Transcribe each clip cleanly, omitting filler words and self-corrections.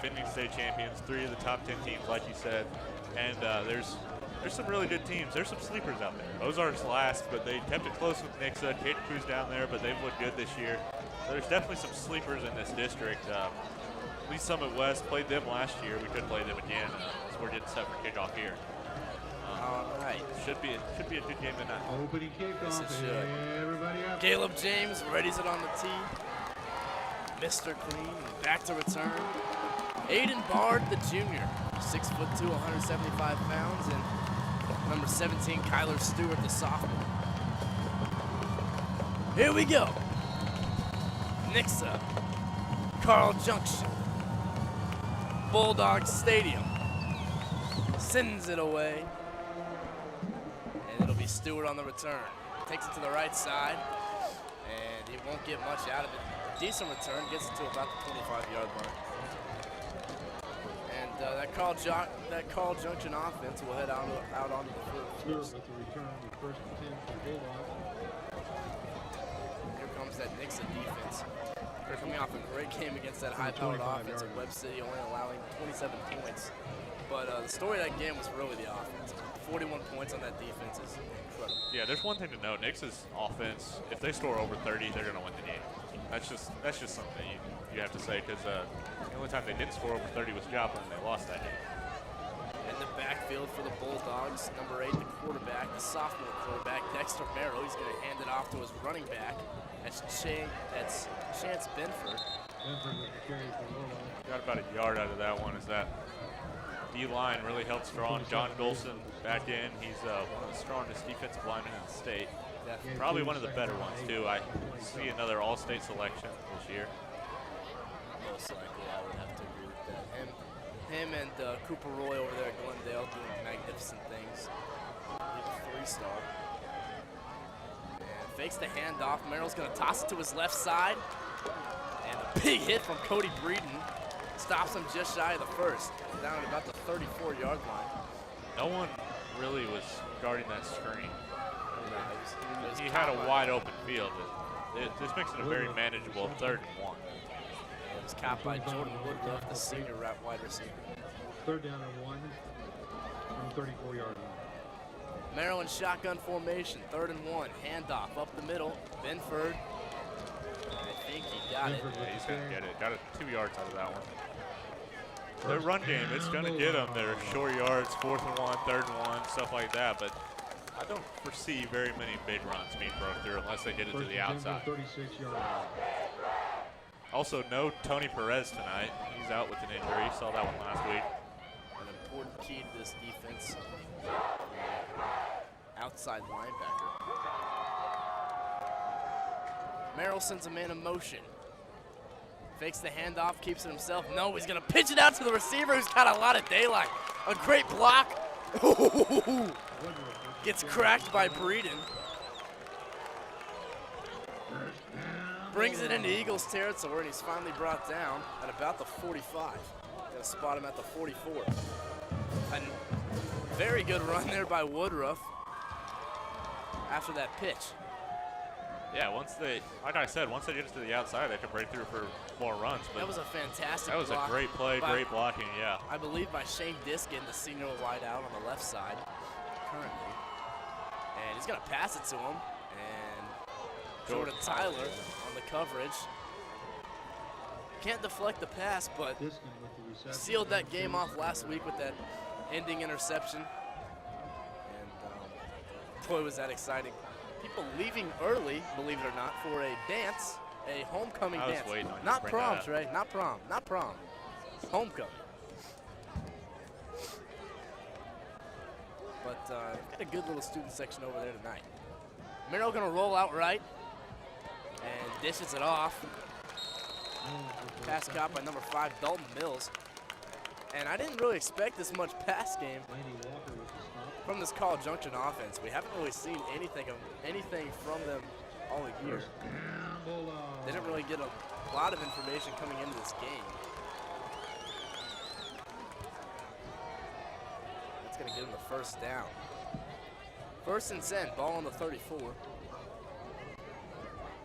defending state champions, 3 of the top 10 teams, like you said. And there's some really good teams. There's some sleepers out there. Ozark's last, but they kept it close with Nixa. Crew's down there, but they've looked good this year. So there's definitely some sleepers in this district. At least Summit West played them last year. We could play them again as we're getting set for kickoff here. All right. Should be a good game tonight. Opening kickoff. Yes, it should. Everybody up. Caleb James readies it on the tee. Mr. Clean back to return. Aiden Bard, the junior, 6'2", 175 pounds, and number 17, Kyler Stewart, the sophomore. Here we go. Nixa, Carl Junction, Bulldog Stadium, sends it away, and it'll be Stewart on the return. Takes it to the right side, and he won't get much out of it. Decent return, gets it to about the 25-yard mark. And that Carl Junction offense will head out onto the field. With the return, the first and 10 for Bulldog. Here comes that Nixa defense. They're coming off a great game against that high-powered offense. Webb City only allowing 27 points. But the story of that game was really the offense. 41 points on that defense is incredible. Yeah, there's one thing to note. Nix's offense, if they score over 30, they're going to win the game. That's just something you have to say, because the only time they didn't score over 30 was Joplin, and they lost that game. In the backfield for the Bulldogs, number 8, the quarterback, the sophomore quarterback, Dexter Merrill. He's going to hand it off to his running back. That's Chance Benford. Got about a yard out of that one as that D-line really helped strong. John Golson back in. He's one of the strongest defensive linemen in the state. Definitely. Probably one of the better ones, too. I see another all-state selection this year. Most likely, I would have to agree with that. Him and Cooper Roy over there at Glendale doing magnificent things. He's a 3-star. And fakes the handoff. Merrill's going to toss it to his left side. And a big hit from Cody Breeden stops him just shy of the first, down at about the 34-yard line. No one really was guarding that screen. He had a wide open field. This makes it a very manageable 3rd and 1. It was caught by Jordan Woodruff, the senior wide receiver. 3rd down and 1 from 34-yard line. Maryland shotgun formation, 3rd and 1. Handoff up the middle. Benford. I think he got it. Yeah, he's going to get it. Got 2 yards out of that one. Their run game, it's going to get them their short yards, 4th and 1, 3rd and 1, stuff like that. But I don't foresee very many big runs being broke through unless they hit it to the outside. 36-yard line. Also, no Tony Perez tonight. He's out with an injury. Saw that one last week. An important key to this defense. Outside linebacker. Merrill sends a man in motion. Fakes the handoff, keeps it himself. No, he's going to pitch it out to the receiver who's got a lot of daylight. A great block. Gets cracked by Breeden. Brings it into Eagles territory, and he's finally brought down at about the 45. Gonna spot him at the 44. A very good run there by Woodruff after that pitch. Yeah, once they get it to the outside, they can break through for more runs. But that was a fantastic That was block a great play, great blocking, yeah. I believe by Shane Diskin, the senior wide out on the left side currently. And he's gonna pass it to him. And Jordan Tyler on the coverage. Can't deflect the pass, but sealed that game off last week with that ending interception. And boy, was that exciting. People leaving early, believe it or not, for a dance, a homecoming dance. Waiting on you not to bring prom, that up. Trey, not prom. Homecoming. But got a good little student section over there tonight. Merrill gonna roll out right and dishes it off. Pass caught by number 5, Dalton Mills. And I didn't really expect this much pass game from this Carl Junction offense. We haven't really seen anything from them all year. They didn't really get a lot of information coming into this game. That's gonna give them the first down. 1st and 10, ball on the 34.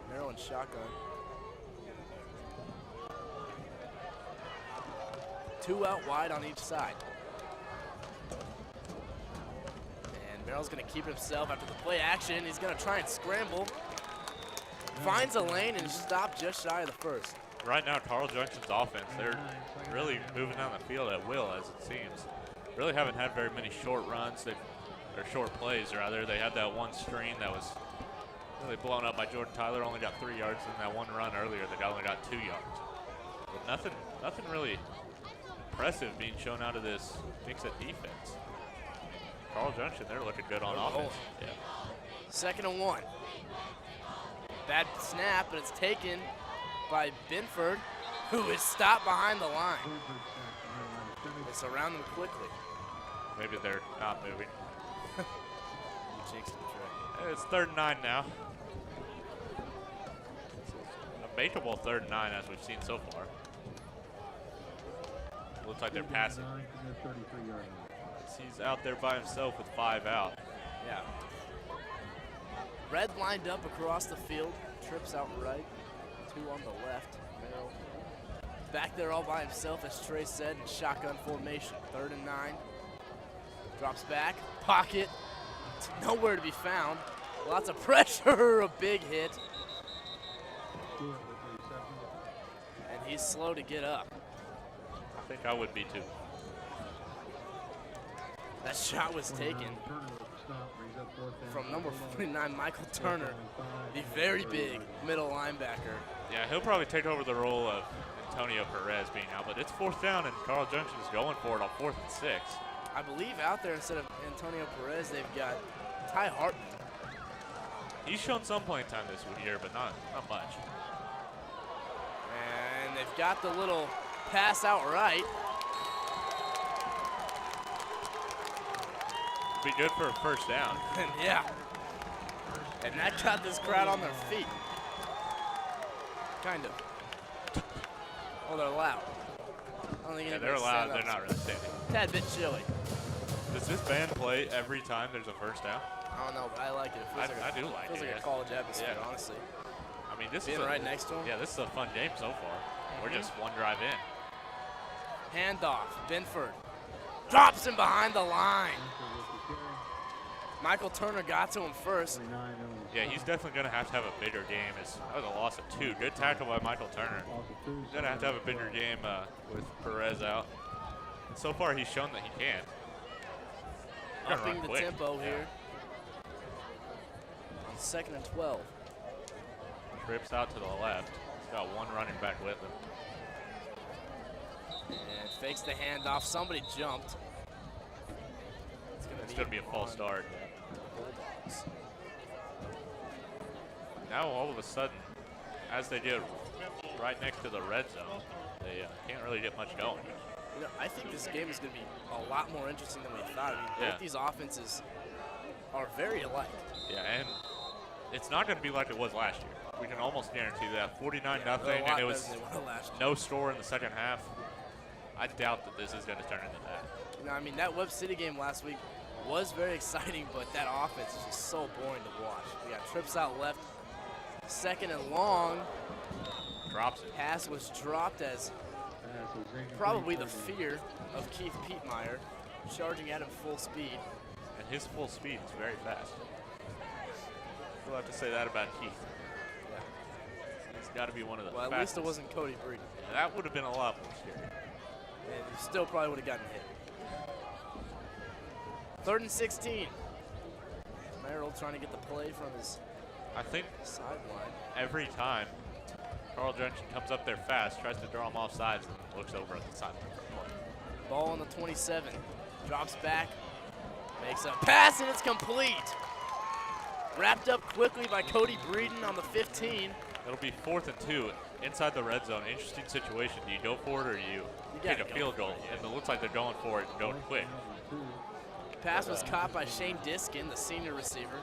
Maryland shotgun. 2 out wide on each side. And Merrill's going to keep himself after the play action. He's going to try and scramble. Finds a lane and stopped just shy of the first. Right now, Carl Junction's offense, they're really moving down the field at will, as it seems. Really haven't had very many short runs, or short plays, rather. They had that one screen that was really blown up by Jordan Tyler, only got 3 yards, and that one run earlier that only got 2 yards. But nothing really impressive being shown out of this Nixa defense. Carl Junction, they're looking good on offense. Yeah. 2nd and 1. Bad snap, but it's taken by Binford, who is stopped behind the line. They surround them quickly. Maybe they're not moving. You jinxed the trick. It's 3rd and 9 now. A makeable 3rd and 9 as we've seen so far. Looks like they're passing. He's out there by himself with 5 out. Yeah. Red lined up across the field, trips out right, 2 on the left. Merrill back there all by himself, as Trey said, in shotgun formation. 3rd and 9. Drops back, pocket, nowhere to be found. Lots of pressure, a big hit. And he's slow to get up. I think I would be too. That shot was taken from number 49, Michael Turner, the very big middle linebacker. Yeah, he'll probably take over the role of Antonio Perez being out, but it's 4th down, and Carl Junction is going for it on 4th and 6. I believe out there instead of Antonio Perez, they've got Ty Hartman. He's shown some playing time this year, but not much. And they've got the little pass out right. Be good for a 1st down. And yeah. And that got this crowd on their feet. Kind of. Oh, they're loud. I don't think Yeah, they're loud. They're not really standing. Tad bit chilly. Does this band play every time there's a 1st down? I don't know, but I like it. It feels I do like feels it. like a college atmosphere, Yeah. honestly. I mean, this Being is right next to him. Yeah, this is a fun game so far. We're just one drive in. Handoff. Binford drops him behind the line. Michael Turner got to him first. Yeah, he's definitely going to have a bigger game. That was a loss of 2. Good tackle by Michael Turner. He's going to have a bigger game with Perez out. And so far, he's shown that he can. Upping the tempo here. On 2nd and 12. Trips out to the left. He's got one running back with him. And fakes the handoff. Somebody jumped. It's going to be a false start. Now all of a sudden, as they did right next to the red zone, they can't really get much going. You know, I think this game is going to be a lot more interesting than we thought. I mean, both these offenses are very alike. Yeah, and it's not going to be like it was last year. We can almost guarantee that. 49-0, and it was no score in the 2nd half. I doubt that this is going to turn into that. You know, I mean, that Webb City game last week was very exciting, but that offense is just so boring to watch. We got trips out left, 2nd and long. Drops it. Pass was dropped as probably the fear of Keith Pietmeyer charging at him full speed. And his full speed is very fast. We'll have to say that about Keith. Yeah. He's got to be one of the fastest. Well, at least it wasn't Cody Breeden. Yeah, that would have been a lot more scary. And he still probably would have gotten hit. 3rd and 16. Merrill trying to get the play from his sideline. Every time Carl Junction comes up there fast, tries to draw him off sides, and looks over at the sideline. Ball on the 27. Drops back. Makes a pass, and it's complete. Wrapped up quickly by Cody Breeden on the 15. It'll be 4th and 2 inside the red zone. Interesting situation. Do you go for it or you take a field goal? And it looks like they're going for it and going quick. Pass was caught by Shane Diskin, the senior receiver.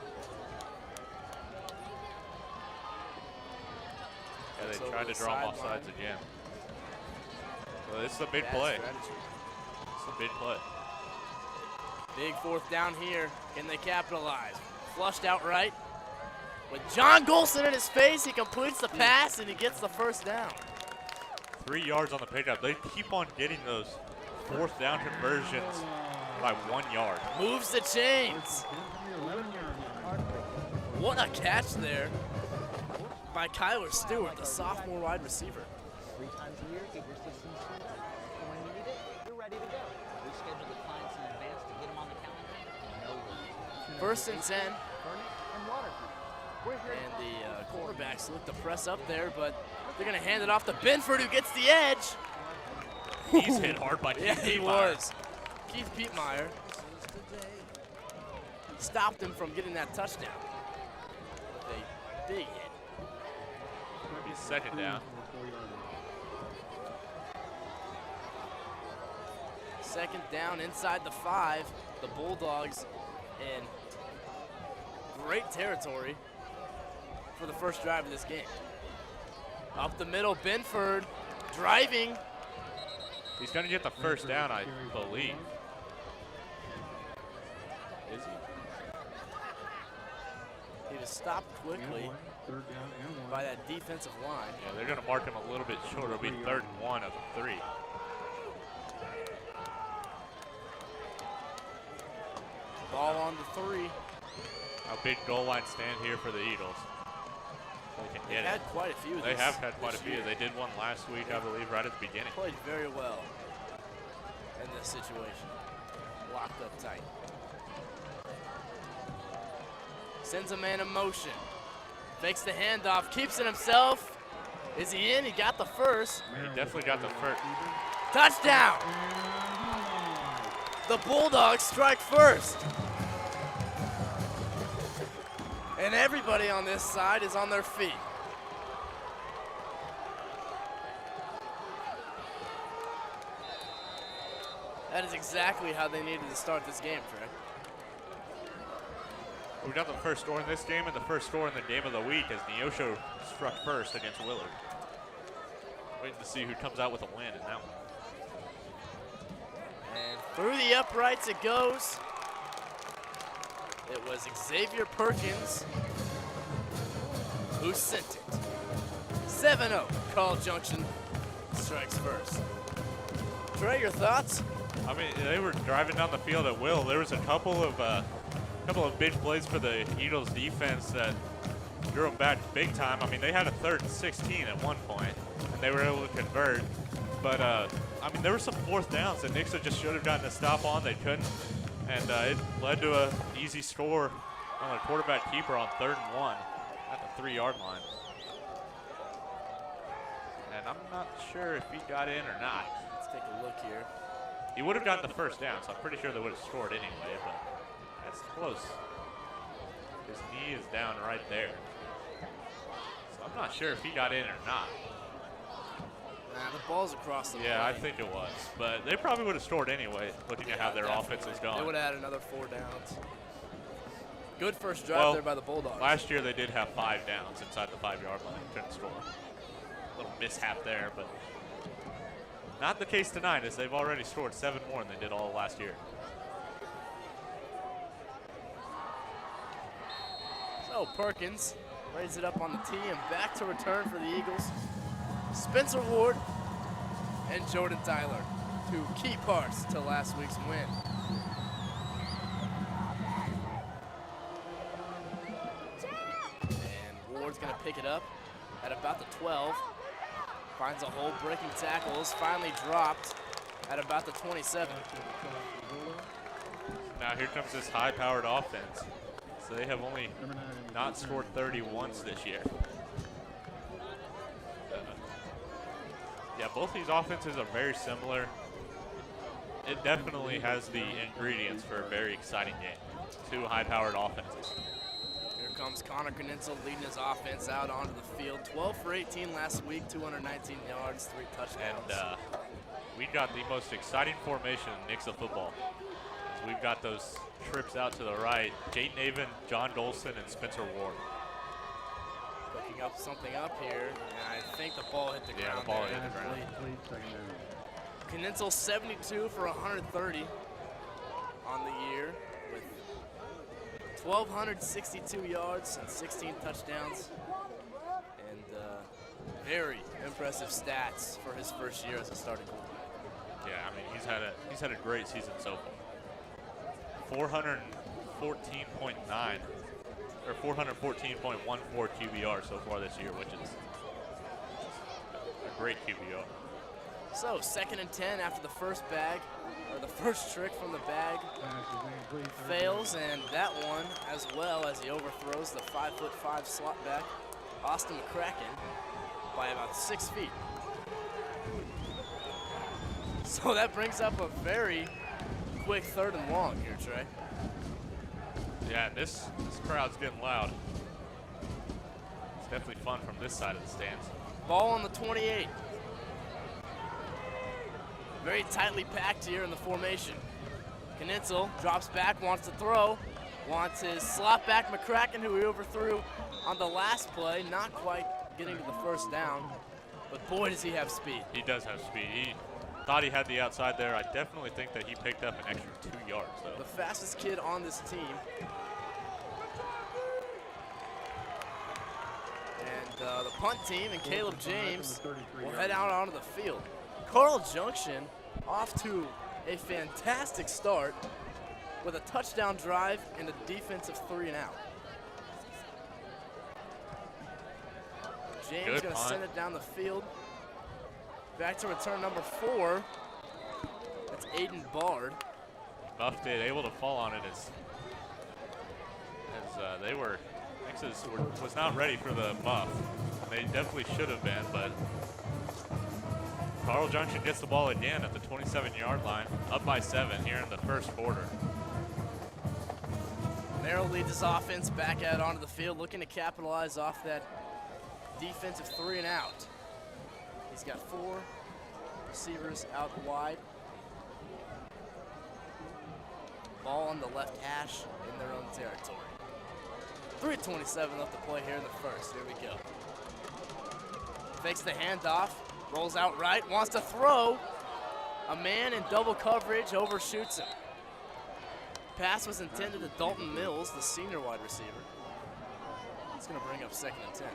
Yeah, they tried to draw him off sides again. So this is a big play. It's a big play. Big 4th down here. Can they capitalize? Flushed out right. With John Golson in his face, he completes the pass and he gets the 1st down. 3 yards on the pickup. They keep on getting those 4th down conversions by 1 yard. Moves the chains. What a catch there by Kyler Stewart, the sophomore wide receiver. 3 times a year, get your systems tuned up. And when you need it, you're ready to go. We schedule the clients in advance to get them on the calendar. No worries. 1st and 10. Furnace and water heat. We're here And the quarterbacks look to press up there, but they're going to hand it off to Benford, who gets the edge. He's hit hard by Keith Yeah, he Dietmeyer. was. Keith Dietmeyer stopped him from getting that touchdown. With a big hit. He's 2nd down. 2nd down inside the 5. The Bulldogs in great territory for the first drive of this game. Up the middle, Benford driving. He's going to get the 1st down, I believe. Is he? He was stopped quickly 3rd down and 1. by that defensive line. Yeah, they're going to mark him a little bit short. It'll be 3rd and 1 of 3. Ball on the 3. A big goal line stand here for the Eagles. They can They've get had it. quite a few They this- have had quite a this few. year. They did one last week, I believe, right at the beginning. Played very well in this situation. Locked up tight. Sends a man in motion. Fakes the handoff, keeps it himself. Is he in? He got the 1st. He definitely got the 1st. Touchdown! The Bulldogs strike 1st. And everybody on this side is on their feet. That is exactly how they needed to start this game, Trey. We got the 1st score in this game and the 1st score in the game of the week as Neosho struck 1st against Willard. Waiting to see who comes out with a win in that one. And through the uprights it goes. It was Xavier Perkins who sent it. 7-0, Call Junction strikes 1st. Trey, your thoughts? I mean, they were driving down the field at will. There was a couple of big plays for the Eagles defense that drew them back big time. I mean, they had a 3rd and 16 at one point, and they were able to convert. But, I mean, there were some 4th downs that Nixa just should have gotten a stop on. They couldn't, and it led to an easy score on a quarterback keeper on 3rd and 1 at the 3-yard line. And I'm not sure if he got in or not. Let's take a look here. He would have gotten the 1st down, so I'm pretty sure they would have scored anyway, but that's close. His knee is down right there. So I'm not sure if he got in or not. Nah, the ball's across the Yeah, I plane. think it was. But they probably would have scored anyway, looking at how their offense is They going. would have had another 4 downs. Good first drive Well, there by the Bulldogs. Last year they did have 5 downs inside the 5-yard line. Couldn't score. A little mishap there, but not the case tonight, as they've already scored 7 more than they did all last year. So Perkins lays it up on the tee and back to return for the Eagles. Spencer Ward and Jordan Tyler, 2 key parts to last week's win. And Ward's gonna pick it up at about the 12. Finds a hole, breaking tackles, finally dropped at about the 27. Now here comes this high-powered offense. So they have only not scored 30 once this year. Yeah, both these offenses are very similar. It definitely has the ingredients for a very exciting game. 2 high-powered offenses. Here comes Connor Knitzel leading his offense out onto the field. 12 for 18 last week, 219 yards, 3 touchdowns. And we got the most exciting formation in Nixa football. As we've got those trips out to the right. Jaden Avon, John Dolson, and Spencer Ward. Picking up something up here, and I think the ball hit the ground. Yeah, the ball there. hit the ground. Knitzel 72 for 130 on the year with 1,262 yards and 16 touchdowns. And Very impressive stats for his first year as a starting quarterback. Yeah, I mean, he's had a great season so far. 414.9 or 414.14 QBR so far this year, which is a great QBR. So 2nd and 10 after the first bag, or the first trick from the bag fails, and that one as well as he overthrows the 5'5" slot back, Austin McCracken, by about 6 feet. So that brings up a very quick 3rd and long here, Trey. Yeah, this crowd's getting loud. It's definitely fun from this side of the stands. Ball on the 28. Very tightly packed here in the formation. Knitzel drops back, wants to throw, wants his slot back McCracken, who he overthrew on the last play, not quite getting to the first down, but boy does he have speed. He does have speed. He thought he had the outside there. I definitely think that he picked up an extra 2 yards, though. The fastest kid on this team. And the punt team and Caleb James will head out onto the field. Carl Junction off to a fantastic start with a touchdown drive and a defensive 3 and out. James going to send it down the field. Back to return number 4. That's Aiden Bard. Buffed it, able to fall on it as they were, Nixa's was not ready for the muff. They definitely should have been, but Carl Junction gets the ball again at the 27-yard line, up by 7 here in the first quarter. Merrill leads his offense back out onto the field, looking to capitalize off that defensive 3 and out. He's got 4 receivers out wide. Ball on the left hash in their own territory. 3:27 left to play here in the first. Here we go. Fakes the handoff, rolls out right, wants to throw. A man in double coverage overshoots him. Pass was intended to Dalton Mills, the senior wide receiver. It's going to bring up 2nd and 10.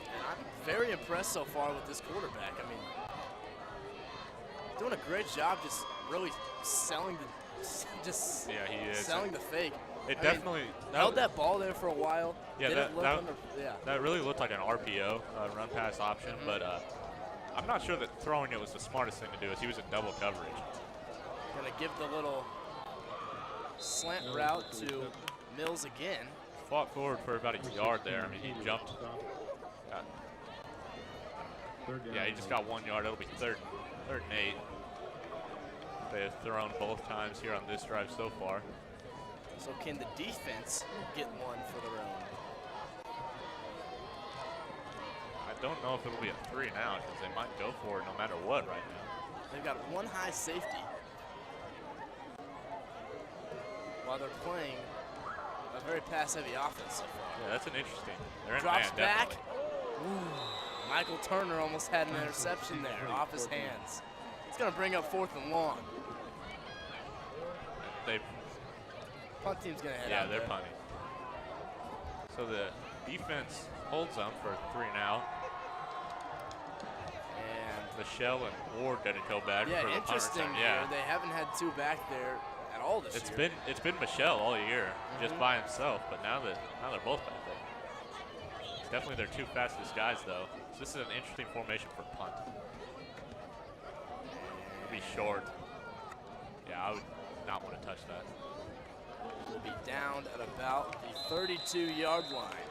And I'm very impressed so far with this quarterback. I mean, doing a great job just really selling the Yeah, he is. selling the fake. It definitely held that ball there for a while. Yeah, Yeah. that really looked like an RPO, run pass option, but I'm not sure that throwing it was the smartest thing to do, as he was in double coverage. Gonna give the little slant route to Mills again. Fought forward for about a yard there. I mean, he jumped. Yeah, he just got 1 yard. It'll be third and 8. They have thrown both times here on this drive so far. So can the defense get one for their own? I don't know if it'll be a 3 and out, because they might go for it no matter what right now. They've got 1 high safety while they're playing a very pass-heavy offense so far. Yeah, that's an interesting. They're in Drops man, back. definitely. Ooh, Michael Turner almost had an interception there off his hands. It's going to bring up 4th and long. They Punt team's going to head Yeah, out they're there. punting. So the defense holds them for 3 and out. And Michelle and Ward didn't go back yeah, for the punt interesting return. here. Yeah, They haven't had 2 back there at all this year. it's been Michelle all year, just by himself. But now they're both back there. It's definitely their 2 fastest guys, though. So this is an interesting formation for punt. It'll be short. Yeah, I would not want to touch that. Will be down at about the 32-yard line.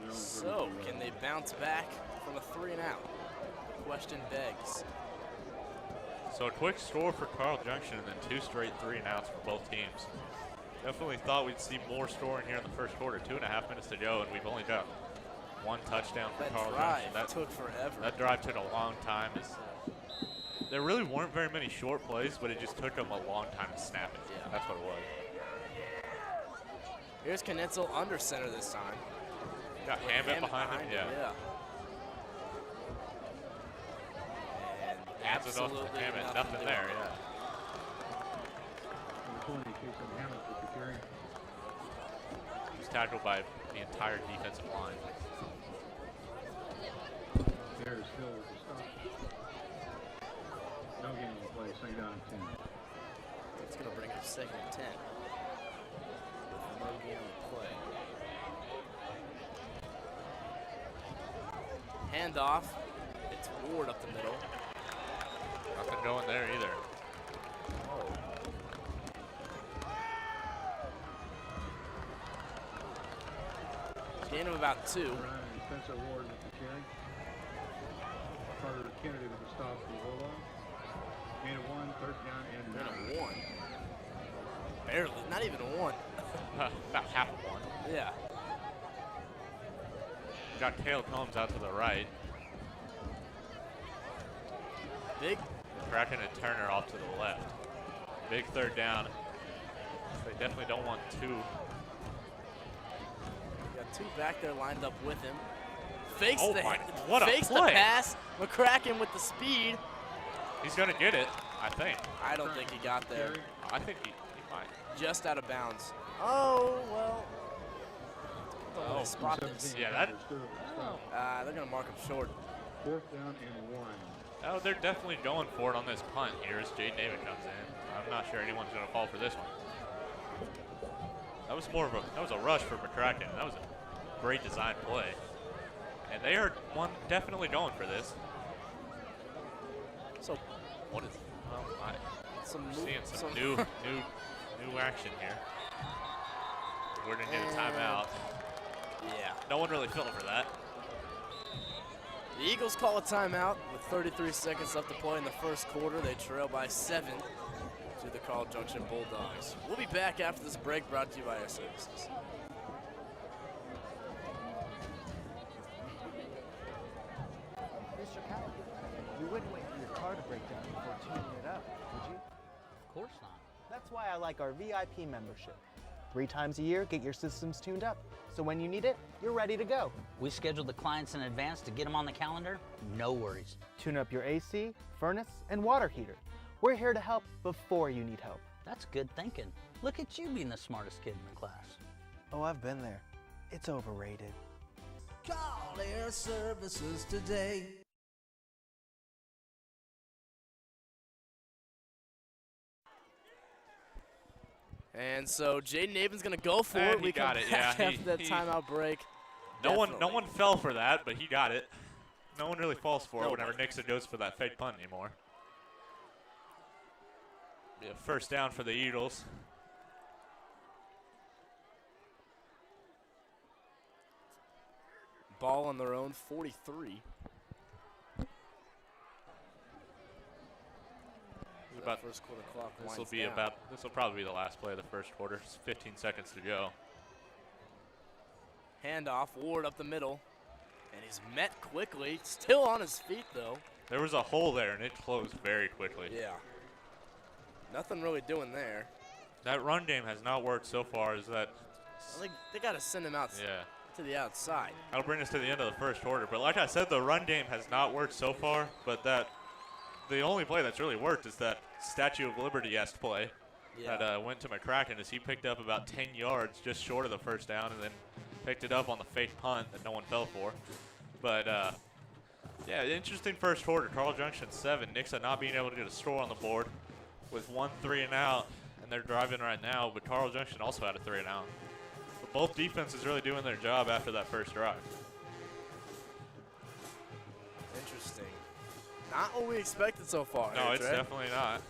So, can they bounce back from a 3 and out? Question begs. So a quick score for Carl Junction, and then 2 straight 3 and outs for both teams. Definitely thought we'd see more scoring here in the first quarter. 2.5 minutes to go, and we've only got 1 touchdown for That Carl drive Junction. That took forever. That drive took a long time. There really weren't very many short plays, but it just took them a long time to snap it. Yeah. That's what it was. Here's Knitzel under center this time. Got Hammett behind him. Yeah. And Hands it off absolutely to Hammett. Nothing doing. there. Yeah. Just tackled by the entire defensive line. There's Hill with the stop. No gain on play, second down and 10. It's going to bring up second and 10. With no gain on play. Handoff. It's Ward up the middle. Nothing going there either. Oh. Gain of about 2. Ryan and Spencer Ward with the carry. Carter Kennedy with the stop for the line. Gain of 1, third down and Gain 9. of 1. Barely, not even a 1. About half of one. Yeah. Got Cale Combs out to the right. Big. Kraken and Turner off to the left. Big third down. They definitely don't want 2. Got 2 back there lined up with him. Fakes Oh the my, what a fakes the play. pass. McCracken with the speed. He's going to get it, I think. I don't think he got there. I think he might. Just out of bounds. Oh, well. Don't really Oh, spot this. Yeah, that. They're going to mark him short. Fourth down and 1. Oh, they're definitely going for it on this punt here as Jaden David comes in. I'm not sure anyone's going to fall for this one. That was a rush for McCracken. That was a great design play. And they are definitely going for this. So, What is? Oh my! some We're seeing some new action here. We're gonna get a timeout. Yeah. No one really fell for that. The Eagles call a timeout with 33 seconds left to play in the first quarter. They trail by 7 to the Carl Junction Bulldogs. We'll be back after this break, brought to you by our services. Mr. Coward, you wouldn't wait for your car to break down before tuning it up, would you? Of course not. That's why I like our VIP membership. 3 times a year, get your systems tuned up. So when you need it, you're ready to go. We schedule the clients in advance to get them on the calendar. No worries. Tune up your AC, furnace, and water heater. We're here to help before you need help. That's good thinking. Look at you being the smartest kid in the class. Oh, I've been there. It's overrated. Call Air Services today. And so Jaden Avon's going to go for And it. he We got come it, back yeah. after that timeout break. No Definitely. one fell for that, but he got it. No one really falls for it whenever Nobody. Nixa goes for that fake punt anymore. Be a first down for the Eagles. Ball on their own, 43. About first quarter clock This winds will be down. this will probably be the last play of the first quarter. It's 15 seconds to go. Handoff, Ward up the middle. And he's met quickly. Still on his feet, though. There was a hole there, and it closed very quickly. Yeah. Nothing really doing there. That run game has not worked so far. Is that? I think they got to send him out Yeah. to the outside. That'll bring us to the end of the first quarter. But like I said, the run game has not worked so far. But the only play that's really worked is that Statue of Liberty-esque play that went to McCracken as he picked up about 10 yards just short of the first down and then picked it up on the fake punt that no one fell for. But, yeah, interesting first quarter. Carl Junction 7. Nixa not being able to get a score on the board with 1 3 and out, and they're driving right now. But Carl Junction also had a 3 and out. But both defenses really doing their job after that first drive. Interesting. Not what we expected so far. No, here, it's Trey. definitely not.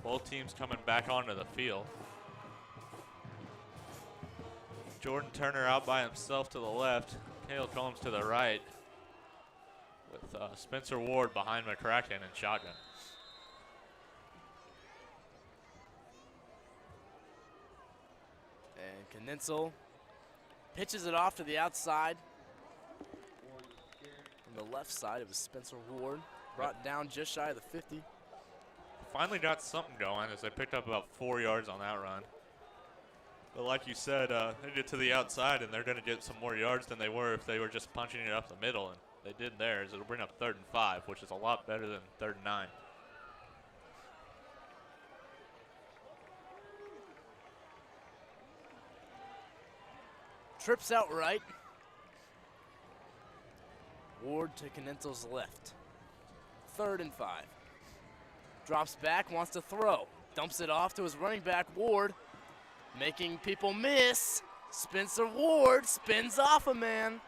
Both teams coming back onto the field. Jordan Turner out by himself to the left. Cale Combs to the right. With Spencer Ward behind McCracken and shotgun. And Knitzel pitches it off to the outside. On the left side, it was Spencer Ward. Brought down just shy of the 50. Finally got something going as they picked up about 4 yards on that run. But like you said, they get to the outside and they're going to get some more yards than they were if they were just punching it up the middle. And they did theirs, it'll bring up 3rd and 5, which is a lot better than 3rd and 9. Trips out right. Ward to Canento's left. 3rd and 5. Drops back, wants to throw. Dumps it off to his running back, Ward. Making people miss. Spencer Ward spins off a man.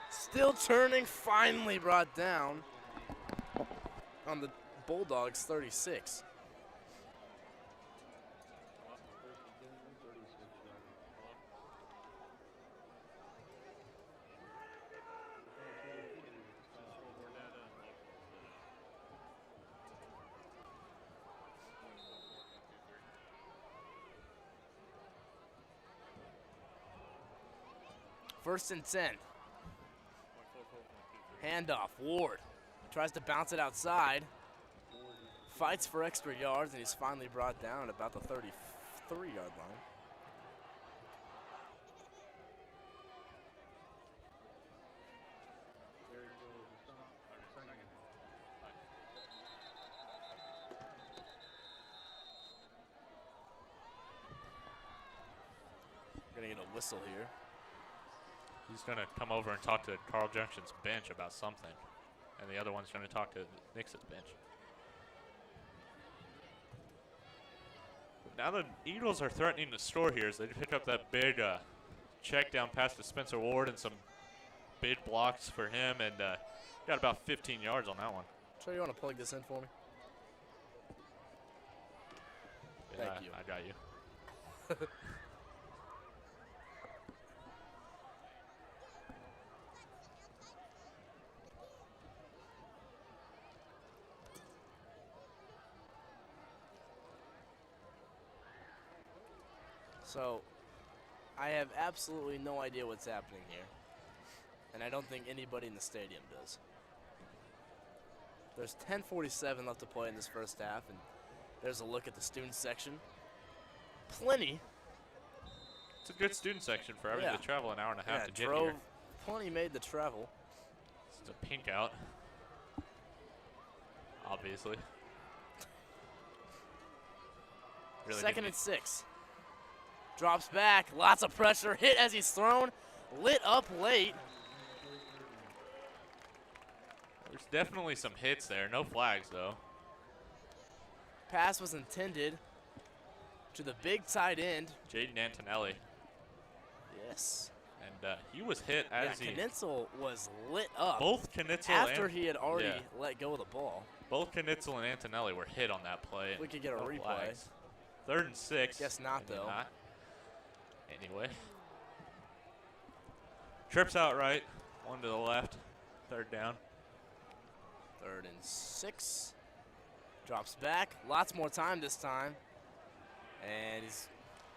Still turning, finally brought down on the Bulldogs 36. First and 10. Handoff, Ward tries to bounce it outside. Fights for extra yards, and he's finally brought down at about the 33-yard line. Gonna get a whistle here. He's going to come over and talk to Carl Junction's bench about something. And the other one's going to talk to Nixa's bench. Now the Eagles are threatening to score here as they pick up that big check down pass to Spencer Ward and some big blocks for him. And got about 15 yards on that one. Trey, you want to plug this in for me? Yeah, Thank you. I got you. So, I have absolutely no idea what's happening here. And I don't think anybody in the stadium does. There's 10:47 left to play in this first half, and there's a look at the student section. Plenty. It's a good student section for having to travel an hour and a half to get here. Plenty made the travel. It's a pink out. Obviously. Really 2nd and 6. Drops back, lots of pressure, hit as he's thrown, lit up late. There's definitely some hits there, no flags though. Pass was intended to the big tight end. Jaden Antonelli. Yes. And he was hit as Knitzel was lit up. Both Knitzel after he had already let go of the ball. Both Knitzel and Antonelli were hit on that play. We could get a replay. Flags. 3rd and 6. Guess not though. Not. Anyway. Trips out right, one to the left, 3rd down. 3rd and 6. Drops back, lots more time this time. And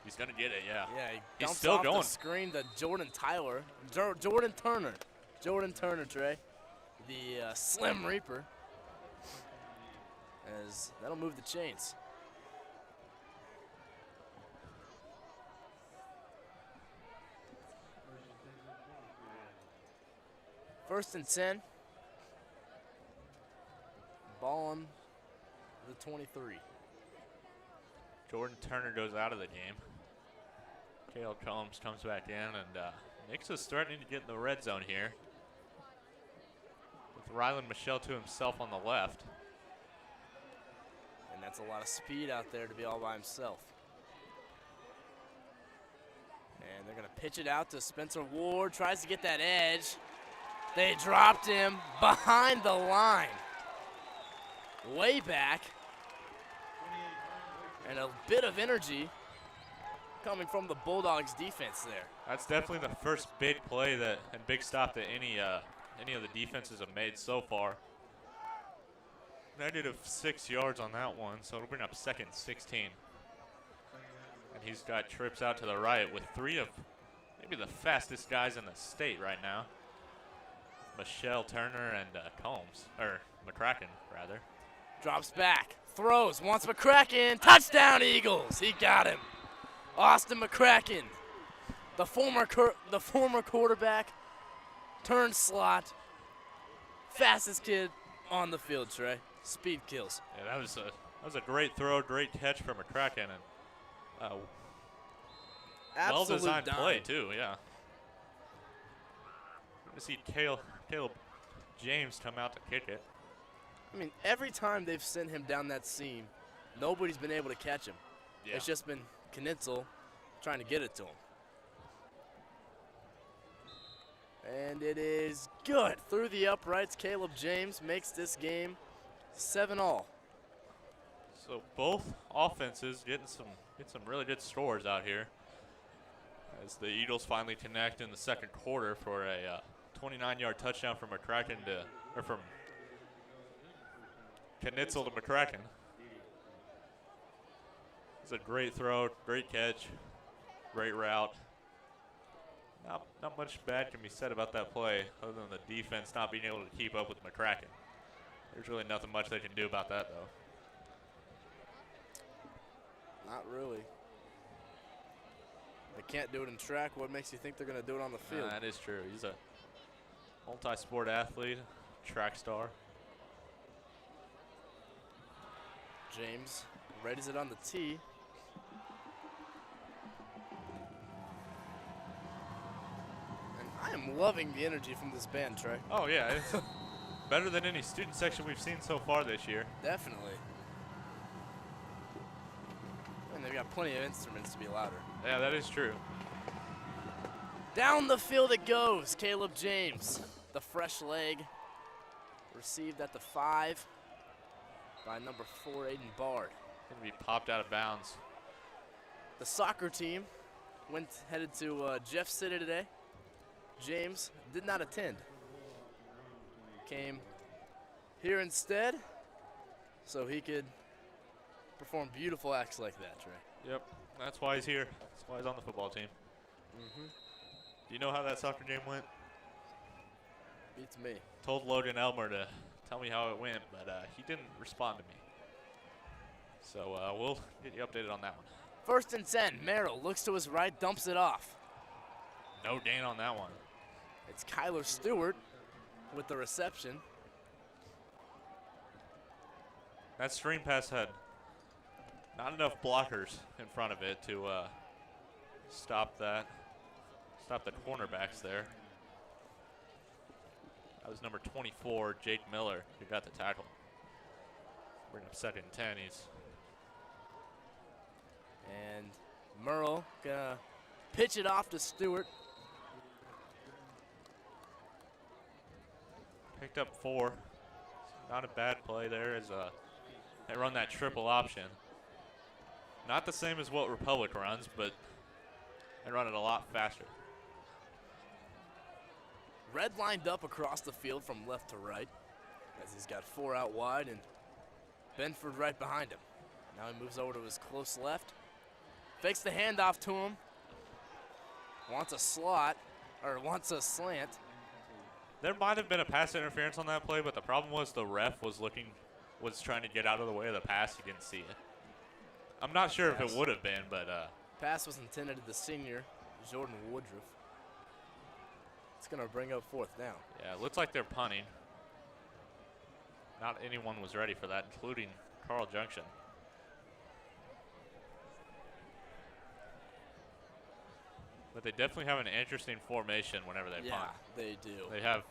he's gonna get it, yeah. Yeah, he he's dumps still off going. the screen to Jordan Turner. Jordan Turner, Trey. The Slim Reaper. As that'll move the chains. First and 10. Ball on the 23. Jordan Turner goes out of the game. Caleb Combs comes back in, and Nixa's threatening to get in the red zone here. With Rylan Michelle to himself on the left. And that's a lot of speed out there to be all by himself. And they're going to pitch it out to Spencer Ward. Tries to get that edge. They dropped him behind the line. Way back. And a bit of energy coming from the Bulldogs defense there. That's definitely the first big play and big stop that any of the defenses have made so far. -6 yards on that one, so it'll bring up 2nd and 16. And he's got trips out to the right with 3 of maybe the fastest guys in the state right now. Michelle Turner and Combs, or McCracken, rather. Drops back, throws, wants McCracken, touchdown Eagles, he got him. Austin McCracken, the former quarterback, turned slot, Fastest kid on the field, Trey. Speed kills. Yeah, that was a great throw, great catch from McCracken, and Absolute well-designed dime. play too. Yeah. Good to see Caleb James come out to kick it. I mean, every time they've sent him down that seam, nobody's been able to catch him. Yeah. It's just been Knitzel trying to get it to him. And it is good. Through the uprights, Caleb James makes this game 7-all. So both offenses getting some really good scores out here. As the Eagles finally connect in the second quarter for a 29-yard touchdown from McCracken from Knitzel to McCracken. It's a great throw, great catch, great route. Not much bad can be said about that play other than the defense not being able to keep up with McCracken. There's really nothing much they can do about that, though. Not really. They can't do it in track. What makes you think they're going to do it on the field? That is true. He's a multi-sport athlete, track star. James raises it on the tee. And I am loving the energy from this band, Trey. Oh, yeah. It's better than any student section we've seen so far this year. Definitely. And they've got plenty of instruments to be louder. Yeah, that is true. Down the field it goes. Caleb James, the fresh leg, received at the 5 by number 4, Aiden Bard. Going to be popped out of bounds. The soccer team headed to Jeff City today. James did not attend. Came here instead so he could perform beautiful acts like that, Trey. Yep, that's why he's here. That's why he's on the football team. Mm-hmm. Do you know how that soccer game went? Beats me. Told Logan Elmer to tell me how it went, but he didn't respond to me. So we'll get you updated on that one. 1st and 10. Merrill looks to his right, dumps it off. No gain on that one. It's Kyler Stewart with the reception. That screen pass had not enough blockers in front of it to stop the cornerbacks there. That was number 24, Jake Miller, who got the tackle. Bring up 2nd and 10. And Merle gonna pitch it off to Stewart. Picked up 4. Not a bad play there as they run that triple option. Not the same as what Republic runs, but they run it a lot faster. Red lined up across the field from left to right as he's got 4 out wide and Benford right behind him. Now he moves over to his close left. Fakes the handoff to him. Wants a slant. There might have been a pass interference on that play, but the problem was the ref was trying to get out of the way of the pass. He didn't see it. I'm not sure if it would have been, but pass was intended to the senior, Jordan Woodruff. It's gonna bring up 4th down. yeah, it looks like they're punting. Not anyone was ready for that, including Carl Junction. But they definitely have an interesting formation whenever they punt. They do. They have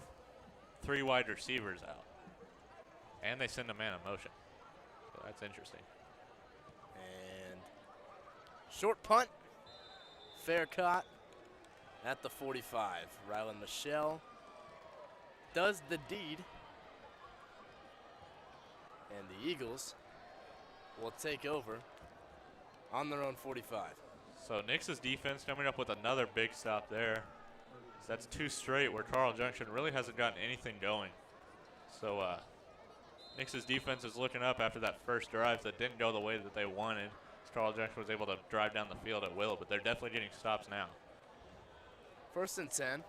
3 wide receivers out. And they send a man in motion. So that's interesting. And short punt. Fair caught at the 45. Rylan Michelle does the deed. And the Eagles will take over on their own 45. So Nix's defense coming up with another big stop there. So that's 2 straight where Carl Junction really hasn't gotten anything going. So Nix's defense is looking up after that first drive that didn't go the way that they wanted. Carl Junction was able to drive down the field at will, but they're definitely getting stops now. 1st and 10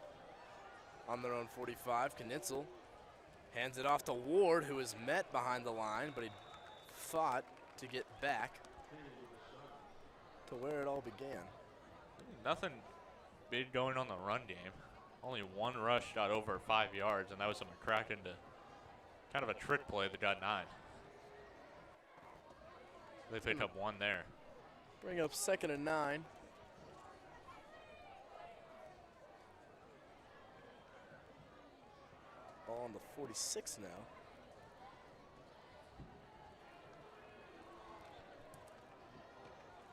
on their own 45. Knitzel hands it off to Ward, who is met behind the line, but he fought to get back to where it all began. Nothing big going on the run game. Only 1 rush got over 5 yards, and that was a McCracken to Kind of a trick play that got 9. They picked up 1 there. Bring up 2nd and 9. Ball on the 46 now.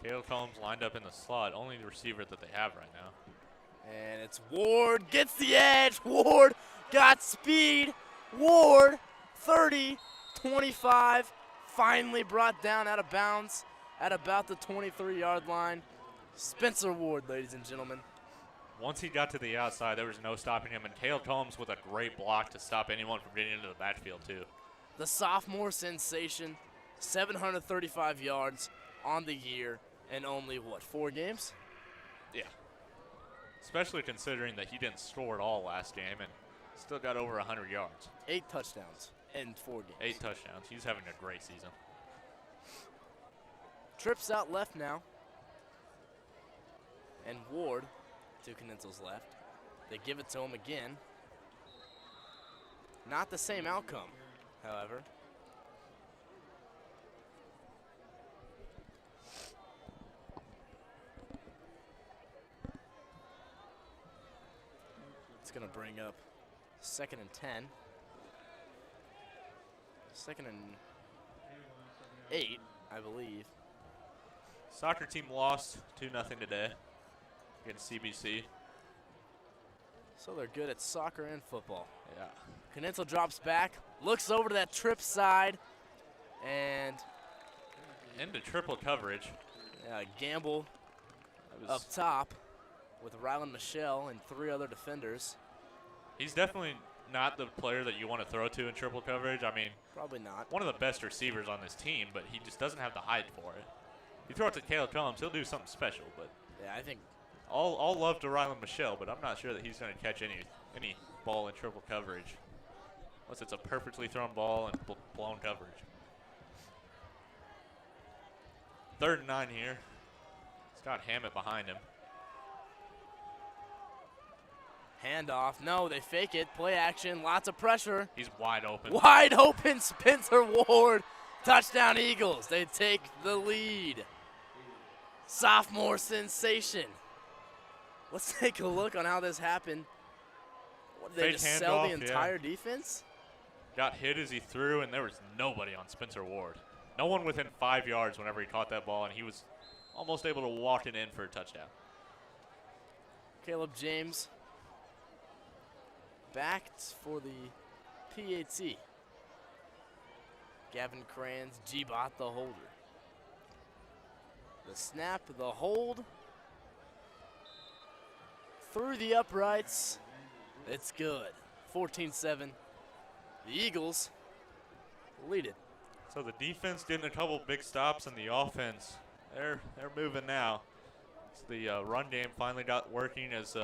Caleb Combs lined up in the slot, only the receiver that they have right now. And it's Ward, gets the edge. Ward got speed. Ward, 30, 25, finally brought down out of bounds at about the 23-yard line. Spencer Ward, ladies and gentlemen. Once he got to the outside, there was no stopping him, and Caleb Combs with a great block to stop anyone from getting into the backfield, too. The sophomore sensation, 735 yards on the year in only, what, 4 games? Yeah. Especially considering that he didn't score at all last game and still got over 100 yards. 8 touchdowns in 4 games. 8 touchdowns. He's having a great season. Trips out left now. And Ward to Knizel's left. They give it to him again. Not the same outcome, however. It's going to bring up 2nd and 10. 2nd and 8, I believe. Soccer team lost 2-0 today against CBC. So they're good at soccer and football. Yeah. Knizel drops back, looks over to that trip side, and Into triple coverage. Gamble up top with Rylan Michelle and 3 other defenders. He's definitely not the player that you want to throw to in triple coverage. I mean, Probably not. one of the best receivers on this team, but he just doesn't have the height for it. You throw it to Caleb Combs, he'll do something special, but Yeah, I think all love to Rylan Michelle, but I'm not sure that he's going to catch any ball in triple coverage. Unless it's a perfectly thrown ball and blown coverage. 3rd and 9 here. He's got Hammett behind him. handoff. No, they fake it. Play action. Lots of pressure. He's wide open. Wide open, Spencer Ward. Touchdown Eagles. They take the lead. Sophomore sensation. Let's take a look on how this happened. What, did they Fake just sell the handoff, yeah. entire defense? Got hit as he threw, and there was nobody on Spencer Ward. No one within 5 yards whenever he caught that ball, and he was almost able to walk it in for a touchdown. Caleb James backed for the PAT. Gavin Kranz, G-Bot the holder. The snap, the hold. Through the uprights. It's good. 14-7. The Eagles lead it. So the defense getting a couple big stops, and the offense, they're moving now. So the run game finally got working as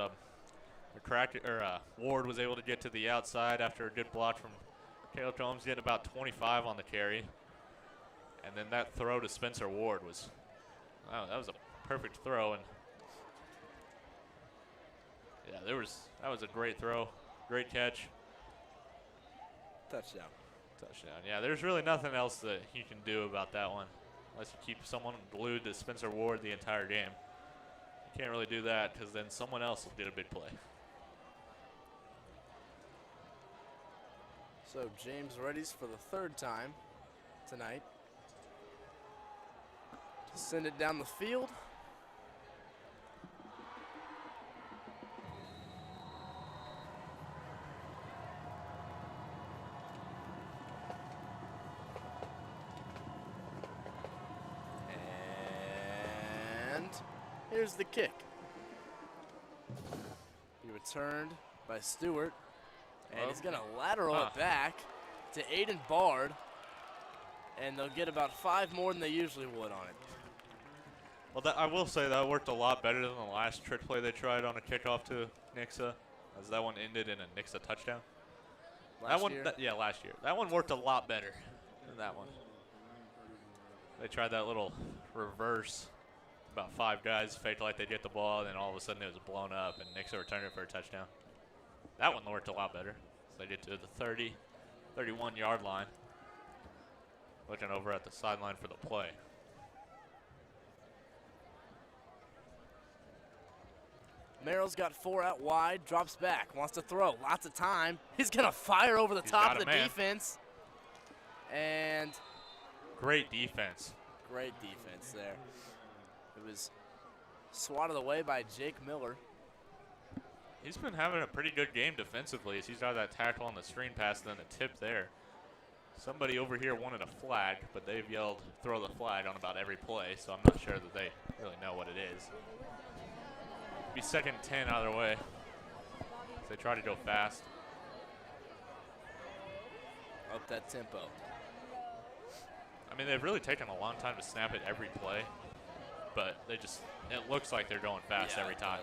Ward was able to get to the outside after a good block from Caleb Combs, getting about 25 on the carry. And then that throw to Spencer Ward was, wow, that was a perfect throw. And yeah, that was a great throw, great catch. Touchdown. Touchdown. Yeah, there's really nothing else that you can do about that one unless you keep someone glued to Spencer Ward the entire game. You can't really do that because then someone else will get a big play. So James readies for the 3rd time tonight to send it down the field. And here's the kick. He returned by Stewart. And he's going to lateral it back to Aiden Bard. And they'll get about 5 more than they usually would on it. Well, I will say that worked a lot better than the last trick play they tried on a kickoff to Nixa, as that one ended in a Nixa touchdown. Last year? Yeah, last year. That one worked a lot better than that one. They tried that little reverse. About 5 guys faked like they get the ball, and then all of a sudden it was blown up, and Nixa returned it for a touchdown. That one worked a lot better. So they get to the 30, 31-yard line. Looking over at the sideline for the play. Merrill's got 4 out wide, drops back, wants to throw, lots of time. He's gonna fire over the top of the defense. And great defense. Great defense there. It was swatted away by Jake Miller. He's been having a pretty good game defensively as he's got that tackle on the screen pass and then the tip there. Somebody over here wanted a flag, but they've yelled throw the flag on about every play, so I'm not sure that they really know what it is. Be 2nd and 10 either way. They try to go fast. Up that tempo. I mean, they've really taken a long time to snap it every play, but it looks like they're going fast every time.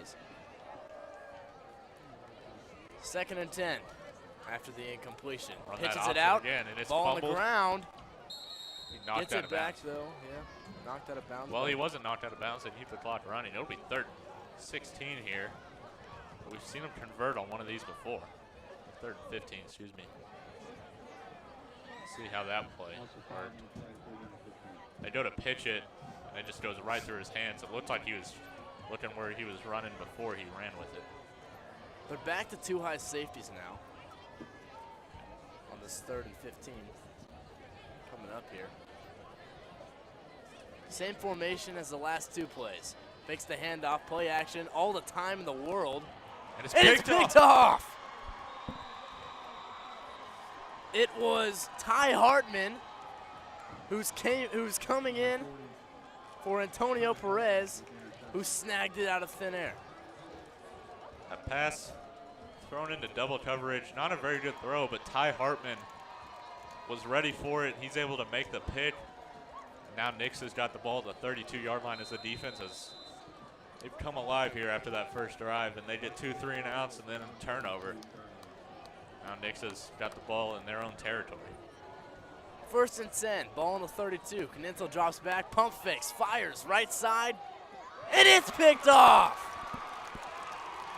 2nd and 10 after the incompletion. Run Pitches it out, again, and it's ball fumbled. on the ground. He knocked Gets out it of back bounds. though, yeah. Knocked out of bounds. Well, he wasn't knocked out of bounds. They keep the clock running. It'll be 3rd and 16 here. But we've seen him convert on one of these before. 3rd and 15, excuse me. See how that play worked. They go to pitch it, and it just goes right through his hands. It looked like he was looking where he was running before he ran with it. They're back to 2 high safeties now on this 3rd and 15 coming up here. Same formation as the last 2 plays. Makes the handoff, play action, all the time in the world. And it's picked off. It was Ty Hartman who's coming in for Antonio Perez, who snagged it out of thin air. That pass thrown into double coverage. Not a very good throw, but Ty Hartman was ready for it. He's able to make the pick. Now Nixa's got the ball at the 32-yard line as the defense has they've come alive here after that first drive, and they get 2 3 and outs and then a turnover. Now Nixa's got the ball in their own territory. 1st and 10, ball on the 32. Canenzo drops back, pump fakes, fires right side, and it's picked off.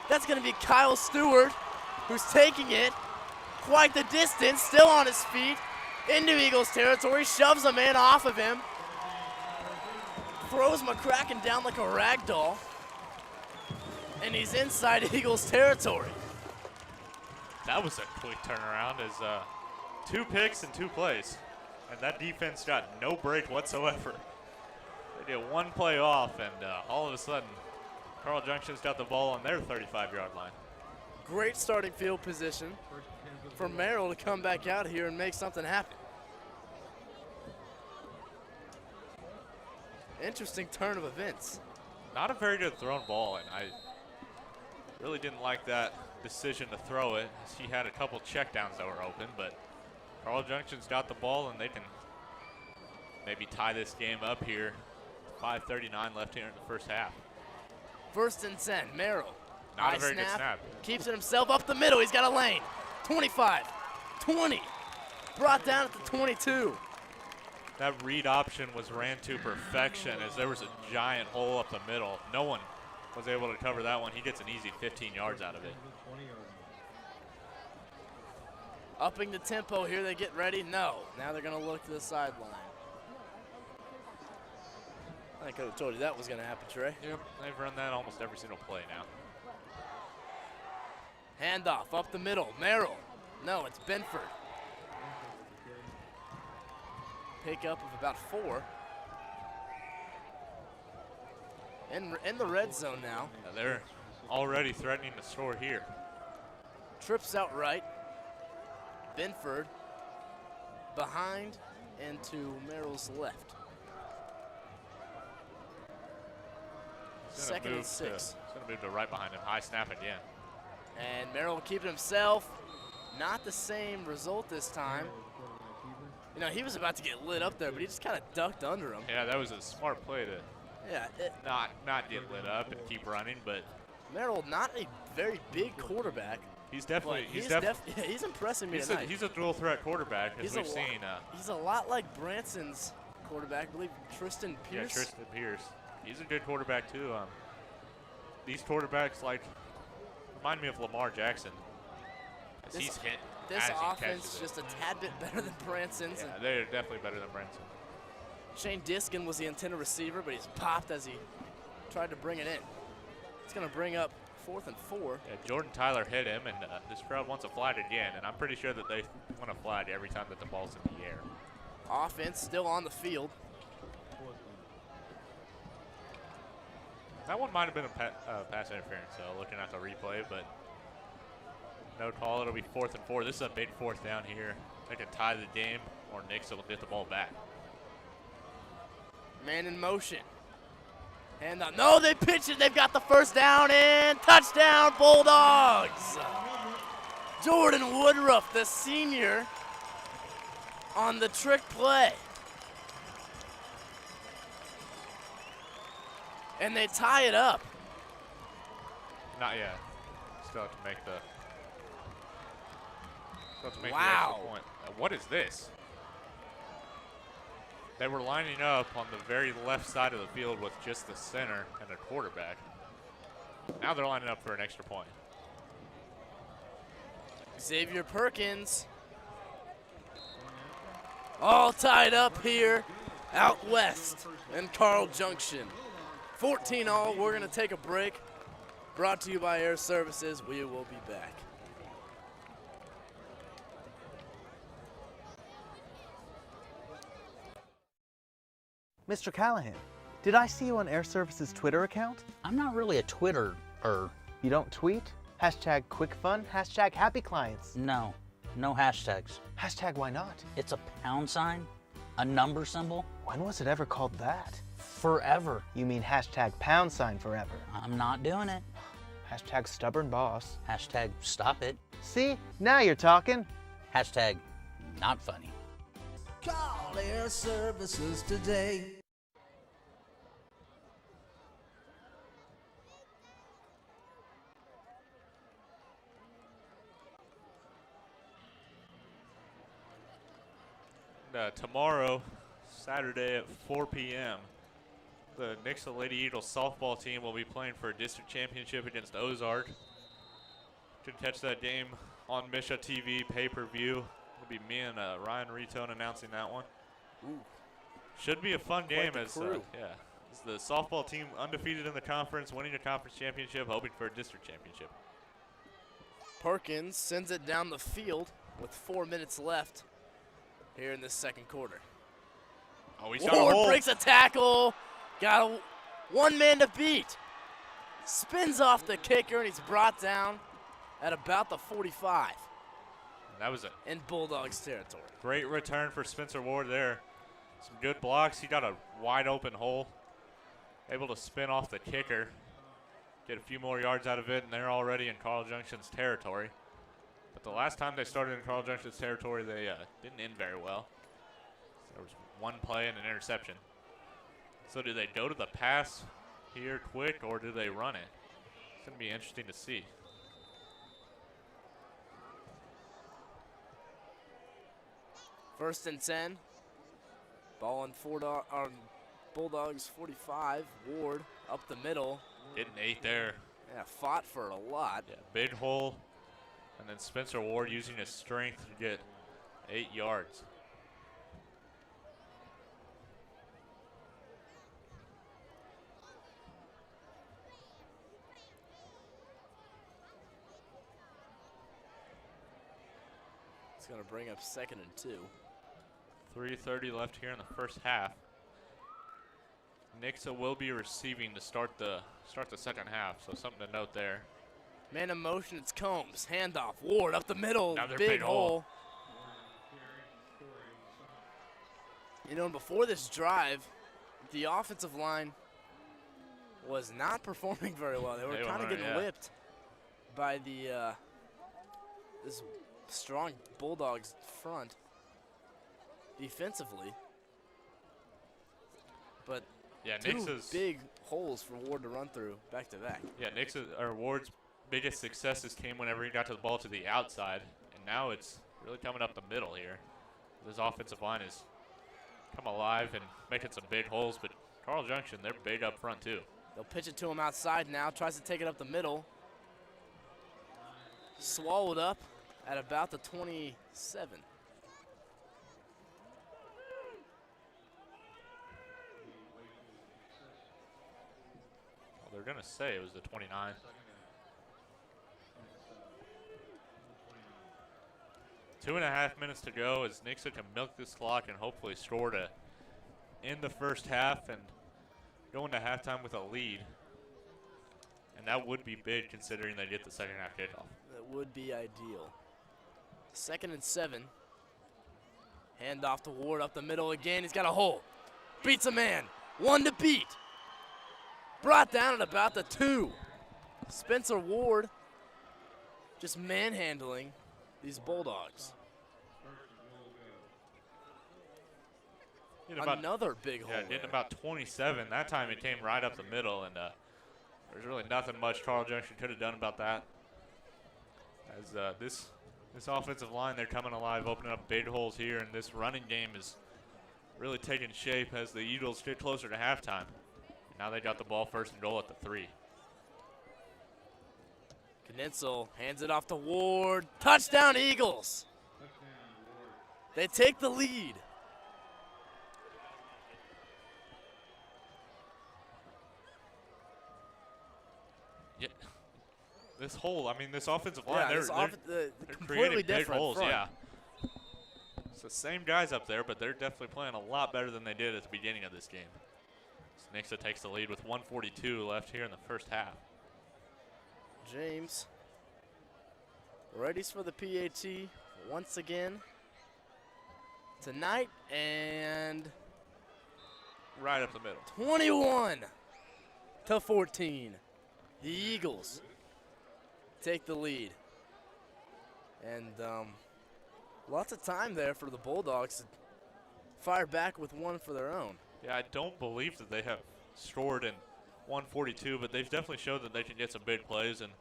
That's going to be Kyle Stewart, who's taking it quite the distance, still on his feet, into Eagles territory, shoves a man off of him, throws McCracken down like a rag doll, and he's inside Eagles territory. That was a quick turnaround as 2 picks in 2 plays. And that defense got no break whatsoever. They get 1 play off, and all of a sudden, Carl Junction's got the ball on their 35-yard line. Great starting field position for Merrill to come back out here and make something happen. Interesting turn of events. Not a very good thrown ball, and I really didn't like that decision to throw it. He had a couple checkdowns that were open, but Carl Junction's got the ball, and they can maybe tie this game up here. 5:39 left here in the first half. 1st and 10, Merrill. Not a very good snap. Keeps it himself up the middle. He's got a lane. 25, 20. Brought down at the 22. That read option was ran to perfection as there was a giant hole up the middle. No one was able to cover that one. He gets an easy 15 yards out of it. Upping the tempo here, they get ready. No, now they're gonna look to the sideline. I could have told you that was gonna happen, Trey. Yep, they've run that almost every single play now. Handoff up the middle, Merrill. No, it's Benford. Pickup of about 4. In the red zone now. Yeah, they're already threatening to score here. Trips out right. Benford behind and to Merrill's left. 2nd and 6. He's going to move to right behind him. High snap again. And Merrill will keep it himself. Not the same result this time. You know, he was about to get lit up there, but he just kind of ducked under him. Yeah, that was a smart play to not get lit up and keep running, but Merrill, not a very big quarterback. he's definitely he's impressing me tonight. He's a dual threat quarterback, as we've seen. He's a lot like Branson's quarterback, I believe Tristan Pierce. Yeah, Tristan Pierce. He's a good quarterback too. These quarterbacks remind me of Lamar Jackson. As he's hit this as he offense catches it. just a tad bit better than Branson's. Yeah, they're definitely better than Branson. Shane Diskin was the intended receiver, but he's popped as he tried to bring it in. It's going to bring up 4th and 4. Yeah, Jordan Tyler hit him, and this crowd wants a flag again, and I'm pretty sure that they want a flag every time that the ball's in the air. Offense still on the field. That one might have been a pass interference, though, looking at the replay, but no call. It'll be 4th and 4. This is a big 4th down here. They can tie the game, or Nixa will get the ball back. Man in motion. And no, they pitch it. They've got the first down and touchdown Bulldogs. Jordan Woodruff, the senior, on the trick play. And they tie it up. Not yet. Still have to make the. Still have to make Wow. the extra point. What is this? They were lining up on the very left side of the field with just the center and a quarterback. Now they're lining up for an extra point. Xavier Perkins. All tied up here out west in Carl Junction. 14-all. We're going to take a break. Brought to you by Air Services. We will be back. Mr. Callahan, did I see you on Air Service's Twitter account? I'm not really a Twitter-er. You don't tweet? Hashtag quick fun? Hashtag happy clients? No, no hashtags. Hashtag why not? It's a pound sign, a number symbol, When was it ever called that? forever. You mean hashtag pound sign forever? I'm not doing it. Hashtag stubborn boss. Hashtag stop it. See? Now you're talking. Hashtag not funny. Call Air Services today. Tomorrow, Saturday at 4 p.m., the Nixa Lady Eagles softball team will be playing for a district championship against Ozark. You can catch that game on Misha TV pay-per-view. It'll be me and Ryan Retone announcing that one. Ooh. Should be a fun game the as crew. as the softball team undefeated in the conference, winning a conference championship, hoping for a district championship. Perkins sends it down the field with 4 minutes left here in this second quarter. Oh, he's got a Ward hole. breaks a tackle. Got one man to beat. Spins off the kicker, and he's brought down at about the 45 That was a in Bulldogs territory. great return for Spencer Ward there. Some good blocks. He got a wide open hole. Able to spin off the kicker. Get a few more yards out of it, and they're already in Carl Junction's territory. But the last time they started in Carl Junction's territory, they didn't end very well. There was one play and an interception. So do they go to the pass here quick, or do they run it? It's going to be interesting to see. First and 10. Ball on Bulldogs 45. Ward up the middle. Getting 8 there. Yeah, fought for a lot. Yeah, big hole. And then Spencer Ward using his strength to get 8 yards. It's going to bring up 2nd and 2. 3:30 left here in the first half. Nixa will be receiving to start the second half, so something to note there. Man in motion, it's Combs. Handoff. Ward up the middle. Another Big big hole. hole. You know, before this drive, the offensive line was not performing very well. They were kind of getting whipped by the this strong Bulldogs front defensively. But Yeah, two Nixa's big holes for Ward to run through back to back. Yeah, Ward's biggest successes came whenever he got to the ball to the outside, and now it's really coming up the middle here. This offensive line has come alive and making some big holes, but Carl Junction, they're big up front too. They'll pitch it to him outside now. Tries to take it up the middle. Swallowed up at about the 27. Well, they're going to say it was the 29. Two and a half minutes to go as Nixa can milk this clock and hopefully score to end the first half and go into halftime with a lead. And that would be big considering they get the second half kickoff. That would be ideal. 2nd and 7. Hand off to Ward up the middle again. He's got a hole. Beats a man. 1 to beat. Brought down at about the 2. Spencer Ward just manhandling these Bulldogs. Another big hole. Yeah, getting about 27. That time it came right up the middle, and there's really nothing much Carl Junction could have done about that. As this offensive line, they're coming alive, opening up big holes here, and this running game is really taking shape as the Eagles get closer to halftime. Now they got the ball 1st and goal at the 3. Knitzel hands it off to Ward. Touchdown, Eagles. They take the lead. Yeah. This hole, I mean, this offensive line, Yeah, they're completely creating big different holes. front. Yeah. It's the same guys up there, but they're definitely playing a lot better than they did at the beginning of this game. So Nixa takes the lead with 1:42 left here in the first half. James readies for the PAT once again tonight, and Right up the middle. 21 to 14. The Eagles take the lead. And lots of time there for the Bulldogs to fire back with one for their own. Yeah, I don't believe that they have scored in 1:42, but they've definitely showed that they can get some big plays and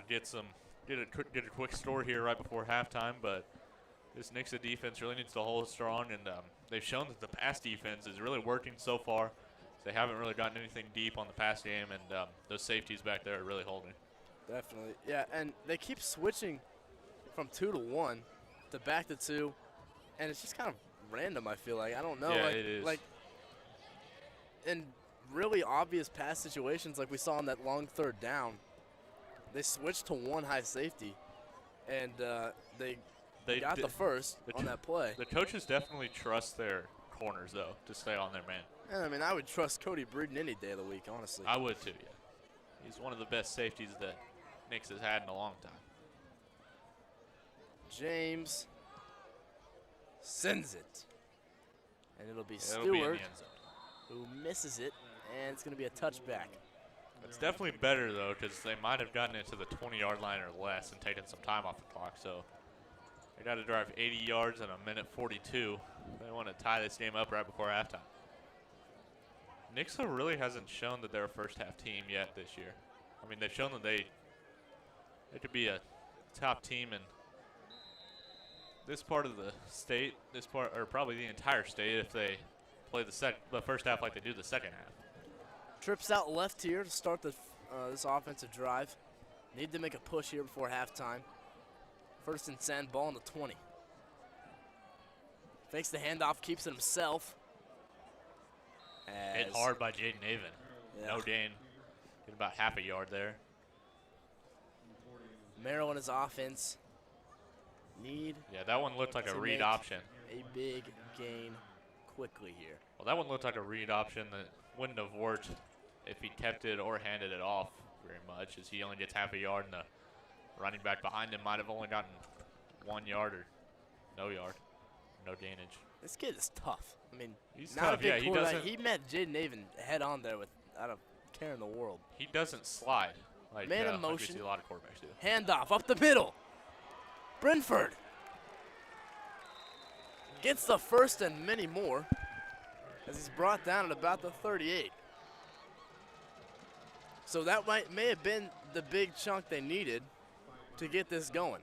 get a quick score here right before halftime. But this Nixa defense really needs to hold strong, and they've shown that the pass defense is really working so far. They haven't really gotten anything deep on the pass game, and those safeties back there are really holding. Definitely, yeah, and they keep switching from 2 to 1 to back to 2, and it's just kind of random. I feel like I don't know. Yeah, like, it is. Like in really obvious pass situations, like we saw on that long 3rd down, they switched to 1 high safety, and they got the first on that play. The coaches definitely trust their corners though to stay on their man. And I mean, I would trust Cody Breeden any day of the week, honestly. I would too. Yeah, he's one of the best safeties that Nixa has had in a long time. James sends it, and it'll be It'll Stewart be in the end zone. who misses it, and it's going to be a touchback. It's definitely better though, because they might have gotten it to the 20-yard line or less and taken some time off the clock. So they got to drive 80 yards in 1:42. They want to tie this game up right before halftime. Nixa really hasn't shown that they're a first-half team yet this year. I mean, they've shown that they could be a top team in this part of the state, or probably the entire state, if they play the first half like they do the second half. Trips out left here to start this offensive drive. Need to make a push here before halftime. 1st and 10, ball on the 20. Fakes the handoff, keeps it himself. Hit hard by Jaden Avon. Yeah. No gain. Get about half a yard there. Merrill and his offense need Yeah, that one looked like a to read make option. a big gain quickly here. Well, that one looked like a read option that wouldn't have worked if he kept it or handed it off very much, as he only gets half a yard, and the running back behind him might have only gotten 1 yard or no gainage. This kid is tough. I mean, He's not tough, a big yeah, quarterback. He met Jaden Avon head on there without a care in the world. He doesn't slide like, Man in like we motion. see a lot of quarterbacks do. Handoff up the middle. Brentford gets the first and many more as he's brought down at about the 38. So that may have been the big chunk they needed to get this going.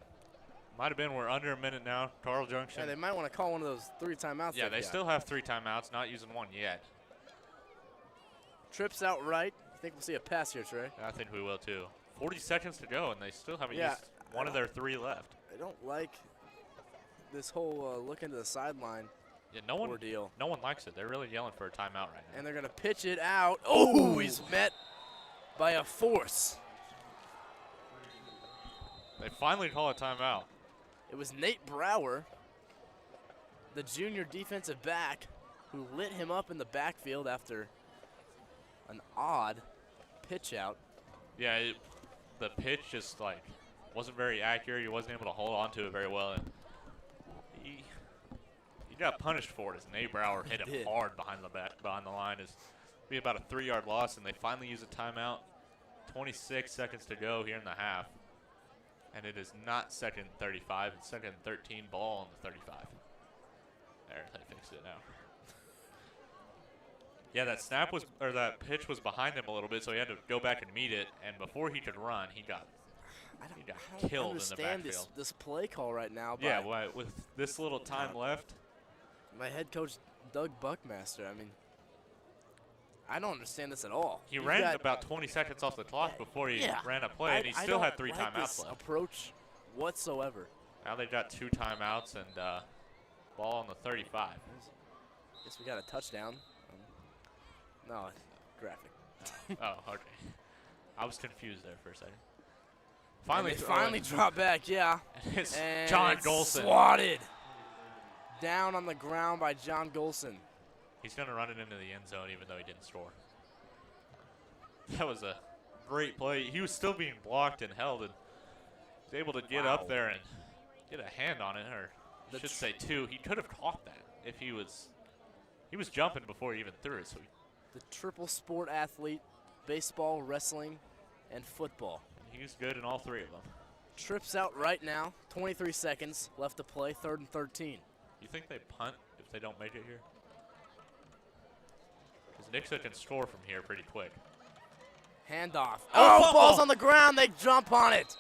Might have been. We're under a minute now. Carl Junction. And they might want to call one of those 3 timeouts. Yeah, they got. still have 3 timeouts, not using one yet. Trips out right. I think we'll see a pass here, Trey. I think we will too. 40 seconds to go, and they still haven't Yeah, used one of their 3 left. I don't like this whole look into the sideline Yeah, ordeal. no one likes it. They're really yelling for a timeout right now. And they're going to pitch it out. Oh, he's met by a force. They finally call a timeout. It was Nate Brower, the junior defensive back, who lit him up in the backfield after an odd pitch out. Yeah, the pitch just like wasn't very accurate. He wasn't able to hold on to it very well. And he got punished for it as Nate Brower hit him hard behind the line. It's be about a 3-yard loss, and they finally use a timeout. 26 seconds to go here in the half. And it is not 2nd and 35. It's 2nd and 13, ball on the 35. There, they fixed it now. Yeah, that pitch was behind him a little bit, so he had to go back and meet it. And before he could run, he got killed in the backfield. This play call right now. Yeah, with this little time left. My head coach, Doug Buckmaster, I mean, I don't understand this at all. He ran about 20 seconds off the clock before he ran a play, and he still had 3 timeouts left. Approach whatsoever. Now they've got 2 timeouts and ball on the 35. Guess we got a touchdown. No, graphic. Oh, okay. I was confused there for a second. Finally dropped back, yeah. It's and John Golson. Swatted. Down on the ground by John Golson. He's going to run it into the end zone even though he didn't score. That was a great play. He was still being blocked and held, and was able to get up there and get a hand on it, or I should say 2. He could have caught that if he was jumping before he even threw it. So the triple sport athlete, baseball, wrestling, and football. He's good in all 3 of them. Trips out right now. 23 seconds left to play. 3rd and 13. You think they punt if they don't make it here? Because Nixa can score from here pretty quick. Handoff. Oh, ball's on the ground. They jump on it.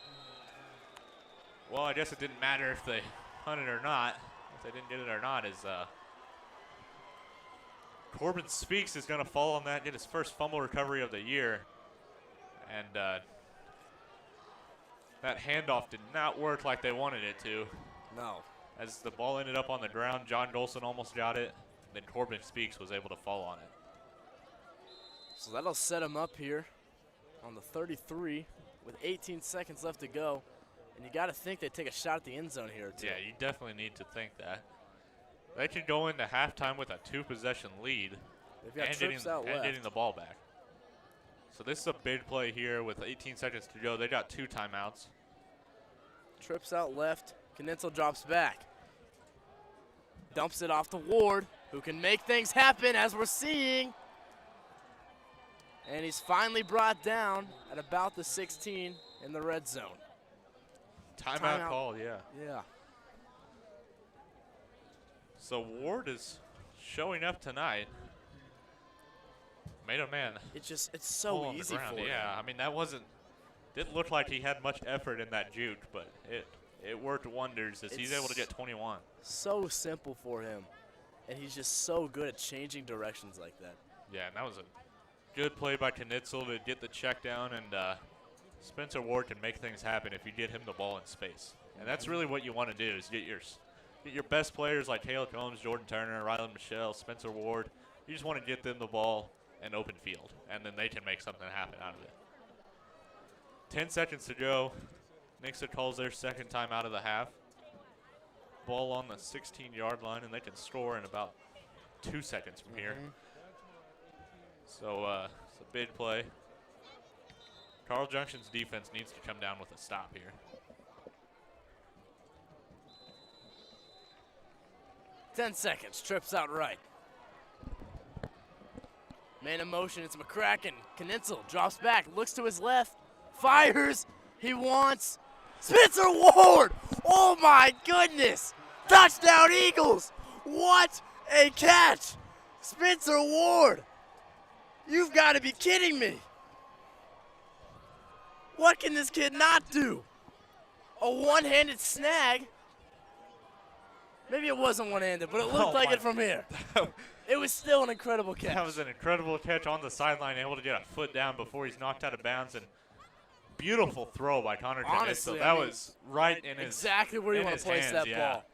Well, I guess it didn't matter if they punted or not. If they didn't get it or not, is Corbin Speaks is going to fall on that, get his first fumble recovery of the year. And that handoff did not work like they wanted it to. No. As the ball ended up on the ground, John Golson almost got it. Then Corbin Speaks was able to fall on it. So that'll set him up here on the 33 with 18 seconds left to go. And you got to think they take a shot at the end zone here, too. Yeah, you definitely need to think that. They can go into halftime with a 2-possession lead and getting the ball back. So this is a big play here with 18 seconds to go. They got 2 timeouts. Trips out left. Knitzel drops back. Dumps it off to Ward, who can make things happen, as we're seeing. And he's finally brought down at about the 16 in the red zone. Timeout called, yeah. Yeah. So Ward is showing up tonight. Made a man. It's so easy for him. Yeah, I mean, didn't look like he had much effort in that juke, but it worked wonders as he's able to get 21. So simple for him, and he's just so good at changing directions like that. Yeah, and that was a good play by Knitzel to get the check down, and Spencer Ward can make things happen if you get him the ball in space. And that's really what you want to do is get your best players like Hale Combs, Jordan Turner, Rylan Michelle, Spencer Ward. You just want to get them the ball in open field, and then they can make something happen out of it. 10 seconds to go. Nixa calls their second time out of the half. Ball on the 16-yard line, and they can score in about 2 seconds from here. So it's a big play. Carl Junction's defense needs to come down with a stop here. 10 seconds. Trips out right. Man in motion. It's McCracken. Knitzel drops back. Looks to his left. Fires. He wants Spencer Ward. Oh, my goodness. Touchdown, Eagles. What a catch. Spencer Ward. You've got to be kidding me. What can this kid not do? A one-handed snag. Maybe it wasn't one-handed, but it looked like it from here. It was still an incredible catch. That was an incredible catch on the sideline, able to get a foot down before he's knocked out of bounds. And beautiful throw by Connor Nixa. Honestly, That was right in his exactly where you want to place that ball.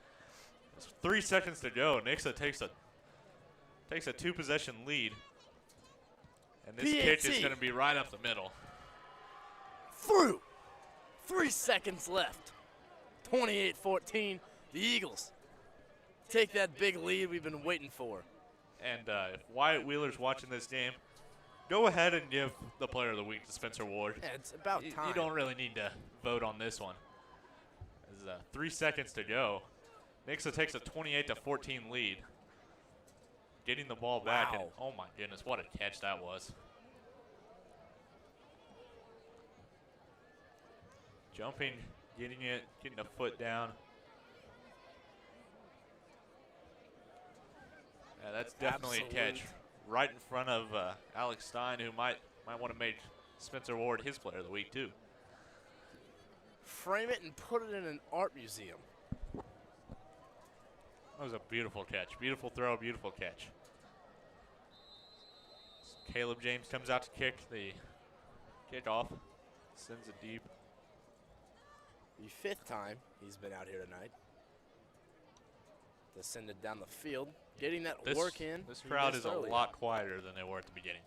3 seconds to go. Nixa takes a 2-possession lead. And this kick is going to be right up the middle. Through. 3 seconds left. 28-14. The Eagles take that big lead we've been waiting for. And if Wyatt Wheeler's watching this game, go ahead and give the player of the week to Spencer Ward. Yeah, it's about time. You don't really need to vote on this one. There's 3 seconds to go. Nixa takes a 28-14 lead. Getting the ball back. Wow. And, oh, my goodness, what a catch that was. Jumping, getting it, getting a foot down. Yeah, that's definitely a catch. Right in front of Alex Stein, who might want to make Spencer Ward his player of the week, too. Frame it and put it in an art museum. That was a beautiful catch. Beautiful throw, beautiful catch. Caleb James comes out to kick the kickoff. Sends it deep. The 5th time he's been out here tonight. To send it down the field. Getting that work in. This crowd is a lot quieter than they were at the beginning.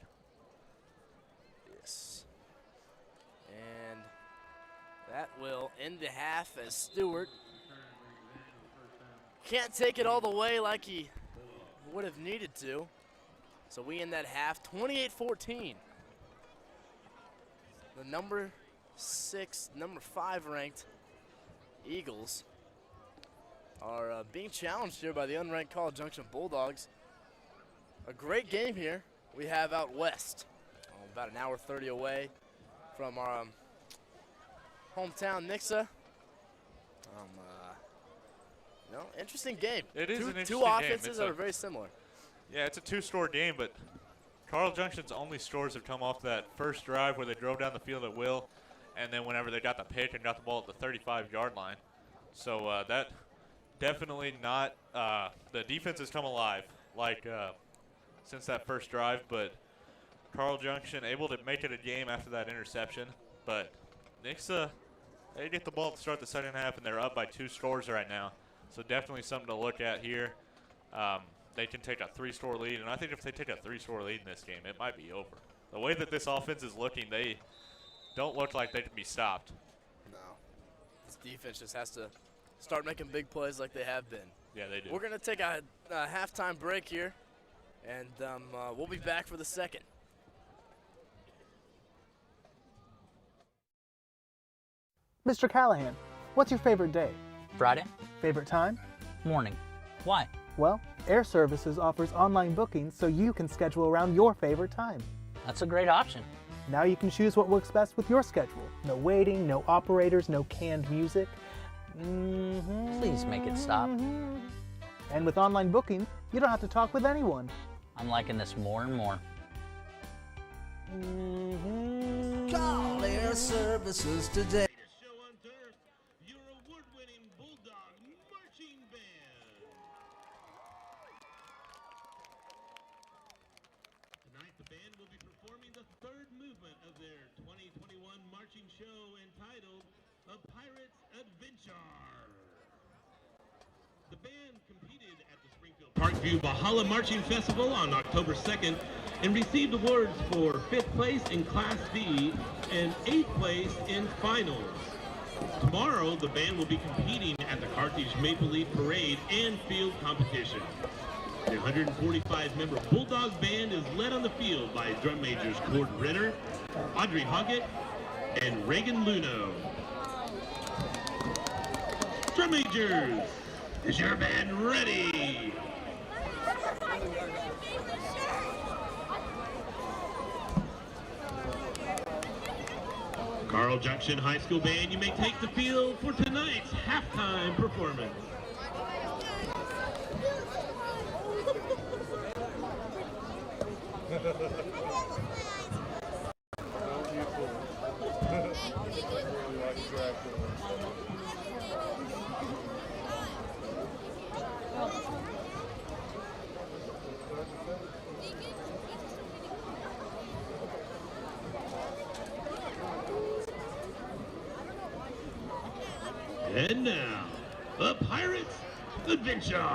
Yes. And that will end the half as Stewart can't take it all the way like he would have needed to. So we end that half 28-14. The number 5 ranked Eagles are being challenged here by the unranked College Junction Bulldogs. A great game here we have out west, about an hour 30 away from our hometown Nixa. Interesting game. It is an interesting Two game. offenses that are very similar. Yeah, it's a 2-score game, but Carl Junction's only scores have come off that first drive where they drove down the field at will, and then whenever they got the pick and got the ball at the 35-yard line. So that definitely not the defense has come alive since that first drive, but Carl Junction able to make it a game after that interception. But Nixa, they get the ball to start the second half, and they're up by 2 scores right now. So definitely something to look at here. They can take a 3-score lead, and I think if they take a 3-score lead in this game, it might be over. The way that this offense is looking, they don't look like they can be stopped. No. This defense just has to start making big plays like they have been. Yeah, they do. We're going to take a halftime break here, and we'll be back for the second. Mr. Callahan, what's your favorite day? Friday? Favorite time? Morning. Why? Well, Air Services offers online bookings so you can schedule around your favorite time. That's a great option. Now you can choose what works best with your schedule. No waiting, no operators, no canned music. Please make it stop. And with online booking, you don't have to talk with anyone. I'm liking this more and more. Call Air Services today. Show on turf, your award-winning Bulldog Marching Band. Tonight, the band will be performing the 3rd movement of their 2021 marching show entitled A Pirate's Adventure. The band competed at the Springfield Parkview Valhalla Marching Festival on October 2nd and received awards for 5th place in Class D and 8th place in finals. Tomorrow, the band will be competing at the Carthage Maple Leaf Parade and field competition. The 145-member Bulldog Band is led on the field by drum majors Cord Renner, Audrey Hoggett, and Reagan Luno. Drum majors, is your band ready? Carl Junction High School Band, you may take the field for tonight's halftime performance. And now, the Pirates Adventure.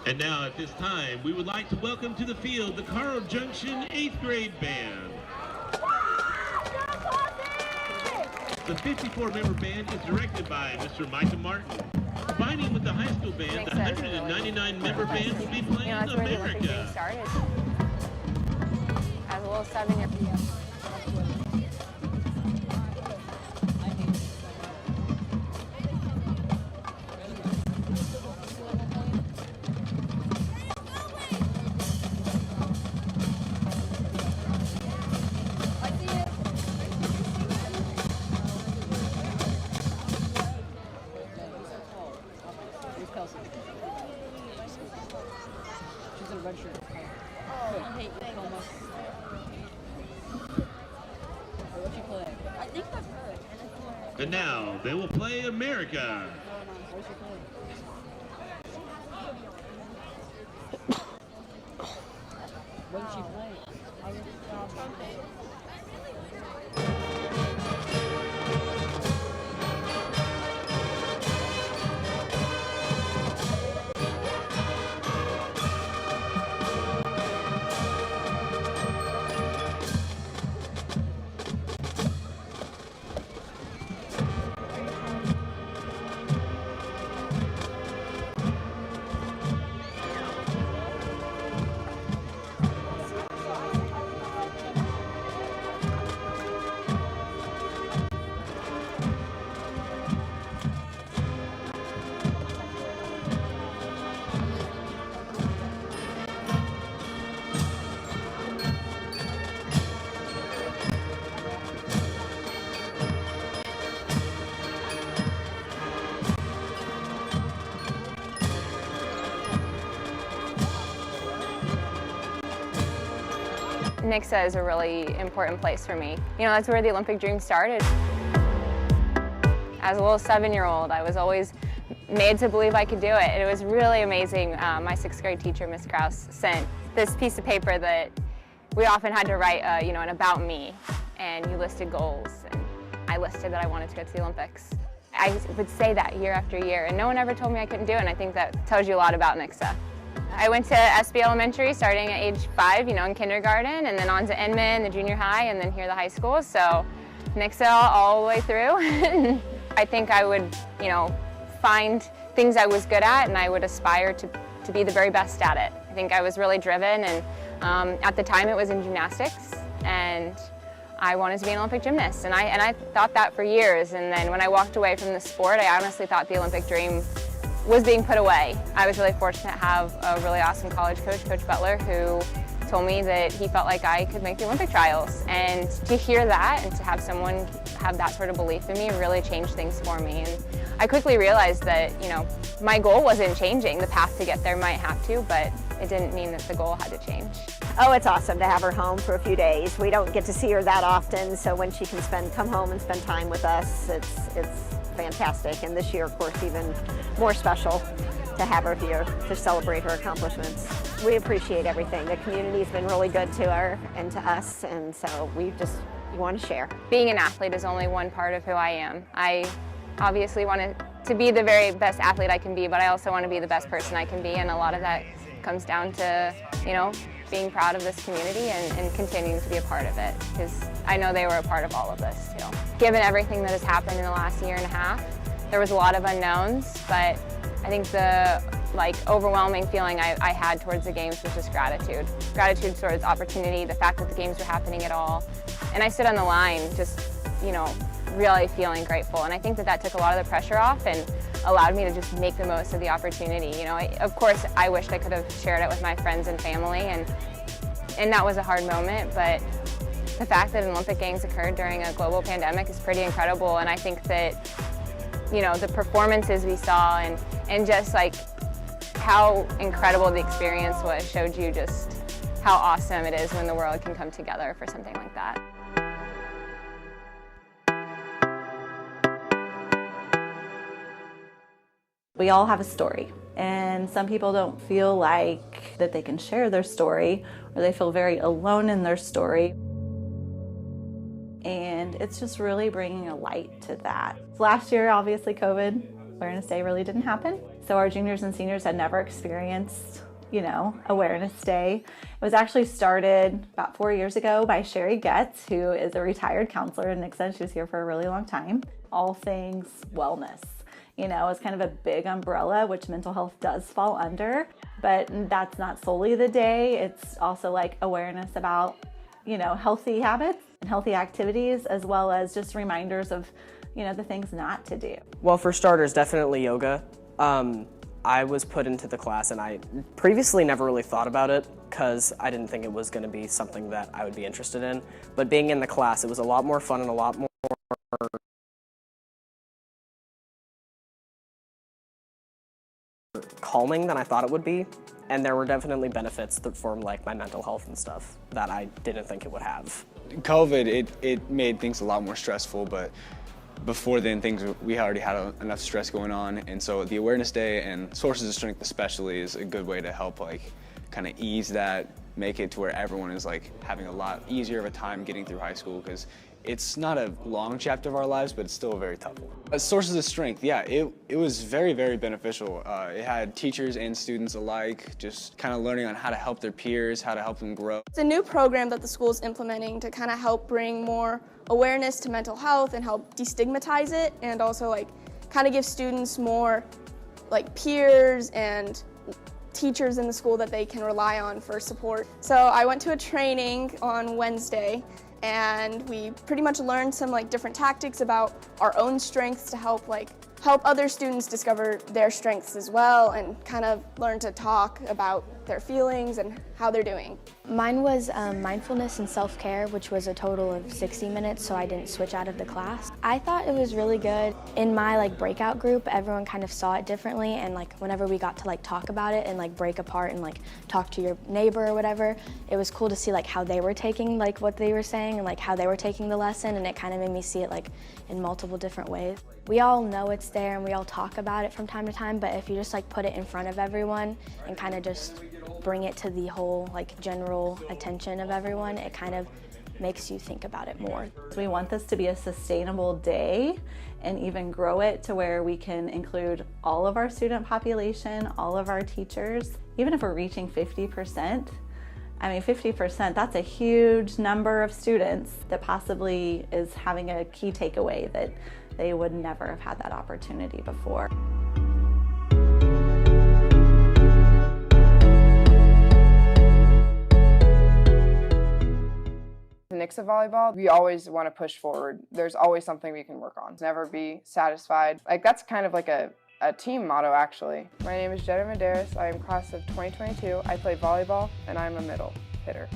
And now at this time, we would like to welcome to the field the Carl Junction 8th grade band. The 54-member band is directed by Mr. Micah Martin. Combining with the high school band, the 199-member band will be playing America. As a little 7-year. She's in a red shirt. Oh, I hate you so much. What'd you play? I think that's her. And now they will play America. What's your play? What did she play? Nixa is a really important place for me. You know, that's where the Olympic dream started. As a little 7-year-old, I was always made to believe I could do it. It was really amazing. My 6th grade teacher, Miss Krause, sent this piece of paper that we often had to write, you know, an about me, and you listed goals, and I listed that I wanted to go to the Olympics. I would say that year after year, and no one ever told me I couldn't do it, and I think that tells you a lot about Nixa. I went to SB Elementary starting at age 5, you know, in kindergarten, and then on to Inman, the junior high, and then here the high school, so Nixa all the way through. I think I would, you know, find things I was good at, and I would aspire to be the very best at it. I think I was really driven, and at the time it was in gymnastics, and I wanted to be an Olympic gymnast, and I thought that for years, and then when I walked away from the sport, I honestly thought the Olympic dream was being put away. I was really fortunate to have a really awesome college coach, Coach Butler, who told me that he felt like I could make the Olympic trials, and to hear that and to have someone have that sort of belief in me really changed things for me. And I quickly realized that, you know, my goal wasn't changing. The path to get there might have to, but it didn't mean that the goal had to change. Oh, it's awesome to have her home for a few days. We don't get to see her that often, so when she can come home and spend time with us, it's fantastic. And this year, of course, even more special to have her here to celebrate her accomplishments. We appreciate everything. The community's been really good to her and to us, and so we just want to share. Being an athlete is only one part of who I am. I obviously want to be the very best athlete I can be, but I also want to be the best person I can be, and a lot of that comes down to, you know, being proud of this community and continuing to be a part of it, because I know they were a part of all of this too. Given everything that has happened in the last year and a half, there was a lot of unknowns, but I think the overwhelming feeling I had towards the games was just gratitude. Gratitude towards opportunity, the fact that the games were happening at all. And I stood on the line just, you know, really feeling grateful. And I think that took a lot of the pressure off and allowed me to just make the most of the opportunity. You know, of course, I wished I could have shared it with my friends and family, and that was a hard moment, but the fact that an Olympic Games occurred during a global pandemic is pretty incredible. And I think that, you know, the performances we saw and just like how incredible the experience was showed you just how awesome it is when the world can come together for something like that. We all have a story, and some people don't feel like that they can share their story, or they feel very alone in their story. And it's just really bringing a light to that. Last year, obviously, COVID Awareness Day really didn't happen. So our juniors and seniors had never experienced, you know, Awareness Day. It was actually started about 4 years ago by Sherry Getz, who is a retired counselor in Nixa. She was here for a really long time. All things wellness. You know, it's kind of a big umbrella, which mental health does fall under, but that's not solely the day. It's also like awareness about, you know, healthy habits and healthy activities, as well as just reminders of, you know, the things not to do. Well, for starters, definitely yoga. I was put into the class, and I previously never really thought about it because I didn't think it was going to be something that I would be interested in. But being in the class, it was a lot more fun and a lot more calming than I thought it would be, and there were definitely benefits from like my mental health and stuff that I didn't think it would have. COVID, it made things a lot more stressful, but before then we already had enough stress going on, and so the Awareness Day and Sources of Strength especially is a good way to help like kind of ease that, make it to where everyone is like having a lot easier of a time getting through high school, because it's not a long chapter of our lives, but it's still a very tough one. Sources of Strength, yeah, it was very, very beneficial. It had teachers and students alike just kind of learning on how to help their peers, how to help them grow. It's a new program that the school is implementing to kind of help bring more awareness to mental health and help destigmatize it, and also like kind of give students more like peers and teachers in the school that they can rely on for support. So I went to a training on Wednesday, and we pretty much learned some like different tactics about our own strengths to help other students discover their strengths as well, and kind of learn to talk about their feelings and how they're doing. Mine was mindfulness and self-care, which was a total of 60 minutes, so I didn't switch out of the class. I thought it was really good. In my breakout group, everyone kind of saw it differently, and whenever we got to talk about it and break apart and talk to your neighbor or whatever, it was cool to see how they were taking what they were saying and how they were taking the lesson, and it kind of made me see it in multiple different ways. We all know it's there and we all talk about it from time to time, but if you just put it in front of everyone and kind of just bring it to the whole general attention of everyone, it kind of makes you think about it more. So we want this to be a sustainable day and even grow it to where we can include all of our student population, all of our teachers. Even if we're reaching 50%, I mean 50%, that's a huge number of students that possibly is having a key takeaway that they would never have had that opportunity before. Nixa volleyball, we always want to push forward. There's always something we can work on. Never be satisfied. That's kind of a team motto, actually. My name is Jenna Medeiros. I am class of 2022. I play volleyball and I'm a middle hitter.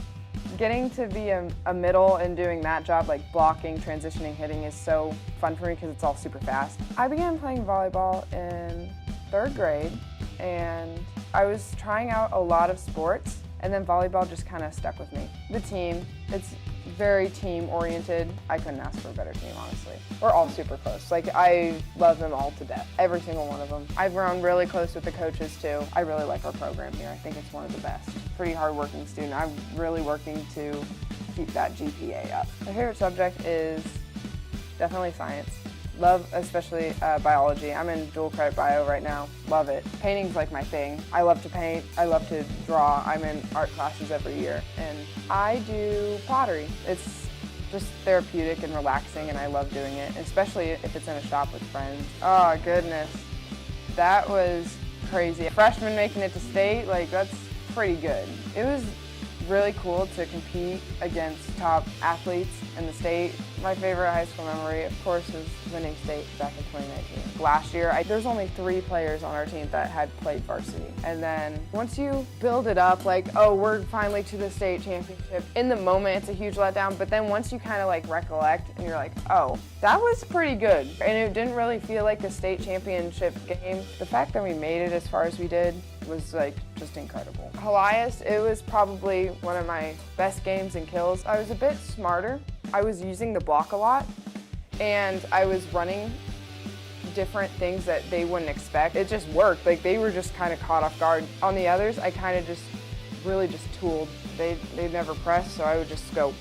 Getting to be a middle and doing that job, blocking, transitioning, hitting, is so fun for me because it's all super fast. I began playing volleyball in 3rd grade, and I was trying out a lot of sports, and then volleyball just kind of stuck with me. The team, it's very team-oriented. I couldn't ask for a better team, honestly. We're all super close. I love them all to death, every single one of them. I've grown really close with the coaches, too. I really like our program here. I think it's one of the best. Pretty hard-working student. I'm really working to keep that GPA up. My favorite subject is definitely science. Love especially biology. I'm in dual credit bio right now. Love it. Painting's my thing. I love to paint. I love to draw. I'm in art classes every year. And I do pottery. It's just therapeutic and relaxing, and I love doing it, especially if it's in a shop with friends. Oh, goodness. That was crazy. A freshman making it to state, that's pretty good. It was really cool to compete against top athletes in the state. My favorite high school memory, of course, is winning state back in 2019. Last year, there's only 3 players on our team that had played varsity. And then once you build it up, oh, we're finally to the state championship, in the moment, it's a huge letdown. But then once you kind of recollect and you're oh, that was pretty good. And it didn't really feel like a state championship game. The fact that we made it as far as we did was just incredible. Elias, it was probably one of my best games in kills. I was a bit smarter. I was using the block a lot, and I was running different things that they wouldn't expect. It just worked. They were just kind of caught off guard. On the others, I kind of really tooled. They never pressed, so I would just scope.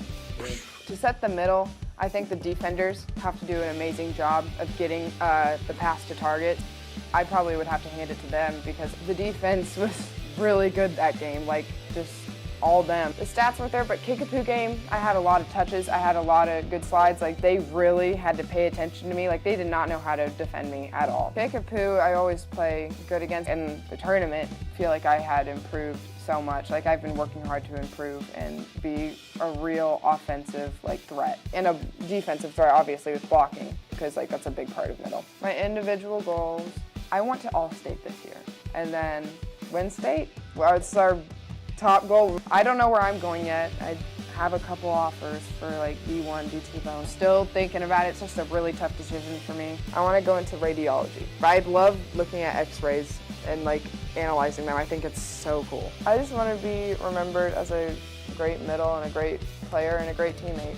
To set the middle, I think the defenders have to do an amazing job of getting the pass to target. I probably would have to hand it to them because the defense was really good that game, just all them. The stats weren't there, but Kickapoo game, I had a lot of touches, I had a lot of good slides. They really had to pay attention to me. They did not know how to defend me at all. Kickapoo, I always play good against. In the tournament, I feel like I had improved so much. I've been working hard to improve and be a real offensive threat. And a defensive threat, obviously, with blocking, because that's a big part of middle. My individual goals, I want to all-state this year. And then win state, well, it's our top goal. I don't know where I'm going yet. I have a couple offers for D1, D2 bone. Still thinking about it. It's just a really tough decision for me. I want to go into radiology. I love looking at x-rays and analyzing them. I think it's so cool. I just want to be remembered as a great middle and a great player and a great teammate.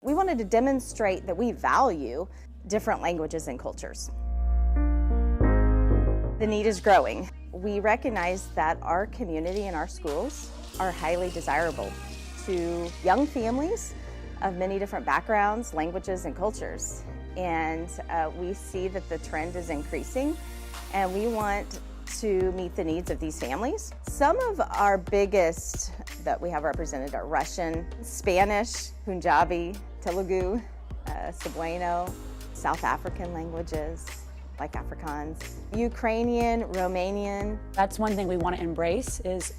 We wanted to demonstrate that we value different languages and cultures. The need is growing. We recognize that our community and our schools are highly desirable to young families of many different backgrounds, languages, and cultures. And we see that the trend is increasing, and we want to meet the needs of these families. Some of our biggest that we have represented are Russian, Spanish, Punjabi, Telugu, Cebuano, South African languages like Afrikaans, Ukrainian, Romanian. That's one thing we want to embrace is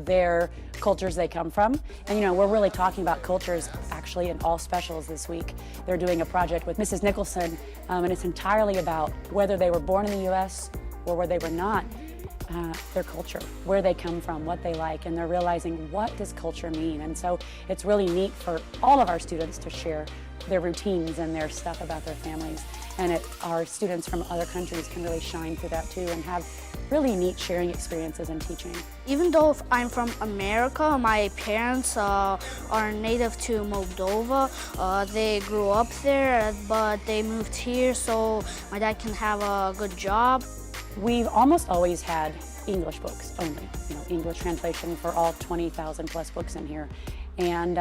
their cultures they come from. And we're really talking about cultures actually in all specials this week. They're doing a project with Mrs. Nicholson, and it's entirely about whether they were born in the U.S. or where they were not, their culture, where they come from, what they like, and they're realizing what does culture mean. And so it's really neat for all of our students to share their routines and their stuff about their families. And our students from other countries can really shine through that too and have really neat sharing experiences in teaching. Even though I'm from America, my parents are native to Moldova. They grew up there, but they moved here so my dad can have a good job. We've almost always had English books only, English translation for all 20,000 plus books in here. And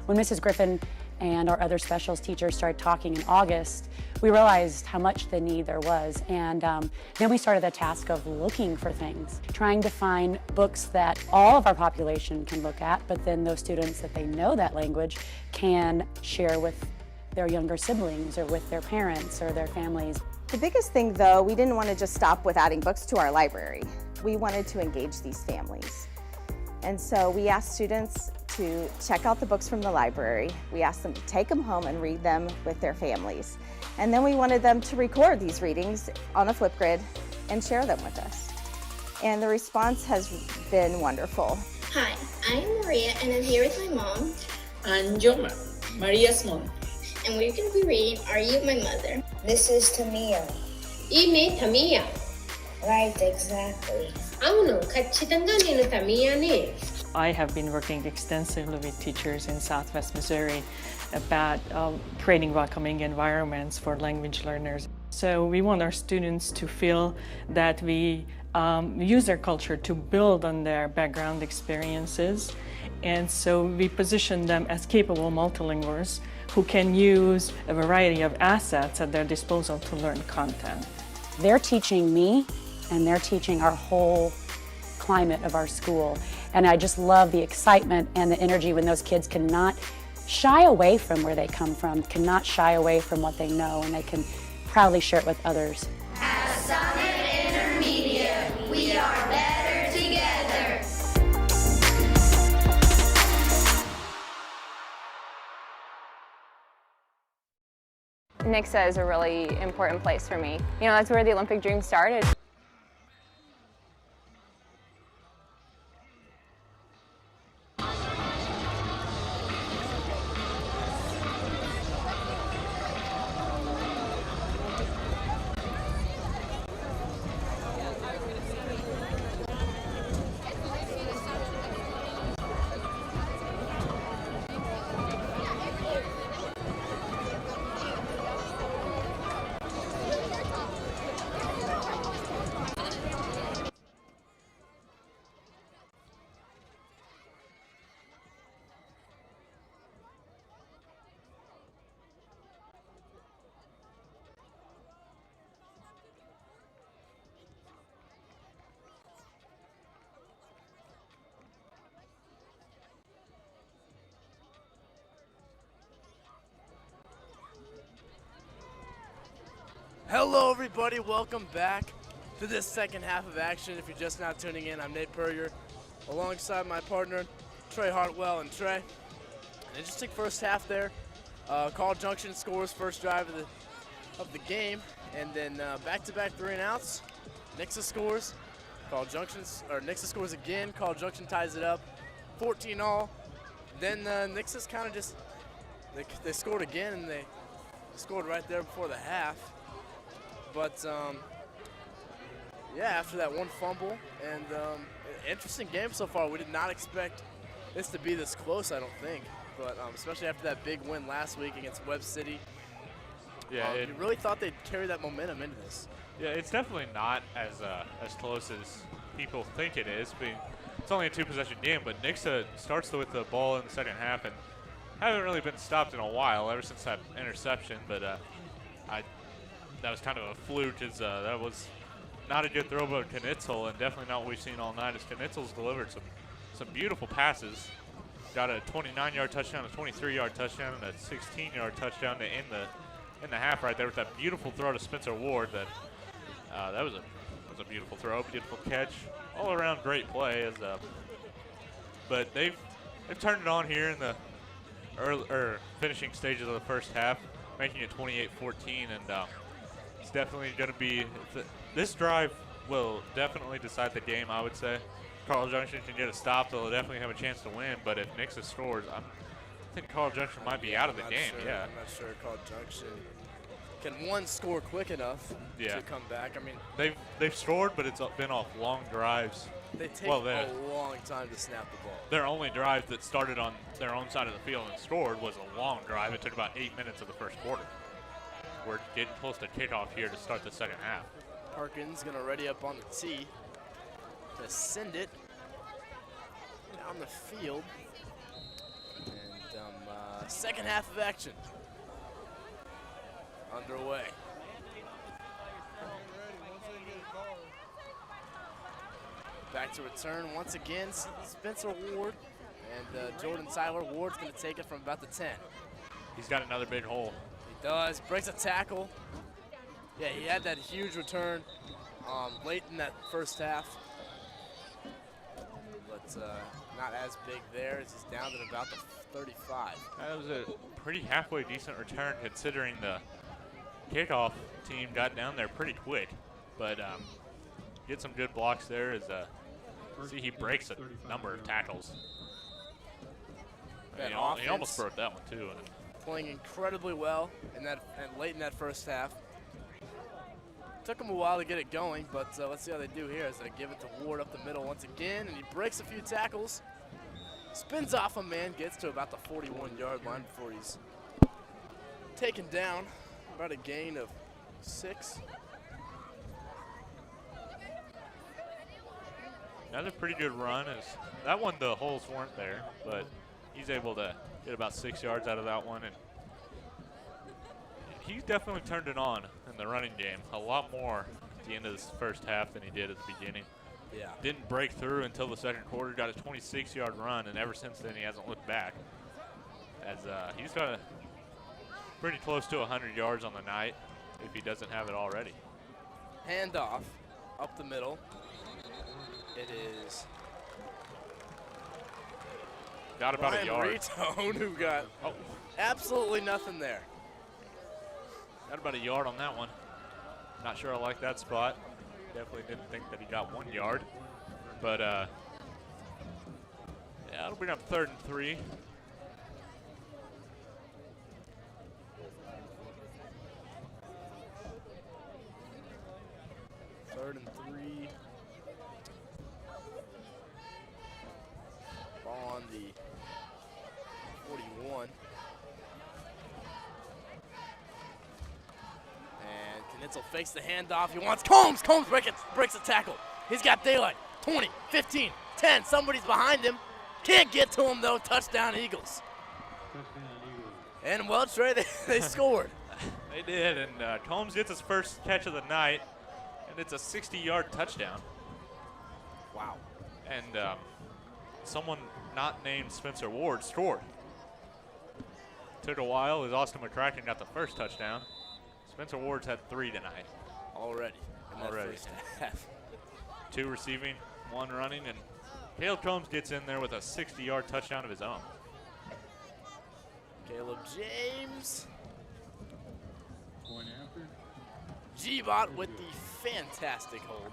when Mrs. Griffin and our other specials teachers started talking in August, we realized how much the need there was. And then we started the task of looking for things, trying to find books that all of our population can look at, but then those students that they know that language can share with their younger siblings or with their parents or their families. The biggest thing though, we didn't want to just stop with adding books to our library. We wanted to engage these families. And so we asked students to check out the books from the library. We asked them to take them home and read them with their families. And then we wanted them to record these readings on a Flipgrid and share them with us. And the response has been wonderful. Hi, I'm Maria and I'm here with my mom. I'm Joma, Maria's mom. And we're going to be reading Are You My Mother? This is Tamia. 이미 Tamia. Right, exactly. అవును, ఖచ్చితంగా నేను తమియానే. I have been working extensively with teachers in Southwest Missouri about creating welcoming environments for language learners. So we want our students to feel that we use their culture to build on their background experiences. And so we position them as capable multilinguals who can use a variety of assets at their disposal to learn content. They're teaching me, and they're teaching our whole climate of our school. And I just love the excitement and the energy when those kids cannot shy away from where they come from, cannot shy away from what they know, and they can proudly share it with others. At Summit Intermediate, we are better together. Nixa is a really important place for me. That's where the Olympic dream started. Hello everybody, welcome back to this second half of action. If you're just now tuning in, I'm Nate Purrier, alongside my partner, Trey Hartwell and Trey. An interesting first half there. Call Junction scores first drive of the game, and then back-to-back 3-and-outs. Nixa scores. Nixa scores again. Call Junction ties it up, 14-all. Then Nixa's kind of just they scored again, and they scored right there before the half. But yeah, after that one fumble and interesting game so far. We did not expect this to be this close, I don't think. But especially after that big win last week against Webb City. Yeah, you really thought they'd carry that momentum into this. Yeah, it's definitely not as close as people think it is. It's only a 2-possession game, but Nixa starts with the ball in the second half and haven't really been stopped in a while ever since that interception. But that was kind of a fluke, as that was not a good throw by Knitzel, and definitely not what we've seen all night, as Knitzel's delivered some beautiful passes. Got a 29-yard touchdown, a 23-yard touchdown, and a 16-yard touchdown to end the half right there with that beautiful throw to Spencer Ward. That was a beautiful throw, beautiful catch, all around great play. As but they've turned it on here in the finishing stages of the first half, making it 28-14, and it's definitely going to be this drive will definitely decide the game. I would say Carl Junction can get a stop, they'll definitely have a chance to win. But if Nixa scores, I think Carl Junction might be out of the game. Sure. Yeah, I'm not sure Carl Junction can one score quick enough to come back. I mean, they've scored, but it's been off long drives. They take a long time to snap the ball. Their only drive that started on their own side of the field and scored was a long drive. It took about 8 minutes of the first quarter. We're getting close to kickoff here to start the second half. Parkins gonna ready up on the tee to send it down the field. And second half of action underway. Back to return once again, Spencer Ward, and Jordan Tyler. Ward's gonna take it from about the 10. He's got another big hole. He does, breaks a tackle. Yeah, he had that huge return late in that first half. But not as big there as he's down at about the 35. That was a pretty halfway decent return considering the kickoff team got down there pretty quick. But get some good blocks there as see he breaks a number of tackles. He almost broke that one too. Playing incredibly well in that and late in that first half. Took him a while to get it going, but let's see how they do here as they give it to Ward up the middle once again, and he breaks a few tackles. Spins off a man, gets to about the 41-yard line before he's taken down. About a gain of 6. Another pretty good run. That one, the holes weren't there, but he's able to get about 6 yards out of that one. And he's definitely turned it on in the running game a lot more at the end of this first half than he did at the beginning. Yeah. Didn't break through until the second quarter, got a 26-yard run, and ever since then he hasn't looked back. As he's got pretty close to 100 yards on the night if he doesn't have it already. Handoff up the middle. It is got about Ryan a yard. Retone, who got absolutely nothing there. Got about a yard on that one. Not sure I like that spot. Definitely didn't think that he got 1 yard. But yeah, it'll bring up 3rd and 3. Third and 3. Ball on the 41. And Knitzel fakes the handoff. He wants Combs. Combs breaks a tackle. He's got daylight. 20, 15, 10. Somebody's behind him. Can't get to him, though. Touchdown, Eagles. And, well, Trey, they scored. They did, and Combs gets his first catch of the night, and it's a 60-yard touchdown. Wow. And someone not named Spencer Ward scored. Took a while as Austin McCracken got the first touchdown. Spencer Ward's had 3 tonight. Already. In that first half. 2 receiving, 1 running, and Caleb Combs gets in there with a 60-yard touchdown of his own. Caleb James. G-Bot with the fantastic hold.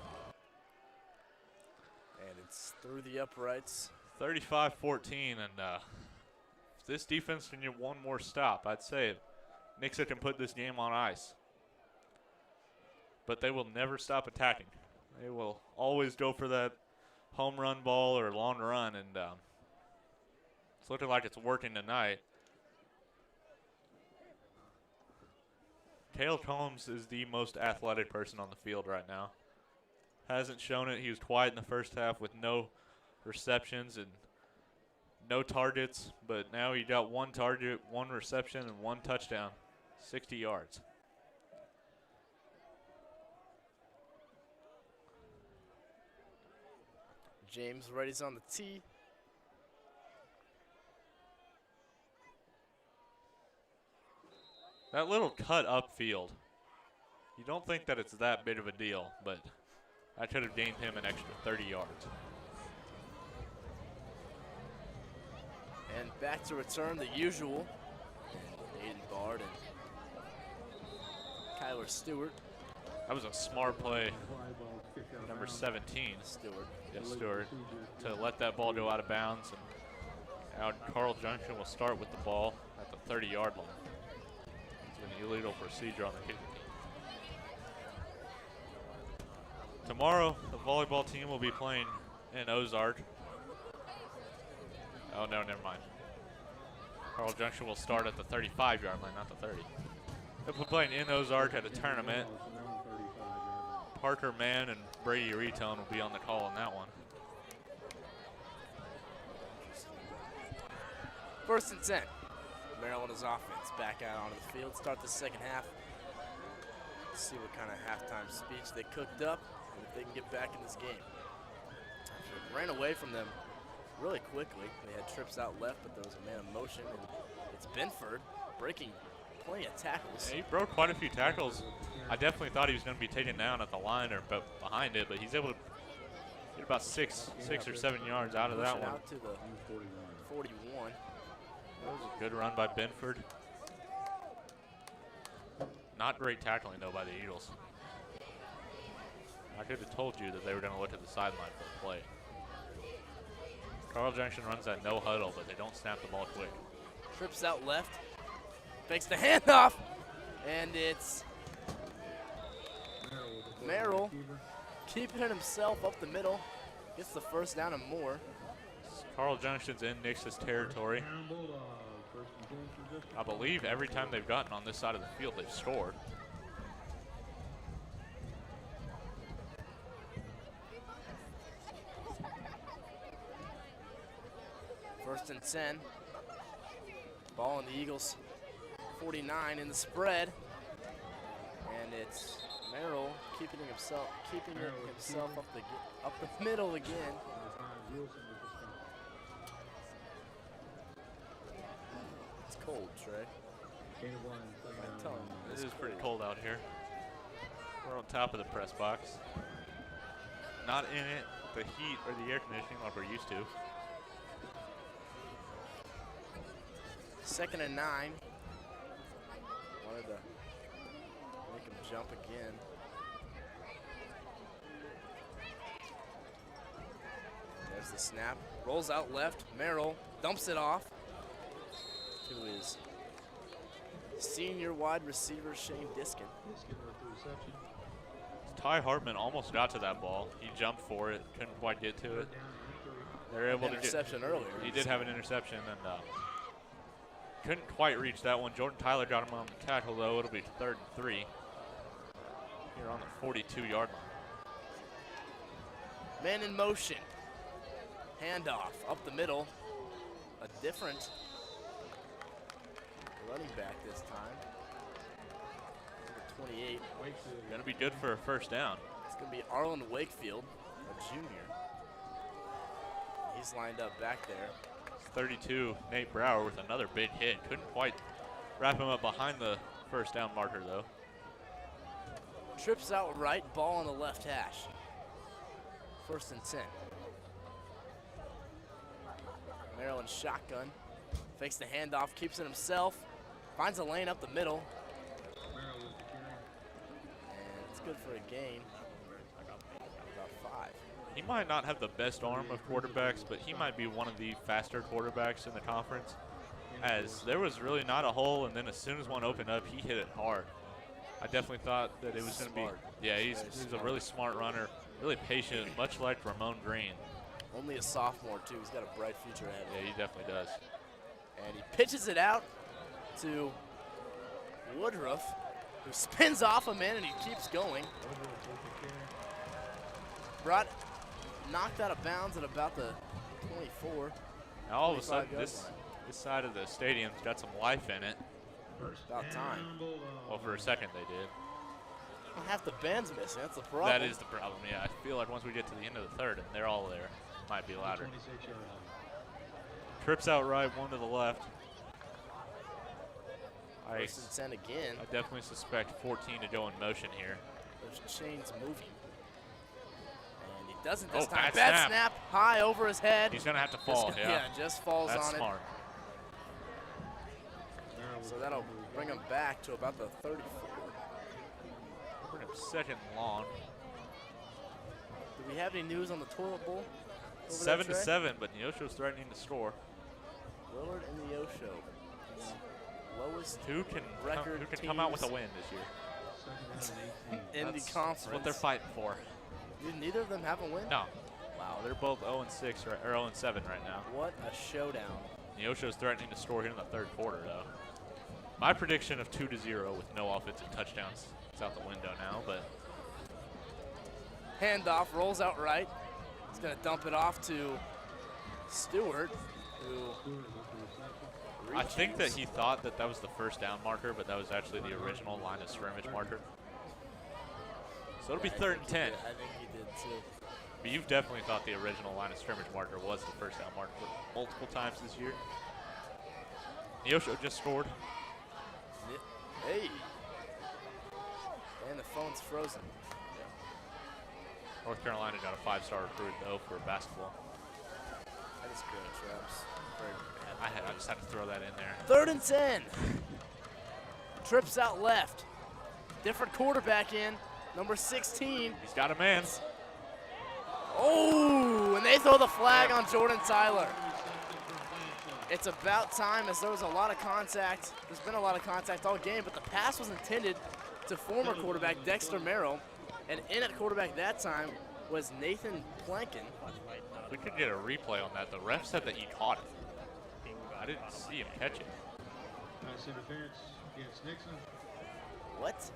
And it's through the uprights. 35-14, and if this defense can get one more stop, I'd say Nixa can put this game on ice. But they will never stop attacking. They will always go for that home run ball or long run, and it's looking like it's working tonight. Caleb Combs is the most athletic person on the field right now. Hasn't shown it. He was quiet in the first half with no receptions and no targets, but now he got 1 target, 1 reception, and 1 touchdown, 60 yards. James ready's on the tee. That little cut upfield, you don't think that it's that big of a deal, but I could have gained him an extra 30 yards. Back to return the usual. Aiden Bard and Kyler Stewart. That was a smart play. Number 17. Stewart. Yes, Stewart. To let that ball go out of bounds. And now Carl Junction will start with the ball at the 30-yard line. It's an illegal procedure on the kicking team. Tomorrow, the volleyball team will be playing in Ozark. Oh, no, never mind. Carl Junction will start at the 35-yard line, not the 30. They'll be playing in Ozark at a tournament. Parker Mann and Brady Retone will be on the call on that one. First and 10. Maryland's offense back out onto the field. Start the second half. Let's see what kind of halftime speech they cooked up and if they can get back in this game. It ran away from them really quickly. They had trips out left, but there was a man in motion, and it's Benford breaking plenty of tackles. Yeah, he broke quite a few tackles. I definitely thought he was going to be taken down at the line or behind it, but he's able to get about six or 7 yards out of that one. Out to the 41. That was a good run by Benford. Not great tackling, though, by the Eagles. I could have told you that they were going to look at the sideline for the play. Carl Junction runs that no huddle, but they don't snap the ball quick. Trips out left, fakes the handoff, and it's Merrill keeping it himself up the middle. Gets the first down and more. Carl Junction's in Nixa's territory. I believe every time they've gotten on this side of the field, they've scored. First and 10. Ball on the Eagles 49 in the spread. And it's Merrill keeping himself up the middle again. It's cold, Trey. It is pretty cold out here. We're on top of the press box. Not in it, the heat or the air conditioning like we're used to. Second and 9. Wanted to make him jump again. There's the snap. Rolls out left. Merrill dumps it off to his senior wide receiver, Shane Diskin. Ty Hartman almost got to that ball. He jumped for it, couldn't quite get to it. They're able to get interception earlier. He did have an interception and couldn't quite reach that one. Jordan Tyler got him on the tackle though. It'll be 3rd and 3 here on the 42-yard line. Man in motion. Handoff up the middle. A different running back this time. Number 28. Gonna be good for a first down. It's gonna be Arlen Wakefield, a junior. He's lined up back there. 32, Nate Brower with another big hit. Couldn't quite wrap him up behind the first down marker though. Trips out right, ball on the left hash. 1st and 10. Maryland shotgun. Fakes the handoff, keeps it himself. Finds a lane up the middle. And it's good for a gain. About 5. He might not have the best arm of quarterbacks, but he might be one of the faster quarterbacks in the conference. As there was really not a hole, and then as soon as one opened up, he hit it hard. I definitely thought that it was going to be, yeah, he's a really smart runner, really patient, much like Ramon Green. Only a sophomore, too. He's got a bright future ahead of him. Yeah, he definitely does. And he pitches it out to Woodruff, who spins off a man, and he keeps going. Knocked out of bounds at about the 24. Now all of a sudden, this side of the stadium's got some life in it. About time. Well, for a second they did. Well, half the band's missing. That's the problem. That is the problem, yeah. I feel like once we get to the end of the 3rd and they're all there, it might be louder. Trips out right, one to the left. I 1st and 10 again. I definitely suspect 14 to go in motion here. There's chains moving. And he doesn't this time. Bad Bad snap high over his head. He's going to have to fall, Yeah, just falls That's on smart. So that'll bring him back to about the 34. Bring him second and long. Do we have any news on the toilet bowl? 7-7, but Neosho's threatening to score. Willard and Neosho. Lowest Who can come out with a win this year? In the That's conference. what they're fighting for. Neither of them have a win? No. Wow, they're both 0-6 or 0-7 right now. What a showdown. Neosho's threatening to score here in the third quarter, though. My prediction of 2-0 with no offensive touchdowns is out the window now, but handoff rolls out right. He's going to dump it off to Stewart, who I think that he thought that was the first down marker, but that was actually the original line of scrimmage marker. So it'll be 3rd and 10. I think he did too. But you've definitely thought the original line of scrimmage marker was the first down marker multiple times this year. Neosho just scored. Hey. And the phone's frozen. North Carolina got a 5-star recruit, though, for basketball. That is great, Traps. I just had to throw that in there. 3rd and 10. Trips out left. Different quarterback in. Number 16. He's got a man. Oh, and they throw the flag on Jordan Tyler. It's about time, as there was a lot of contact. There's been a lot of contact all game, but the pass was intended to former quarterback Dexter Merrill, and in at quarterback that time was Nathan Plankin. We could get a replay on that. The ref said that he caught it. I didn't see him catch it. Nice interference against Nixa. What?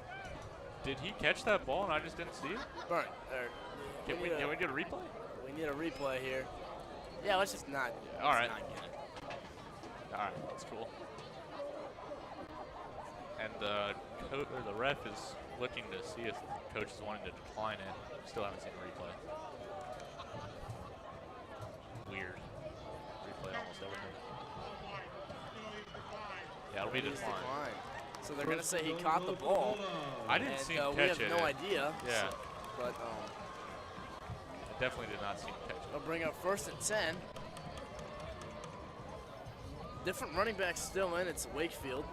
Did he catch that ball and I just didn't see it? Burn. Can we get a replay? We need a replay here. Yeah, let's just not. All right. Not get it. All right, that's cool. And the ref is looking to see if the coach is wanting to decline it. Still haven't seen a replay. Weird. Replay almost everything. Yeah, it'll be declined. So they're going to say he caught the ball. I didn't see him catch it. We have no idea. Yeah. So, but I definitely did not see him catch it. They'll bring up 1st and 10. Different running backs still in. It's Wakefield.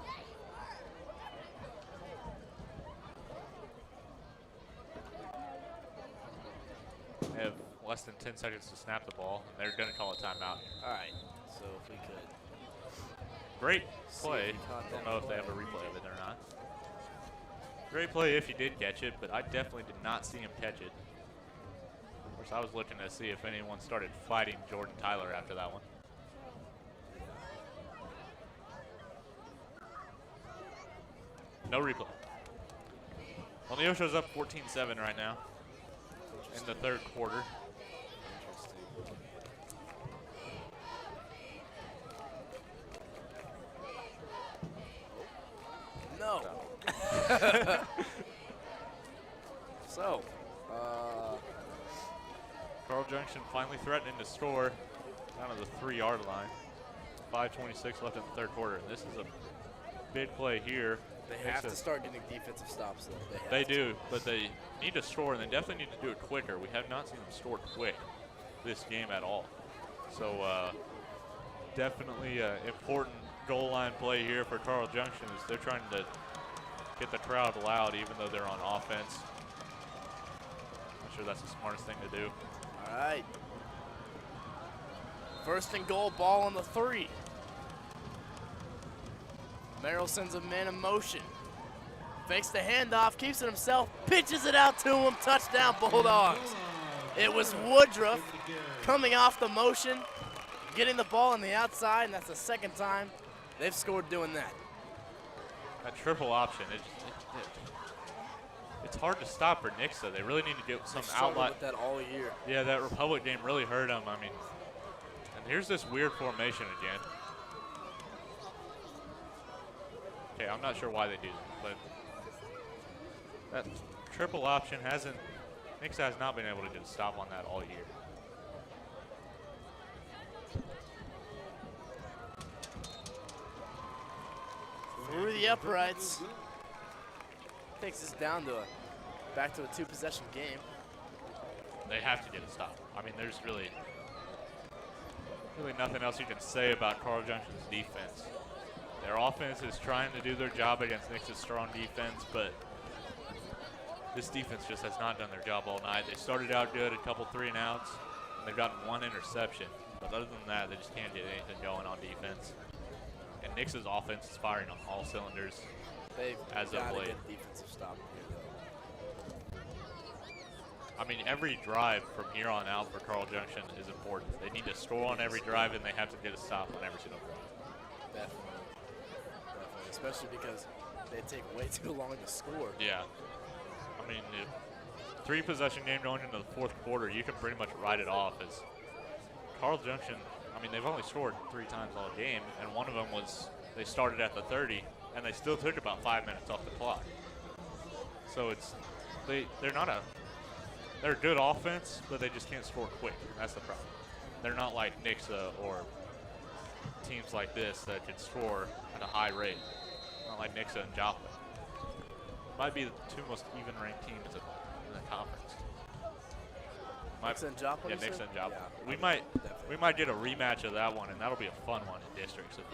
They have less than 10 seconds to snap the ball, and they're going to call a timeout. All right. So if we could. Great play. I don't know if they have a replay of it or not. Great play if he did catch it, but I definitely did not see him catch it. Of course, I was looking to see if anyone started fighting Jordan Tyler after that one. No replay. Well, Neosho's up 14-7 right now in the third quarter. No. So, Carl Junction finally threatening to score down to the 3-yard line. 5:26 left in the third quarter. This is a big play here. They have to start getting defensive stops, though. They do, but they need to score, and they definitely need to do it quicker. We have not seen them score quick this game at all. So definitely an important goal line play here for Carl Junction as they're trying to get the crowd loud even though they're on offense. Not sure that's the smartest thing to do. All right. 1st and goal, ball on the 3. Merrill sends a man in motion. Fakes the handoff, keeps it himself, pitches it out to him. Touchdown, Bulldogs. It was Woodruff coming off the motion, getting the ball on the outside, and that's the 2nd time they've scored doing that. That triple option, it's hard to stop for Nixa. They really need to get some outlet. With that all year. Yeah, that Republic game really hurt them. I mean, and here's this weird formation again. Okay, I'm not sure why they do that, but that triple option Nixa has not been able to just stop on that all year. Through the uprights. Takes us down to back to a 2-possession game. They have to get a stop. I mean, there's really nothing else you can say about Carl Junction's defense. Their offense is trying to do their job against Nix's strong defense, but this defense just has not done their job all night. They started out good, a couple 3-and-outs, and they've gotten 1 interception. But other than that, they just can't get anything going on defense. And Nix's offense is firing on all cylinders They've as got of to late. get a defensive stop here, though. I mean, every drive from here on out for Carl Junction is important. They need to score on every drive, and they have to get a stop on every single drive. Definitely. Especially because they take way too long to score. Yeah. I mean, 3-possession game going into the fourth quarter, you can pretty much write it off as Carl Junction. I mean, they've only scored 3 times all game, and one of them was they started at the 30, and they still took about 5 minutes off the clock. So they're a good offense, but they just can't score quick. That's the problem. They're not like Nixa or teams like this that can score at a high rate. Not like Nixa and Joplin. Might be the 2 most even-ranked teams in the conference. Nixa and Joplin? Yeah, Nixa and Joplin. Yeah, We might get a rematch of that one, and that'll be a fun one in districts if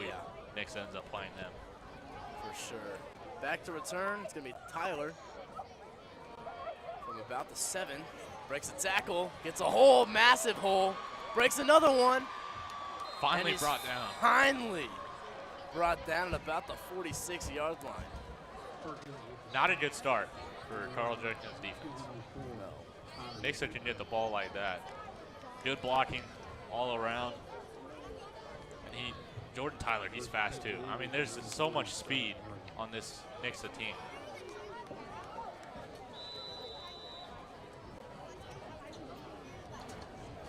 Nixa ends up playing them. For sure. Back to return. It's going to be Tyler from about the 7. Breaks a tackle. Gets a hole, massive hole. Breaks another one. Finally brought down. Finally brought down at about the 46-yard line. Not a good start for Carl Junction's defense. Nixa can get the ball like that. Good blocking all around. And Jordan Tyler, he's fast too. I mean, there's so much speed on this Nixa team.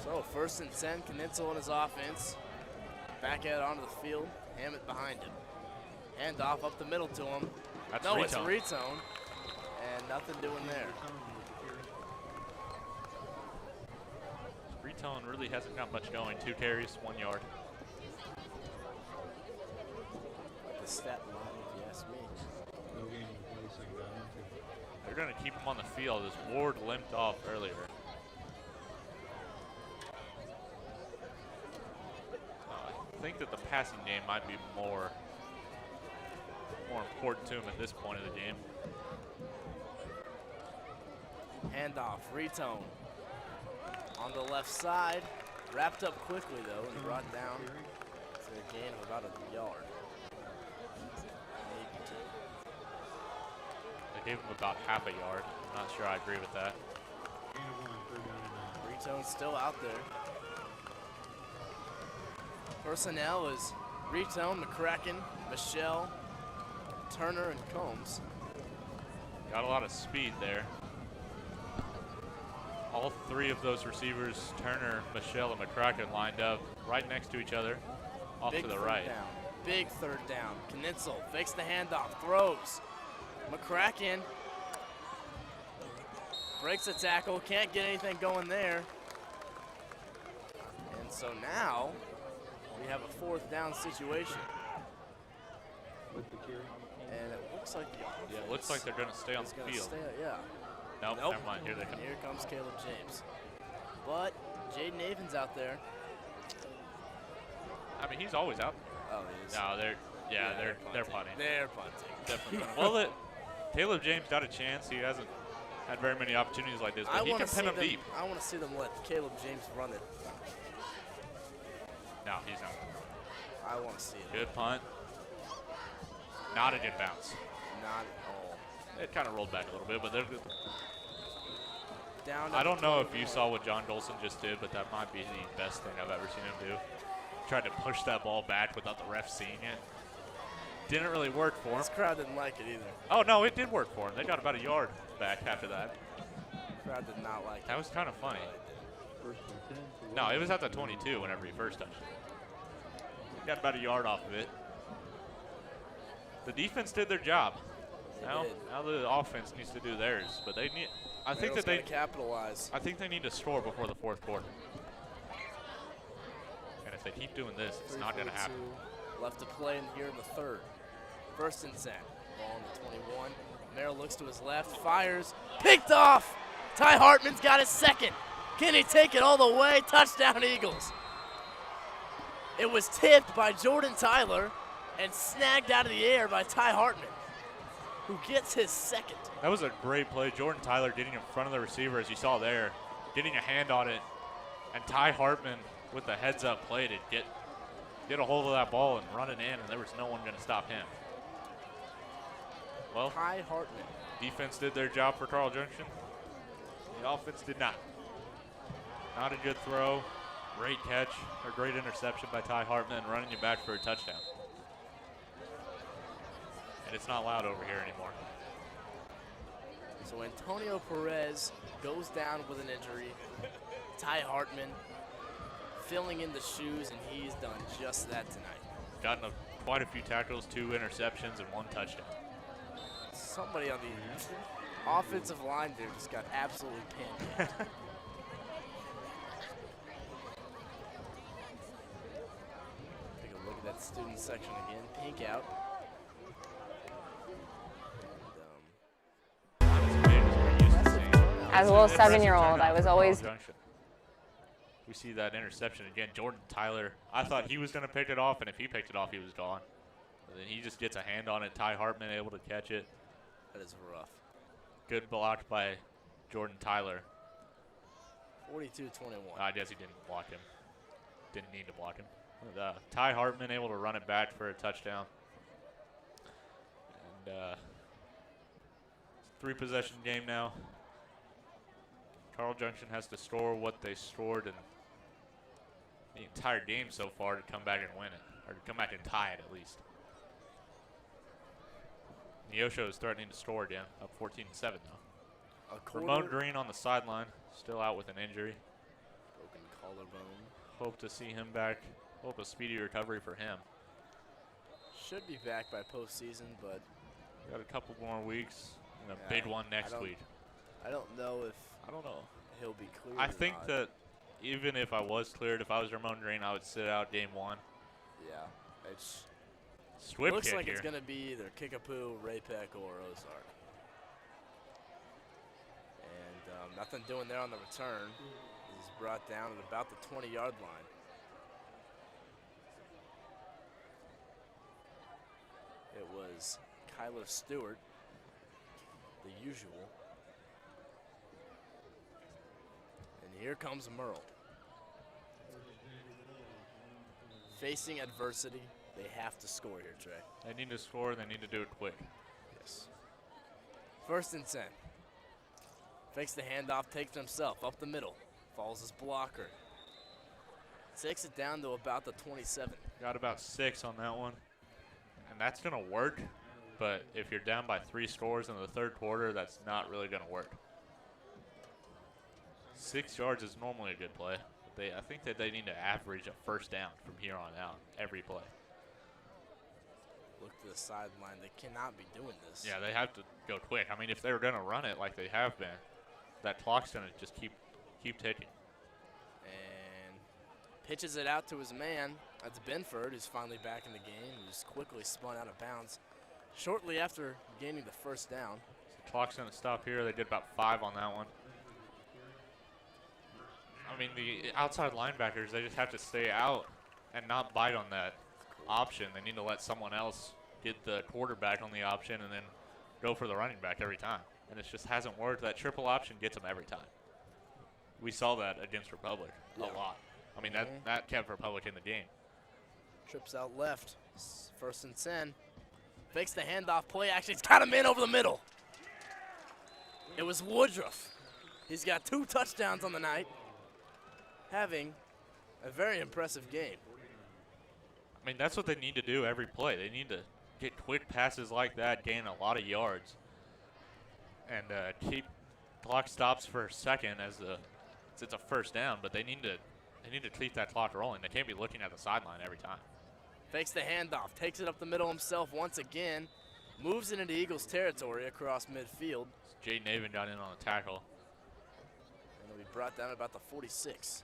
So 1st and 10, Knitzel and his offense. Back out onto the field, Hammett behind him. Hand off up the middle to him. That's no, Retone. it's Retone. And nothing doing there. Retone really hasn't got much going. 2 carries, 1 yard. The stat line, if you ask me. They're going to keep him on the field as Ward limped off earlier. I think that the passing game might be more important to him at this point of the game. Handoff, Retone. On the left side. Wrapped up quickly, though, and brought down to a gain of about a yard. Maybe 2. They gave him about half a yard. I'm not sure I agree with that. Retone's still out there. Personnel is Retone, McCracken, Michelle, Turner, and Combs. Got a lot of speed there. All 3 of those receivers, Turner, Michelle, and McCracken, lined up right next to each other, off Big to the third right. Down. Big 3rd down. Knitzel fakes the handoff, throws. McCracken breaks the tackle, can't get anything going there. And so now we have a 4th down situation. And it looks like the offense Yeah, it looks like they're going to stay on the field. Nope, never mind. Here they come. Here comes Caleb James. But Jaden Avon's out there. I mean, he's always out there. Oh, he is. No, they're punting. They're punting. Definitely punting. Well, Caleb James got a chance. He hasn't had very many opportunities like this, but he can pin them deep. I want to see them let Caleb James run it. No, he's not. I want to see it. Good punt. Not a good bounce. Not at all. It kind of rolled back a little bit, but they're good. Down. I don't know if you saw what John Dolson just did, but that might be the best thing I've ever seen him do. Tried to push that ball back without the ref seeing it. Didn't really work for him. This crowd didn't like it either. Oh, no, it did work for him. They got about a yard back after that. Crowd did not like it. That was kind of funny. No, it was at the 22 whenever he first touched it. He got about a yard off of it. The defense did their job. Now the offense needs to do theirs, but they need. I think that they capitalize. I think they need to score before the 4th quarter. And if they keep doing this, it's not going to happen. Left to play here in the 3rd. 1st and 10. Ball on the 21. Merrill looks to his left, fires, picked off. Ty Hartman's got his 2nd. Can he take it all the way? Touchdown, Eagles. It was tipped by Jordan Tyler, and snagged out of the air by Ty Hartman, who gets his second. That was a great play. Jordan Tyler getting in front of the receiver, as you saw there, getting a hand on it, and Ty Hartman with the heads-up play to get a hold of that ball and run it in, and there was no one going to stop him. Well, Ty Hartman. Defense did their job for Carl Junction. The offense did not. Not a good throw. Great catch, or great interception by Ty Hartman, running you back for a touchdown. And it's not loud over here anymore. So Antonio Perez goes down with an injury. Ty Hartman filling in the shoes, and he's done just that tonight. Gotten quite a few tackles, 2 interceptions, and 1 touchdown. Somebody on the offensive line there just got absolutely pinned. Take a look at that student section again. Pink out. As a little 7-year-old, I was always. We see that interception again. Jordan Tyler, I thought he was going to pick it off, and if he picked it off, he was gone. But then he just gets a hand on it. Ty Hartman able to catch it. That is rough. Good block by Jordan Tyler. 42-21. I guess he didn't block him. Didn't need to block him. But, Ty Hartman able to run it back for a touchdown. And 3-possession game now. Carl Junction has to score what they scored in the entire game so far to come back and win it, or to come back and tie it at least. Neosho is threatening to score again, up 14-7 now. Ramon Green on the sideline, still out with an injury. Broken collarbone. Hope to see him back. Hope a speedy recovery for him. Should be back by postseason, but got a couple more weeks and a big one next week. I don't know if he'll be cleared. I think that even if I was cleared, if I was Ramon Green, I would sit out game 1. Yeah, it's Swift looks kick like here. it's going to be either Kickapoo, Ray-Peck, or Ozark. And nothing doing there on the return. He's brought down at about the 20-yard line. It was Kyler Stewart, the usual. And here comes Merle. Facing adversity, they have to score here, Trey. They need to score, they need to do it quick. Yes. 1st and 10. Fakes the handoff, takes it himself, up the middle. Falls his blocker. Takes it down to about the 27. Got about 6 on that one. And that's going to work, but if you're down by 3 scores in the 3rd quarter, that's not really going to work. 6 yards is normally a good play. But I think that they need to average a 1st down from here on out, every play. Look to the sideline. They cannot be doing this. Yeah, they have to go quick. I mean, if they were going to run it like they have been, that clock's going to just keep ticking. And pitches it out to his man. That's Benford, who's finally back in the game, who's quickly spun out of bounds shortly after gaining the 1st down. The clock's going to stop here. They did about 5 on that one. I mean, the outside linebackers, they just have to stay out and not bite on that option. They need to let someone else get the quarterback on the option and then go for the running back every time. And it just hasn't worked. That triple option gets them every time. We saw that against Republic a lot. I mean, that kept Republic in the game. Trips out left. 1st and 10. Fakes the handoff play. Actually, it's got him in over the middle. It was Woodruff. He's got 2 touchdowns on the night, having a very impressive game. I mean, that's what they need to do every play. They need to get quick passes like that, gain a lot of yards, and keep clock stops for a second as it's a 1st down. But they need to keep that clock rolling. They can't be looking at the sideline every time. Fakes the handoff, takes it up the middle himself once again, moves it into Eagles territory across midfield. Jay Navin got in on the tackle. And he'll be brought down about the 46.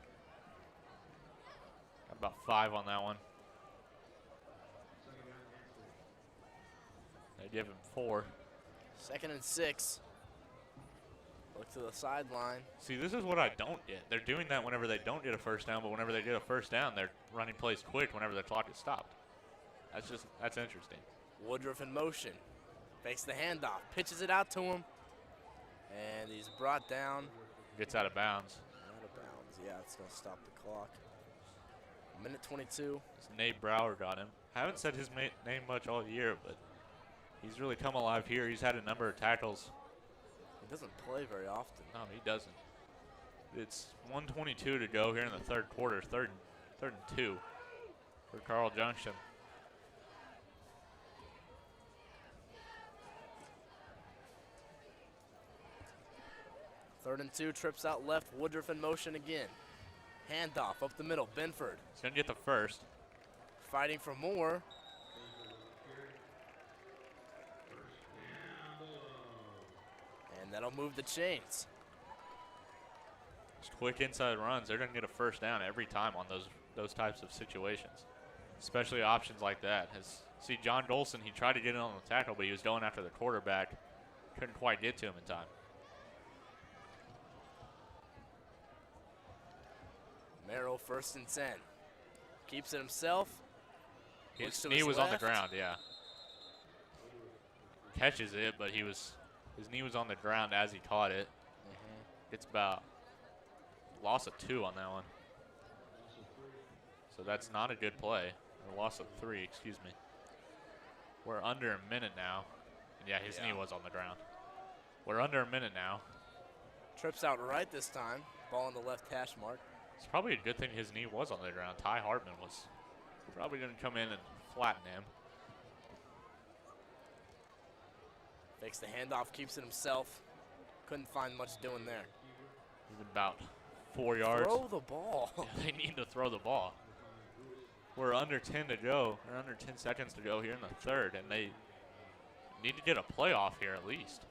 Got about 5 on that one. They give him 4. 2nd and 6. Look to the sideline. See, this is what I don't get. They're doing that whenever they don't get a 1st down, but whenever they get a 1st down, they're running plays quick whenever the clock is stopped. That's interesting. Woodruff in motion. Fakes the handoff. Pitches it out to him. And he's brought down. Gets out of bounds. Out of bounds. Yeah, it's going to stop the clock. Minute 22. It's Nate Brower got him. Haven't said his name much all year, but he's really come alive here. He's had a number of tackles. He doesn't play very often. No, he doesn't. It's 1:22 to go here in the third quarter. Third and 2 for Carl Junction. Third and 2, trips out left. Woodruff in motion again. Handoff up the middle. Benford. He's going to get the first. Fighting for more. And that'll move the chains. Just quick inside runs. They're going to get a first down every time on those types of situations, especially options like that. See, John Dolson, he tried to get in on the tackle, but he was going after the quarterback. Couldn't quite get to him in time. Merrill 1st and 10. Keeps it himself. His knee was on the ground, yeah. Catches it, but his knee was on the ground as he caught it. It's about loss of 2 on that one. So that's not a good play. A loss of 3, excuse me. We're under a minute now. And yeah, his knee was on the ground. We're under a minute now. Trips out right this time. Ball on the left hash mark. It's probably a good thing his knee was on the ground. Ty Hartman was probably going to come in and flatten him. Fakes the handoff, keeps it himself. Couldn't find much doing there. He's about 4 yards. Throw the ball. Yeah, they need to throw the ball. We're under 10 to go, or under 10 seconds to go here in the third, and they need to get a playoff here at least.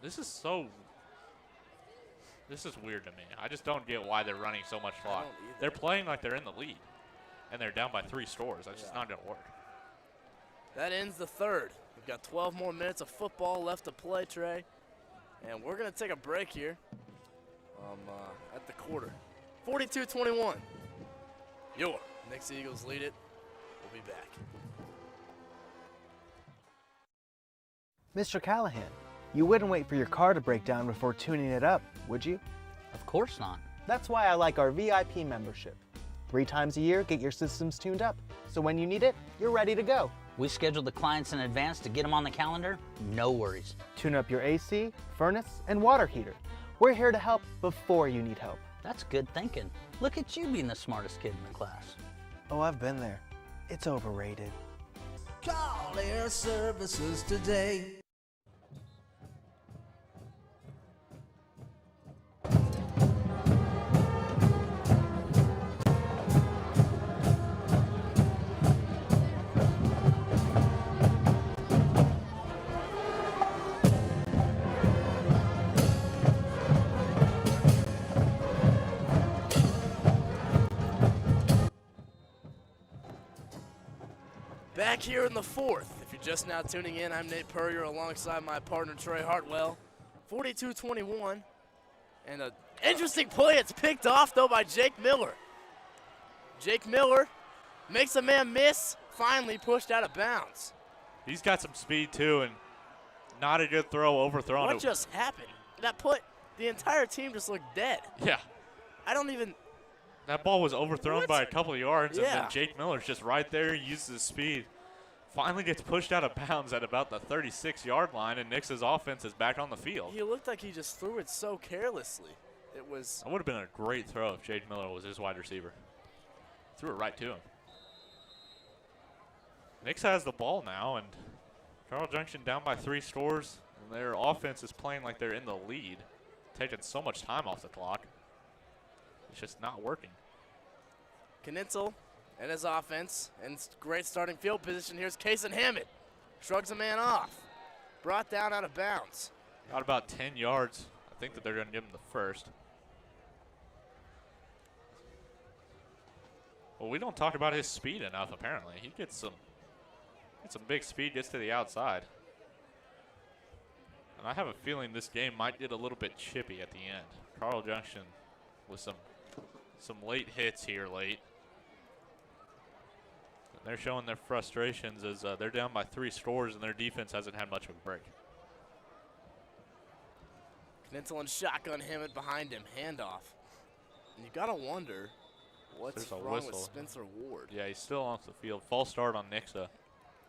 This is weird to me. I just don't get why they're running so much clock. They're playing like they're in the lead, and they're down by 3 scores. That's just not going to work. That ends the third. We've got 12 more minutes of football left to play, Trey. And we're going to take a break here at the quarter. 42-21. Your Nixa Eagles lead it. We'll be back. Mr. Callahan, you wouldn't wait for your car to break down before tuning it up, would you? Of course not. That's why I like our VIP membership. 3 times a year, get your systems tuned up, so when you need it, you're ready to go. We schedule the clients in advance to get them on the calendar, no worries. Tune up your AC, furnace, and water heater. We're here to help before you need help. That's good thinking. Look at you being the smartest kid in the class. Oh, I've been there. It's overrated. Call Air Services today. Back here in the fourth. If you're just now tuning in, I'm Nate Purrier alongside my partner Trey Hartwell. 42-21. And an interesting play. It's picked off, though, by Jake Miller. Jake Miller makes a man miss, finally pushed out of bounds. He's got some speed, too, and not a good throw, overthrown. What just happened? That put the entire team just looked dead. Yeah. I don't even... That ball was overthrown by a couple of yards, and Yeah. then Jake Miller's just right there, uses his speed. Finally gets pushed out of bounds at about the 36-yard line, and Nixa's offense is back on the field. He looked like he just threw it so carelessly. It was... That would have been a great throw if Jake Miller was his wide receiver. Threw it right to him. Nixa has the ball now, and Carl Junction down by 3 scores, and their offense is playing like they're in the lead, taking so much time off the clock. It's just not working. Knitzel and his offense, and great starting field position. Here's Kason Hammett. Shrugs a man off. Brought down out of bounds. Got about 10 yards. I think that they're going to give him the first. Well, we don't talk about his speed enough, apparently. He gets some big speed, gets to the outside. And I have a feeling this game might get a little bit chippy at the end. Carl Junction with some late hits here late. They're showing their frustrations as they're down by 3 scores and their defense hasn't had much of a break. Knitzel and shotgun Hammett behind him. Handoff. And you got to wonder what's wrong with Spencer Ward. Yeah, he's still off the field. False start on Nixa.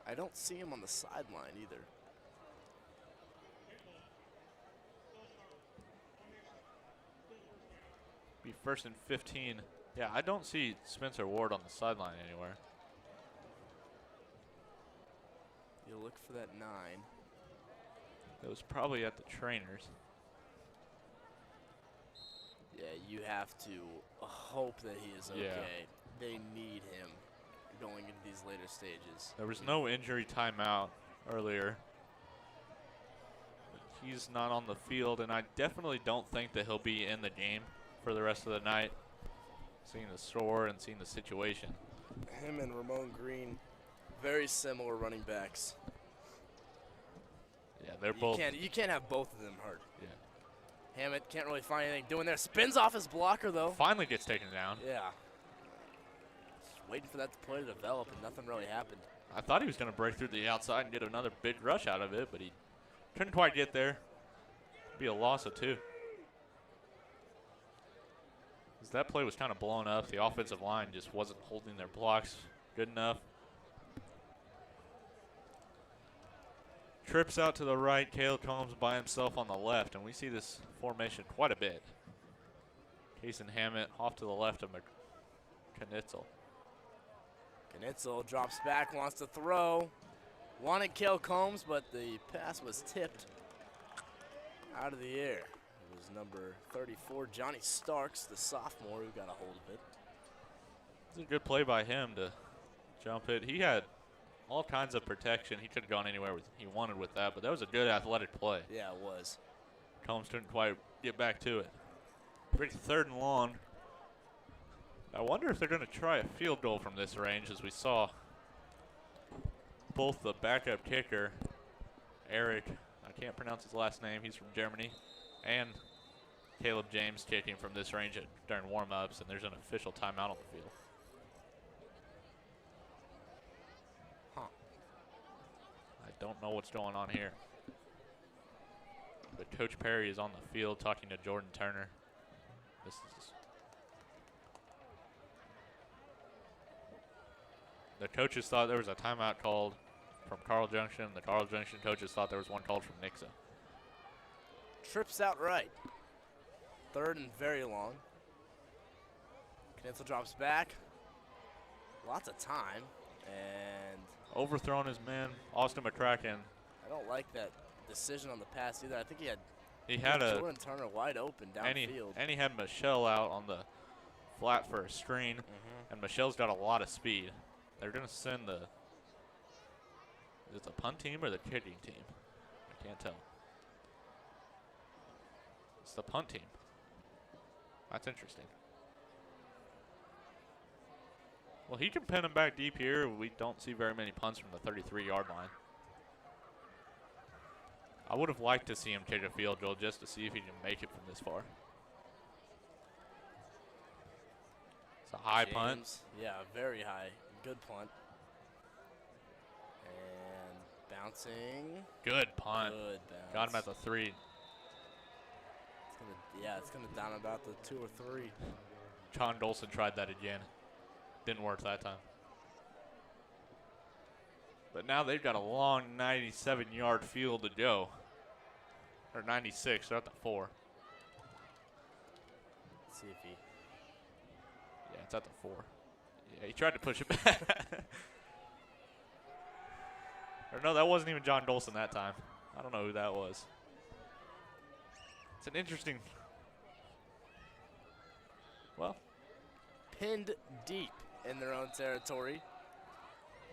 I don't see him on the sideline either. Be 1st and 15. Yeah, I don't see Spencer Ward on the sideline anywhere. You look for that 9. It was probably at the trainers. Yeah, you have to hope that he is okay. Yeah. They need him going into these later stages. There was no injury timeout earlier. But he's not on the field, and I definitely don't think that he'll be in the game for the rest of the night. Seeing the score and seeing the situation. Him and Ramon Green, very similar running backs. Yeah, they're both. You can't have both of them hurt. Yeah. Hammett can't really find anything doing there. Spins off his blocker, though. Finally gets taken down. Yeah. Just waiting for that play to develop, and nothing really happened. I thought he was going to break through the outside and get another big rush out of it, but he couldn't quite get there. Be a loss of 2. As that play was kind of blown up, the offensive line just wasn't holding their blocks good enough. Trips out to the right. Caleb Combs by himself on the left, and we see this formation quite a bit. Case and Hammett off to the left of Knitzel. Knitzel drops back, wants to throw. Wanted Caleb Combs, but the pass was tipped out of the air. It was number 34, Johnny Starks, the sophomore, who got a hold of it. It's a good play by him to jump it. He had all kinds of protection. He could have gone anywhere he wanted with that, but that was a good athletic play. Yeah, it was. Combs couldn't quite get back to it. Big 3rd and long. I wonder if they're going to try a field goal from this range, as we saw both the backup kicker, Eric, I can't pronounce his last name, he's from Germany, and Caleb James kicking from this range during warm-ups, and there's an official timeout on the field. I don't know what's going on here. But Coach Perry is on the field talking to Jordan Turner. This is the coaches thought there was a timeout called from Carl Junction. The Carl Junction coaches thought there was one called from Nixa. Trips out right. 3rd and very long. Knitzel drops back. Lots of time. And overthrown his man, Austin McCracken. I don't like that decision on the pass either. I think he had a Jordan Turner wide open downfield. And he had Michelle out on the flat for a screen, and Michelle's got a lot of speed. They're going to send is it the punt team or the kicking team? I can't tell. It's the punt team. That's interesting. Well, he can pin him back deep here. We don't see very many punts from the 33-yard line. I would have liked to see him kick a field goal just to see if he can make it from this far. It's a high punt. Yeah, very high. Good punt. And bouncing. Good punt. Good bounce. Got him at the 3. It's going to down about the 2 or 3. John Dolson tried that again. Didn't work that time. But now they've got a long 97-yard field to go. Or 96, they're at the 4. Let's see if he... Yeah, it's at the 4. Yeah, he tried to push it back. Or no, that wasn't even John Dolson that time. I don't know who that was. It's an interesting... Well. Pinned deep in their own territory.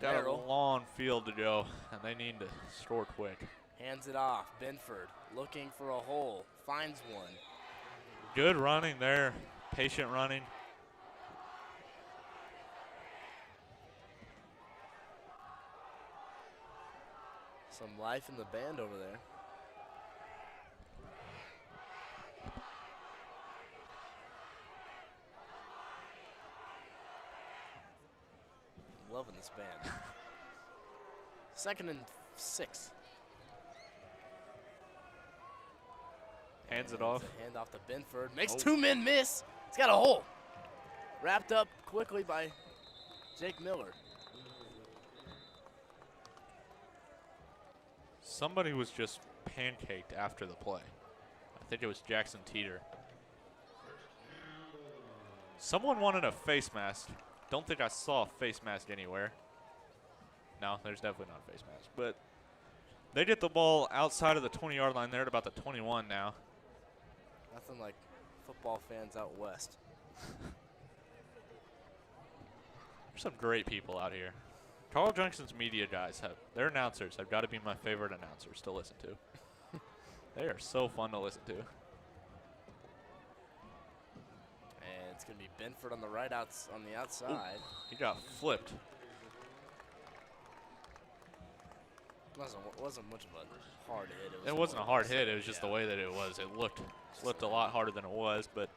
Got a long field to go, and they need to score quick. Hands it off. Benford looking for a hole. Finds one. Good running there. Patient running. Some life in the band over there. loving this band. 2nd and 6. Hands it off. Hand off to Benford. Makes 2 men miss. It's got a hole. Wrapped up quickly by Jake Miller. Somebody was just pancaked after the play. I think it was Jackson Teeter. Someone wanted a face mask. Don't think I saw a face mask anywhere. No, there's definitely not a face mask. But they get the ball outside of the 20-yard line. They're at about the 21 now. Nothing like football fans out west. There's some great people out here. Carl Junction's media guys, their announcers have got to be my favorite announcers to listen to. They are so fun to listen to. And it's going to be Benford on the right on the outside. Ooh, he got flipped. Wasn't much of a hard hit. It wasn't a hard hit. It was just the way that it was. It looked a lot harder than it was, but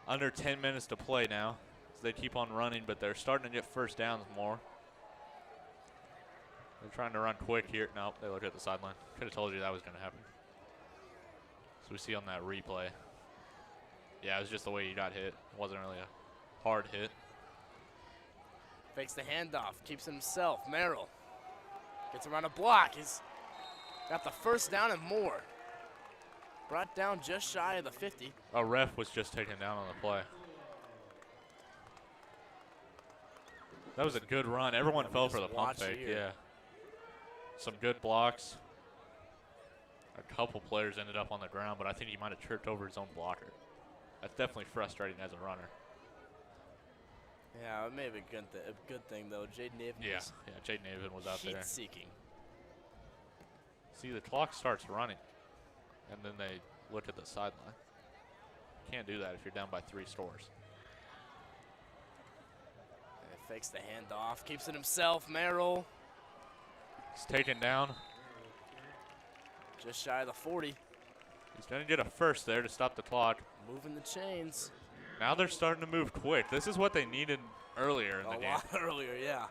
under 10 minutes to play now. So they keep on running, but they're starting to get first downs more. They're trying to run quick here. Nope, they look at the sideline. Could have told you that was going to happen. So we see on that replay. Yeah, it was just the way he got hit. It wasn't really a hard hit. Fakes the handoff, keeps it himself. Merrill gets around a block. He's got the first down and more. Brought down just shy of the 50. A ref was just taken down on the play. That was a good run. Everyone fell for the pump fake. Here. Yeah. Some good blocks. A couple players ended up on the ground, but I think he might have tripped over his own blocker. That's definitely frustrating as a runner. Yeah, it may have been a good thing, though. Jaden Naven Jaden Naven was out there. Heat-seeking. See, the clock starts running, and then they look at the sideline. Can't do that if you're down by 3 scores. Fakes the handoff, keeps it himself. Merrill. He's taken down. Just shy of the 40. He's going to get a first there to stop the clock. Moving the chains. Now they're starting to move quick. This is what they needed earlier in the game. A lot earlier, yeah.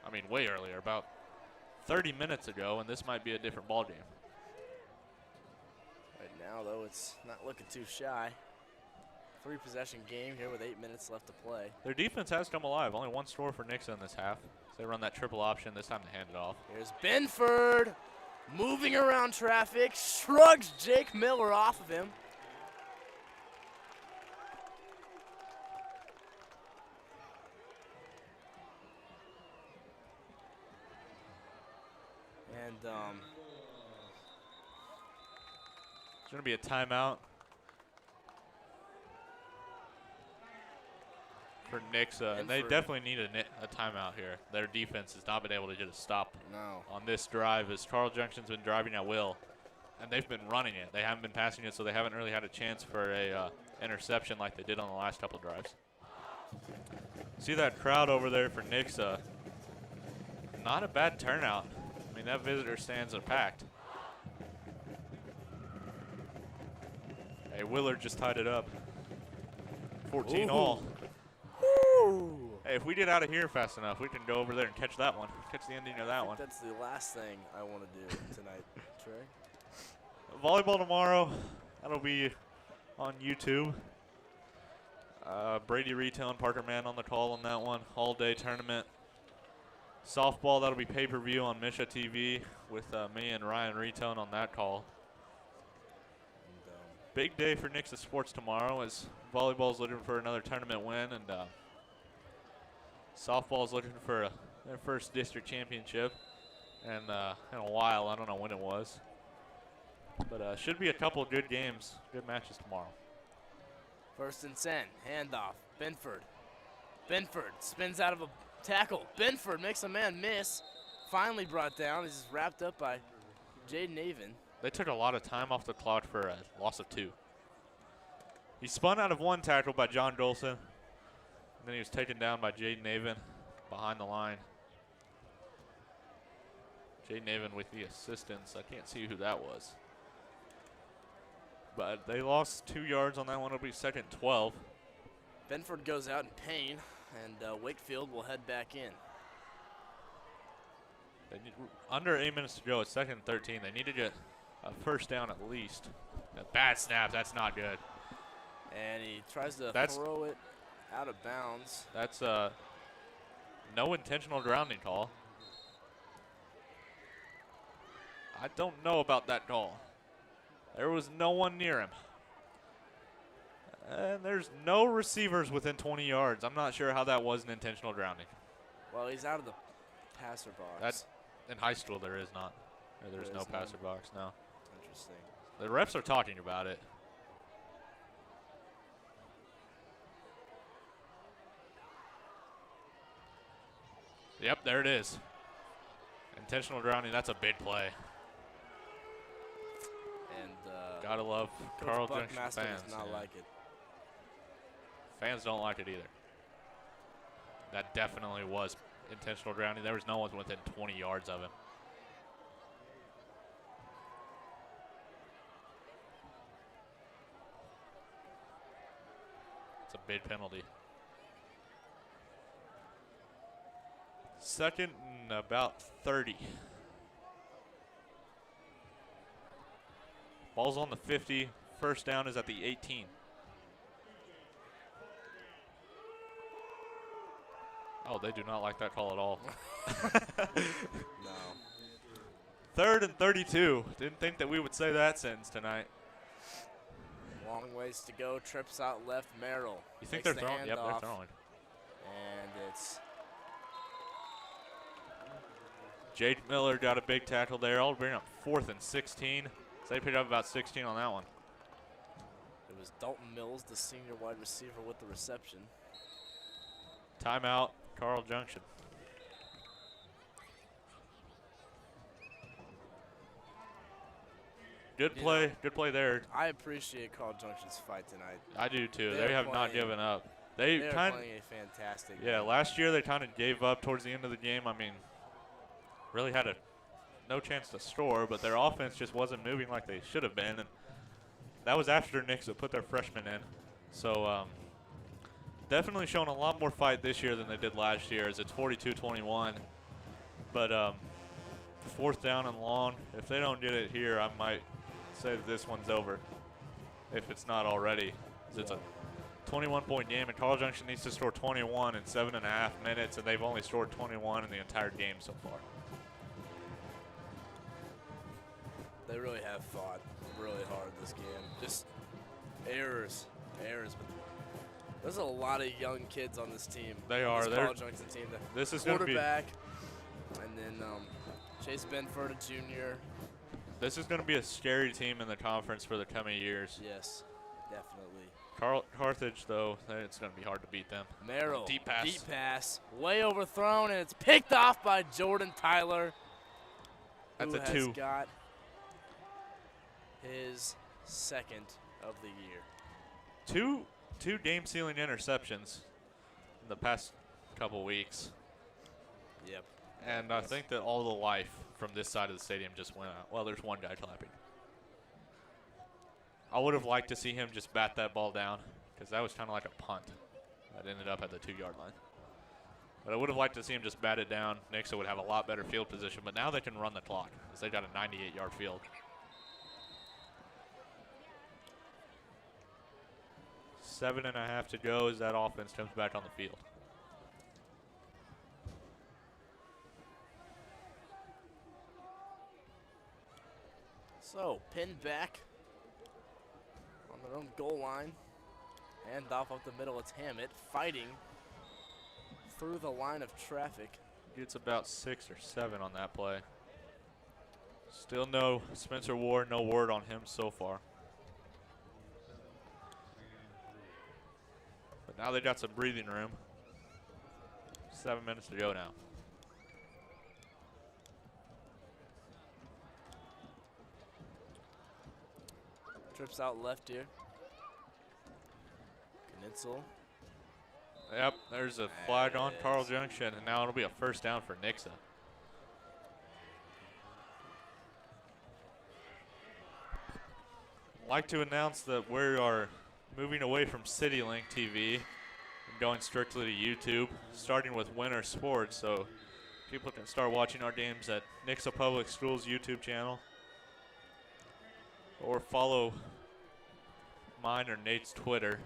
I mean, way earlier, about 30 minutes ago, and this might be a different ball game. Right now, though, it's not looking too shy. 3-possession game here with 8 minutes left to play. Their defense has come alive. Only 1 score for Nixa in this half. So they run that triple option. This time they hand it off. Here's Benford moving around traffic. Shrugs Jake Miller off of him. And it's going to be a timeout for Nixa, and they definitely need a timeout here. Their defense has not been able to get a stop on this drive as Carl Junction's been driving at will, and they've been running it. They haven't been passing it, so they haven't really had a chance for a interception like they did on the last couple drives. See that crowd over there for Nixa. Not a bad turnout. I mean, that visitor stands are packed. Hey, Willard just tied it up. 14 all. Hey, if we get out of here fast enough, we can go over there and catch that one. Catch the ending of that one. That's the last thing I want to do tonight, Trey. Volleyball tomorrow. That'll be on YouTube. Brady Retail and Parker Mann on the call on that one. All-day tournament. Softball, that'll be pay-per-view on Misha TV with me and Ryan Retone on that call. Big day for Nixa Sports tomorrow as volleyball's looking for another tournament win, and softball's looking for their first district championship and in a while. I don't know when it was. But should be a couple of good games, good matches tomorrow. 1st and 10, handoff, Benford. Benford spins out of a tackle. Benford makes a man miss. Finally brought down. This is wrapped up by Jaden Naven. They took a lot of time off the clock for a loss of 2. He spun out of 1 tackle by John Golson. And then he was taken down by Jaden Naven behind the line. Jaden Naven with the assistance. I can't see who that was. But they lost 2 yards on that one. It'll be 2nd and 12. Benford goes out in pain And Wakefield will head back in. They need, under 8 minutes to go, it's 2nd and 13. They need to get a first down at least. A bad snap, that's not good. And he tries to throw it out of bounds. That's no intentional grounding call. I don't know about that call. There was no one near him. And there's no receivers within 20 yards. I'm not sure how that was an intentional grounding. Well, he's out of the passer box. That's in high school there is not. Or there's There no is passer none. box, no. Interesting. The refs are talking about it. Yep, there it is. Intentional grounding, that's a big play. And gotta love Coach Carl Junction Buckmaster fans. does not yeah. like it. Fans don't like it either. That definitely was intentional grounding. There was no one within 20 yards of him. It's a big penalty. 2nd and about 30. Ball's on the 50. First down is at the 18. Oh, they do not like that call at all. No. 3rd and 32. Didn't think that we would say that sentence tonight. Long ways to go. Trips out left. Merrill. You think takes they're throwing? the Yep, they're handoff, throwing. And it's Jade Miller got a big tackle there. I'll bring up 4th and 16. So they picked up about 16 on that one. it was Dalton Mills, the senior wide receiver, with the reception. Timeout, Carl Junction. Good play, good play there. I appreciate Carl Junction's fight tonight. I do too. They're They have not playing- given up. They're kind playing a fantastic Yeah, game. last year they kind of gave up towards the end of the game. I mean, really had no chance to score, but their offense just wasn't moving like they should have been. And that was after Nixa put their freshman in. So definitely showing a lot more fight this year than they did last year, as it's 42-21. But 4th down and long. If they don't get it here, I might say that this one's over, if it's not already. It's a 21-point game, and Carl Junction needs to score 21 in 7.5 minutes, and they've only scored 21 in the entire game so far. They really have fought really hard this game. Just errors. But there's a lot of young kids on this team. They are. This Carl Junction team. This is going to be. Quarterback, and then Chase Benford, a junior. This is going to be a scary team in the conference for the coming years. Yes, definitely. Carthage, though, it's going to be hard to beat them. Merrill, Deep pass. way overthrown, and it's picked off by Jordan Tyler. That's who a 2. has got his 2nd of the year. Two game-sealing interceptions in the past couple weeks. Yep. And I think that all the life from this side of the stadium just went out. Well, there's one guy clapping. I would have liked to see him just bat that ball down, because that was kind of like a punt that ended up at the 2-yard line. But I would have liked to see him just bat it down. Nixa would have a lot better field position, but now they can run the clock, because they got a 98-yard field. Seven and a half to go as that offense comes back on the field. So, pinned back on their own goal line. And off up the middle, it's Hammett fighting through the line of traffic. Gets about 6 or 7 on that play. Still no Spencer Ward, no word on him so far. But now they got some breathing room. 7 minutes to go now. Trips out left here. Knitzel. Yep, there's a flag on Carl Junction, and now it'll be a first down for Nixa. I'd like to announce that we are moving away from CityLink TV. going strictly to YouTube, starting with Winter Sports, so people can start watching our games at Nixa Public Schools YouTube channel, or follow mine or Nate's Twitter.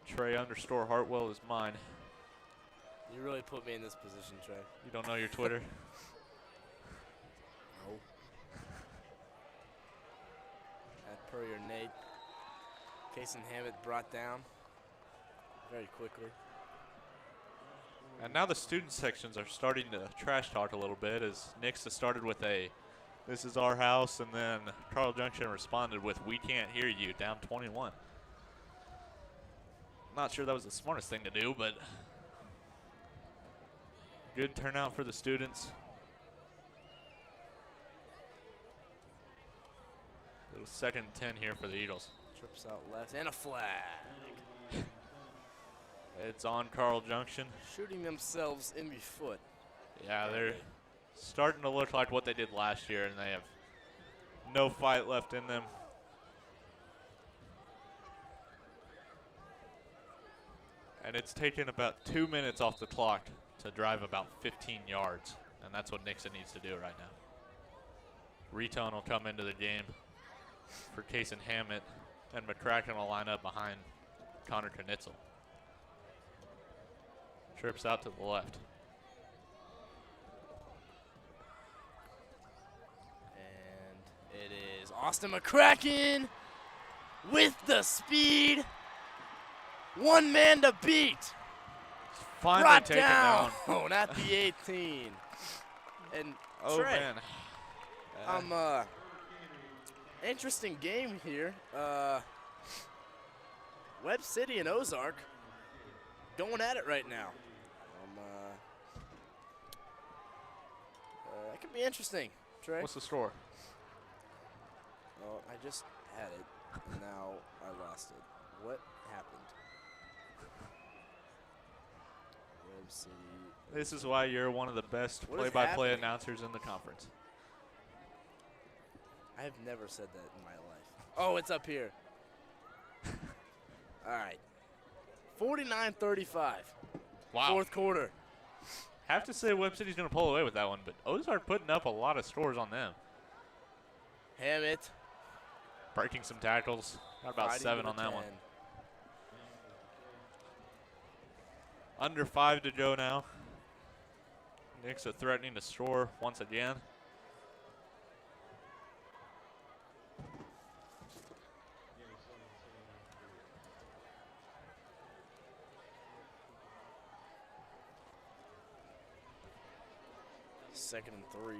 Trey_Hartwell is mine. You really put me in this position, Trey. You don't know your Twitter? No. At per your Nate. Kason Hammett brought down very quickly. And now the student sections are starting to trash talk a little bit, as Nixa started with a "this is our house," and then Carl Junction responded with "we can't hear you," down 21. Not sure that was the smartest thing to do, but good turnout for the students. Little 2nd and 10 here for the Eagles. Trips out left and a flag. It's on Carl Junction. Shooting themselves in the foot. Yeah, they're starting to look like what they did last year, and they have no fight left in them. And it's taken about 2 minutes off the clock to drive about 15 yards, and that's what Nixa needs to do right now. Retone will come into the game for Kason Hammett, and McCracken will line up behind Connor Knitzel. Trips out to the left. And it is Austin McCracken with the speed. One man to beat. Finally brought taken down down. at the 18. And Oh, Trey, man. Interesting game here. Webb City and Ozark going at it right now. That could be interesting, Trey. What's the score? Well, I just had it, and now I lost it. What happened? Webb City. This is why you're one of the best What is play-by-play happening? announcers in the conference. I have never said that in my life. Oh, it's up here. All right. 49-35. Wow. Fourth quarter. Have to say Webb City's going to pull away with that one, but Ozark putting up a lot of scores on them. Hammett. Breaking some tackles. Got about Riding 7 to on the that one. 10. Under 5 to go now. Nixa threatening to score once again. Second and 3.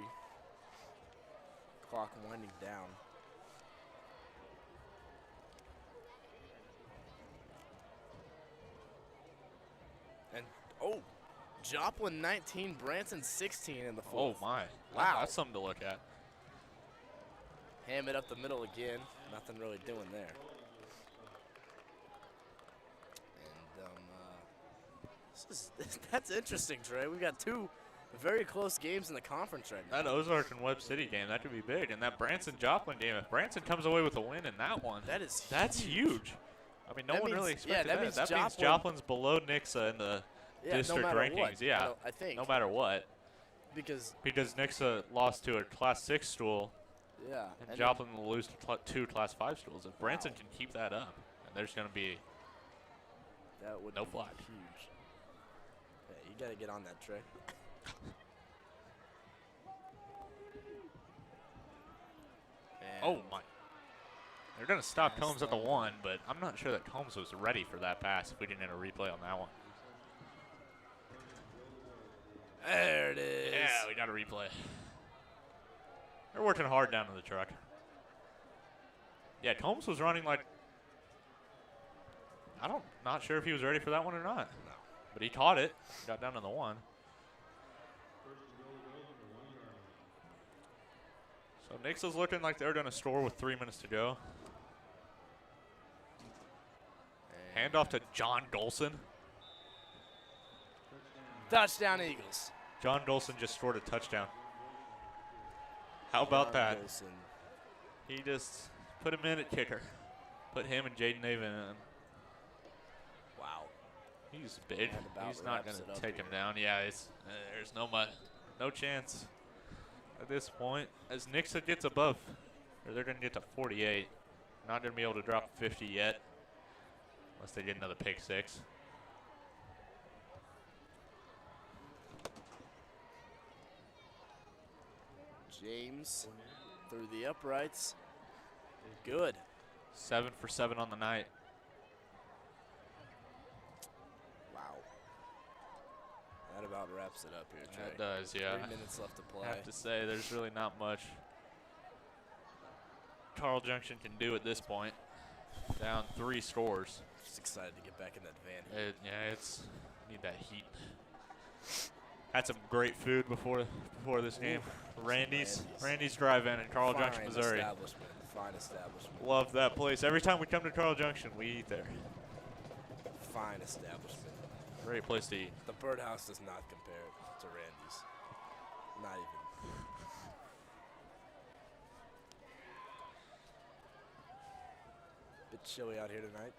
Clock winding down. And, oh, Joplin 19, Branson 16 in the fourth. Oh, my. Wow. That's something to look at. Hammett up the middle again. Nothing really doing there. And that's interesting, Trey. We got 2 very close games in the conference right now. That Ozark and Webb City game, that could be big. And that Branson-Joplin game, if Branson comes away with a win in that one, that's huge. I mean, no That one means- really yeah, expected that that. means That means Joplin- Joplin's below Nixa in the district no matter rankings. what, Yeah, I think. no matter what. Because Nixa lost to a Class 6 school. Yeah, And and Joplin will lose to 2 Class 5 schools. If Branson can keep that up, and there's going to be that would no be flag. huge. Yeah, you got to get on that, Trey. Oh, my. They're going to stop Combs at the 1, but I'm not sure that Combs was ready for that pass if we didn't get a replay on that one. There it is. Yeah, we got a replay. They're working hard down to the truck. Yeah, Combs was running like, not sure if he was ready for that one or not. No. But he caught it, got down to the 1. So Nixa's looking like they're going to score with 3 minutes to go. Handoff to John Golson. Touchdown, Eagles. John Golson just scored a touchdown. How about John that? Golson. He just put him in at kicker. Put him and Jaden Avon in. Wow. He's big. And about He's not wraps going it to up take him here. down. Yeah, there's no chance at this point. As Nixa gets above, or they're going to get to 48. Not going to be able to drop 50 yet, unless they get another pick six. James through the uprights. Good. 7 for 7 on the night. Wow. That about wraps it up here, Trey. That does, yeah. 3 minutes left to play. I have to say, there's really not much Carl Junction can do at this point. Down 3 scores. Just excited to get back in that van. Need that heat. Had some great food before this game. Randy's Drive-In in Carl Junction, Missouri. Fine establishment. Love that place. Every time we come to Carl Junction, we eat there. Fine establishment. Great place to eat. The Birdhouse does not compare to Randy's. Not even. Bit chilly out here tonight.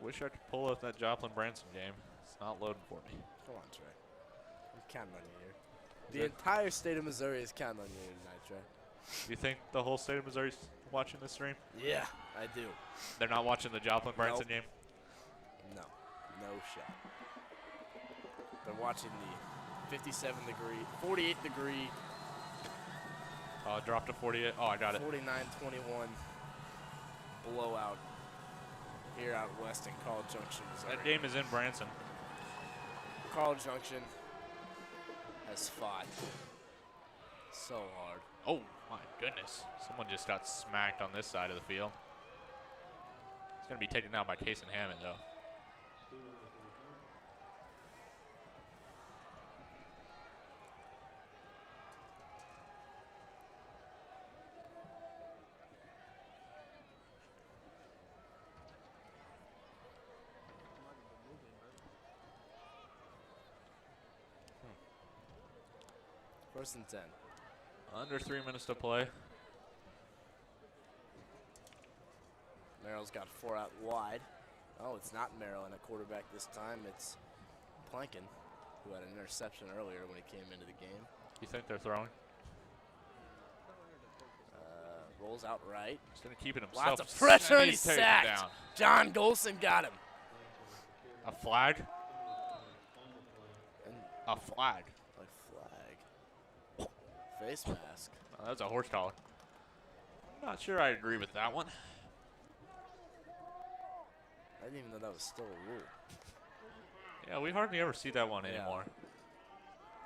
Wish I could pull up that Joplin-Branson game. It's not loading for me. Come on, Trey. I'm counting on you here. The entire state of Missouri is counting on you here tonight, Trey. Do you think the whole state of Missouri's watching this stream? Yeah, I do. They're not watching the Joplin-Branson game? No. No shot. They're watching the 57-degree, 48-degree. Oh, it dropped to 48. Oh, I got it. 49-21 blowout here out west in Carl Junction, Missouri. That game is in Branson. Carl Junction has fought so hard. Oh, my goodness. Someone just got smacked on this side of the field. It's going to be taken down by Kason Hammond, though. First and 10. Under 3 minutes to play. Merrill's got 4 out wide. Oh, it's not Merrill in a quarterback this time. It's Plankin, who had an interception earlier when he came into the game. You think they're throwing? Rolls out right. He's going to keep it himself. Lots of pressure, and he's taken sacked. down. John Golson got him. A flag? A flag. Face mask. Oh, that's a horse collar. I'm not sure I agree with that one. I didn't even know that was still a rule. Yeah, we hardly ever see that one anymore.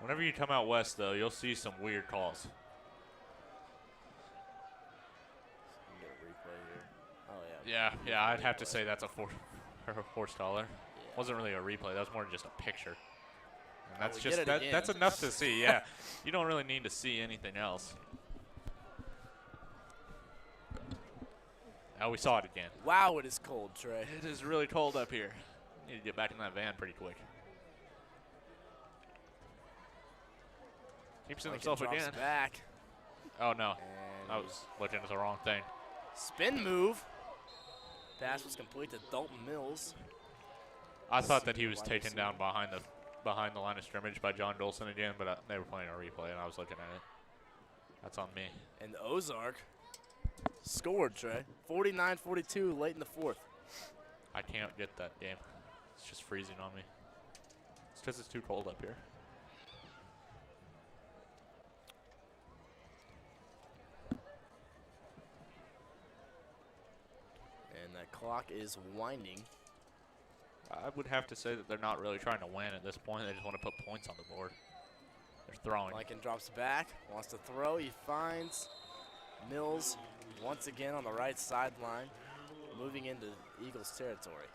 Whenever you come out west, though, you'll see some weird calls. Get a replay here. Oh, Yeah, I'd have to say that's a horse collar. Wasn't really a replay. That was more just a picture. And that's just that's enough to see. Yeah, you don't really need to see anything else. Now we saw it again. Wow, it is cold, Trey. It is really cold up here. Need to get back in that van pretty quick. Keeps it himself again. Back. Oh no, And I was looking at the wrong thing. Spin move. Pass was complete to Dalton Mills. I thought that he was taken down behind the line of scrimmage by John Dolson again, but they were playing a replay, and I was looking at it. That's on me. And Ozark scored, Trey. 49-42 late in the fourth. I can't get that game. It's just freezing on me. It's because it's too cold up here. And that clock is winding. I would have to say that they're not really trying to win at this point. They just want to put points on the board. They're throwing. Lincoln drops back, wants to throw. He finds Mills once again on the right sideline, moving into Eagles territory.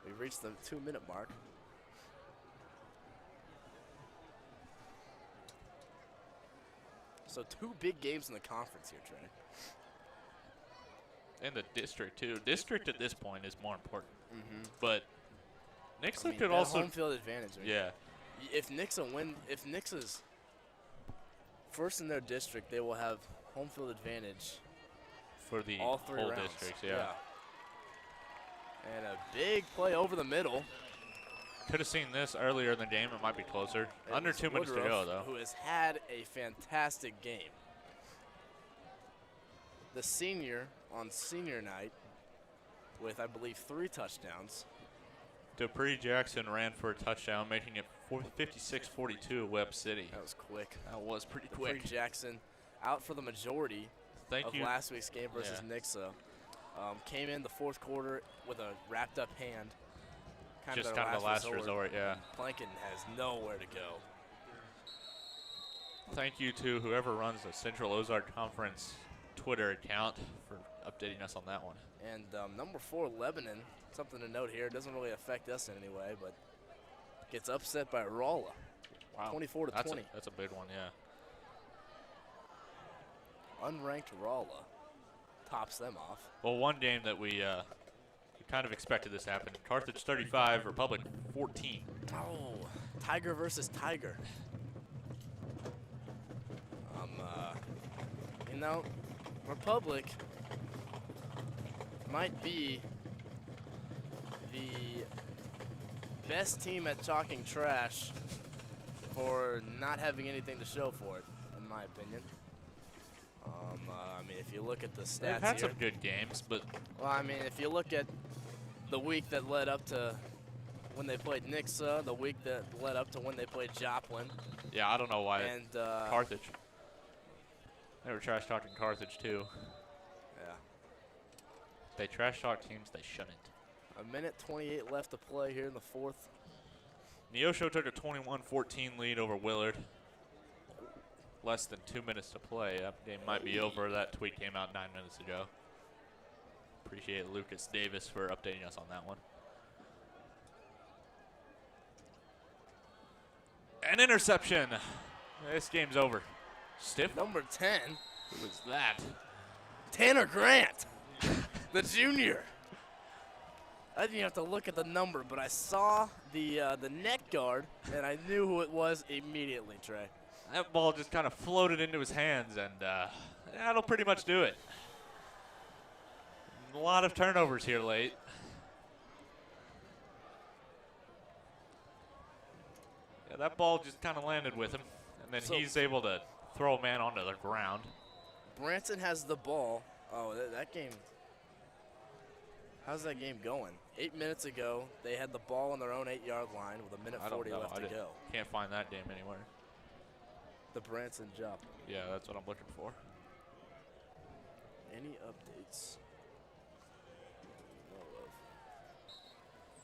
We've reached the 2-minute mark. So 2 big games in the conference here, Trey. And the district, too. District at this point is more important. Mm-hmm. But Nixa I mean, could that also... home field advantage. Right? Yeah. If Nixa's first in their district, they will have home field advantage for the all 3 whole rounds. districts, yeah. And a big play over the middle. Could have seen this earlier in the game. It might be closer. It Under was 2 minutes to go, Woodruff, though. who has had a fantastic game. The senior on senior night with, I believe, 3 touchdowns. Dupree Jackson ran for a touchdown, making it 56-42 Webb City. That was quick. That was pretty Dupree quick. Jackson out for the majority of last week's game versus Nixa. Came in the fourth quarter with a wrapped-up hand. Just kind of the last resort, yeah. Plankin has nowhere to go. Thank you to whoever runs the Central Ozark Conference Twitter account for updating us on that one. And number 4, Lebanon, something to note here, doesn't really affect us in any way, but gets upset by Rolla. Wow. 24-20. That's a big one, yeah. Unranked Rolla tops them off. Well, one game that we kind of expected this to happen. Carthage 35, Republic 14. Oh, Tiger versus Tiger. You know, Republic might be the best team at talking trash for not having anything to show for it, in my opinion. I mean, if you look at the stats They've had here, some good games, but... Well, I mean, if you look at the week that led up to when they played Nixa, the week that led up to when they played Joplin. Yeah, I don't know why. And Carthage. They were trash talking Carthage too. Yeah. They trash talk teams they shouldn't. A minute 28 left to play here in the fourth. Neosho took a 21-14 lead over Willard. Less than 2 minutes to play. That game might be over. That tweet came out 9 minutes ago. Appreciate Lucas Davis for updating us on that one. An interception. This game's over. Stiff. Number 10. Who was that? Tanner Grant, the junior. I didn't even have to look at the number, but I saw the net guard, and I knew who it was immediately, Trey. That ball just kind of floated into his hands, and that'll pretty much do it. A lot of turnovers here late. Yeah, that ball just kind of landed with him, and then he's able to throw a man onto the ground. Branson has the ball. Oh, that game. How's that game going? 8 minutes ago, they had the ball on their own 8-yard line with a minute 40 left to go. Can't find that game anywhere. The Branson job. Yeah, that's what I'm looking for. Any updates?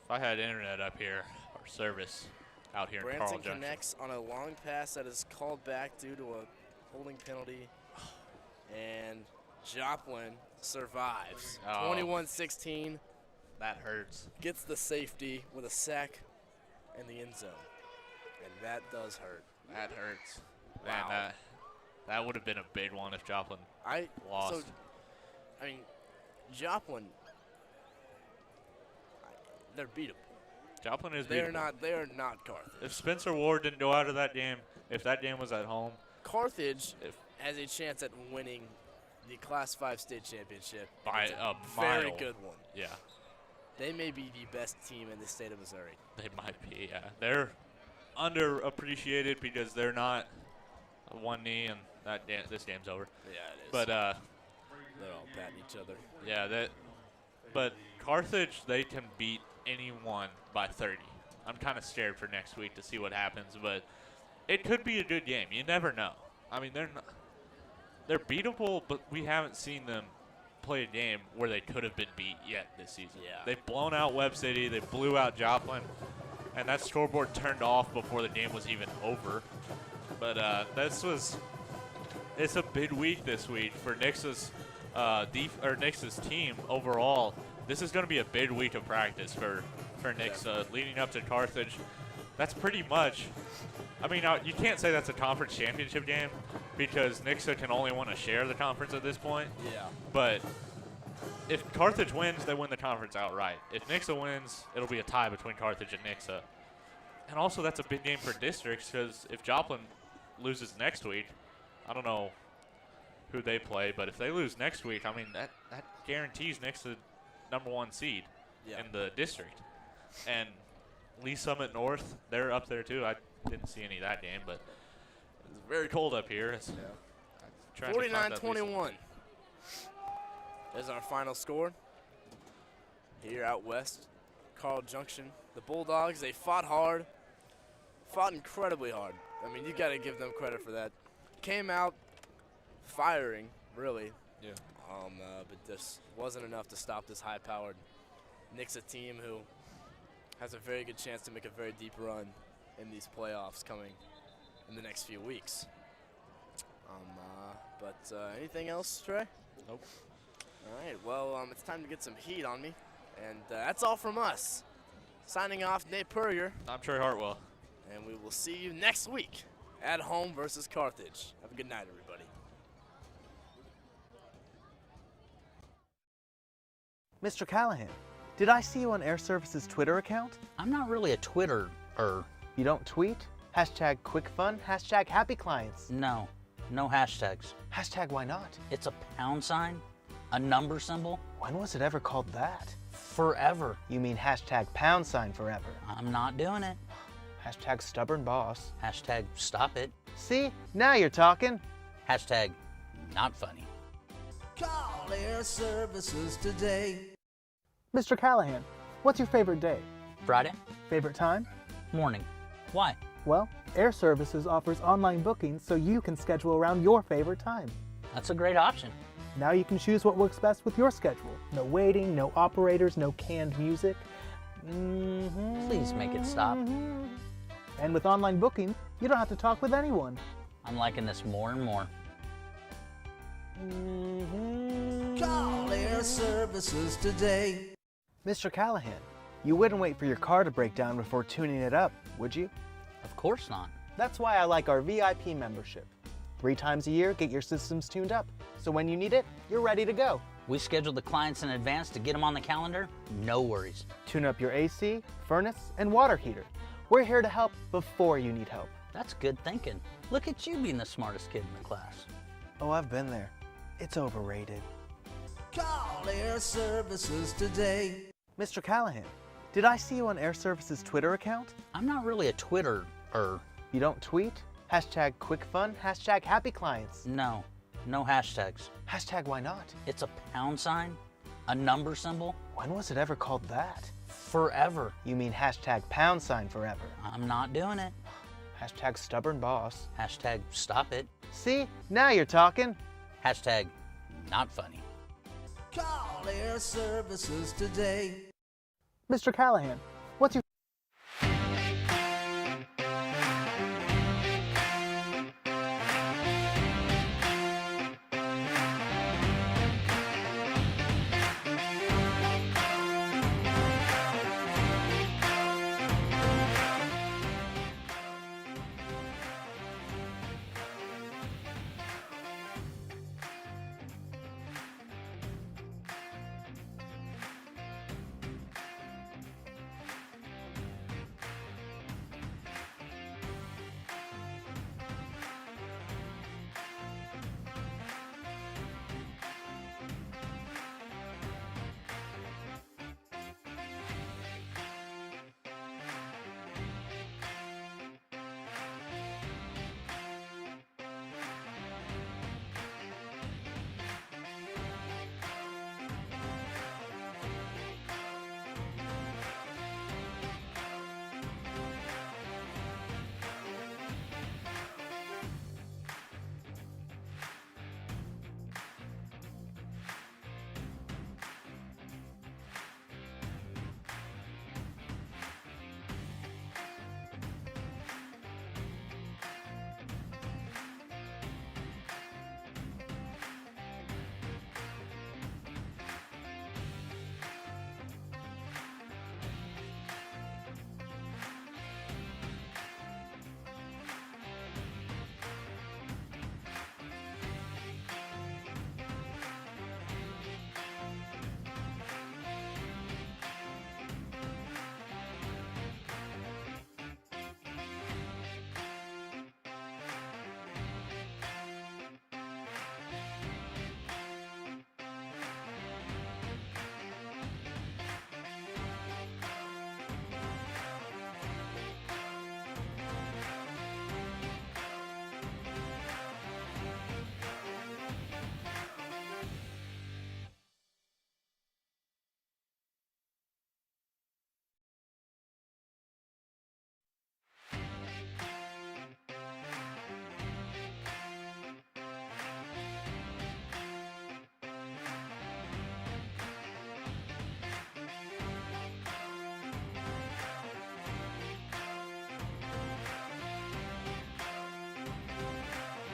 If I had internet up here, or service out here in Carl Branson Junction. connects on a long pass that is called back due to a holding penalty. And Joplin survives. Oh. 21-16. That hurts. Gets the safety with a sack in the end zone. And that does hurt. That hurts. Man, Wow. that would have been a big one if Joplin lost. So, I mean, Joplin, they're beatable. Joplin is They are beatable. not Carthage. If Spencer Ward didn't go out of that game, if that game was at home. Carthage has a chance at winning the Class 5 state championship. By It's a very mile. good one. Yeah. They may be the best team in the state of Missouri. They might be, yeah. They're underappreciated because they're not one knee, and this game's over. Yeah, it is. But they're all patting each other. yeah, but Carthage, they can beat anyone by 30. I'm kind of scared for next week to see what happens, but it could be a good game. You never know. I mean, they're beatable, but we haven't seen them play a game where they could have been beat yet this season. Yeah. They've blown out Webb City. They blew out Joplin. And that scoreboard turned off before the game was even over. But it's a big week this week for Nixa's Nixa's team overall. This is going to be a big week of practice for Nixa leading up to Carthage. That's pretty much. I mean, you can't say that's a conference championship game because Nixa can only want to share the conference at this point. Yeah. But if Carthage wins, they win the conference outright. If Nixa wins, it'll be a tie between Carthage and Nixa. And also, that's a big game for districts because if Joplin loses next week, I don't know who they play, but if they lose next week, I mean, that guarantees Nixa #1 seed. in the district. And Lee Summit North, they're up there too. I didn't see any of that game, but it's very cold up here. It's 49-21 is our final score here out west. Carl Junction. The Bulldogs, they fought hard, fought incredibly hard. I mean, you got to give them credit for that. Came out firing, really. Yeah. But this wasn't enough to stop this high-powered Nixa team who has a very good chance to make a very deep run in these playoffs coming in the next few weeks. Anything else, Trey? Nope. All right, well, it's time to get some heat on me. And that's all from us. Signing off, Nate Purrier. I'm Trey Hartwell. And we will see you next week at home versus Carthage. Have a good night, everybody. Mr. Callahan, did I see you on Air Service's Twitter account? I'm not really a Twitter-er. You don't tweet? Hashtag quick fun? Hashtag happy clients? No. No hashtags. Hashtag why not? It's a pound sign, a number symbol. When was it ever called that? Forever. You mean hashtag pound sign forever? I'm not doing it. Hashtag stubborn boss. Hashtag stop it. See? Now you're talking. Hashtag not funny. Call Air Services today. Mr. Callahan, what's your favorite day? Friday. Favorite time? Morning. Why? Well, Air Services offers online bookings so you can schedule around your favorite time. That's a great option. Now you can choose what works best with your schedule. No waiting, no operators, no canned music. Please make it stop. And with online booking, you don't have to talk with anyone. I'm liking this more and more. Call Air Services today. Mr. Callahan, you wouldn't wait for your car to break down before tuning it up, would you? Of course not. That's why I like our VIP membership. 3 times a year, get your systems tuned up. So when you need it, you're ready to go. We schedule the clients in advance to get them on the calendar. No worries. Tune up your AC, furnace, and water heater. We're here to help before you need help. That's good thinking. Look at you being the smartest kid in the class. Oh, I've been there. It's overrated. Call Air Services today. Mr. Callahan, did I see you on Air Service's Twitter account? I'm not really a Twitter-er. You don't tweet? Hashtag quick fun? Hashtag happy clients? No. No hashtags. Hashtag why not? It's a pound sign, a number symbol. When was it ever called that? Forever. You mean hashtag pound sign forever? I'm not doing it. Hashtag stubborn boss. Hashtag stop it. See? Now you're talking. Hashtag not funny. Call Air Services today. Mr. Callahan,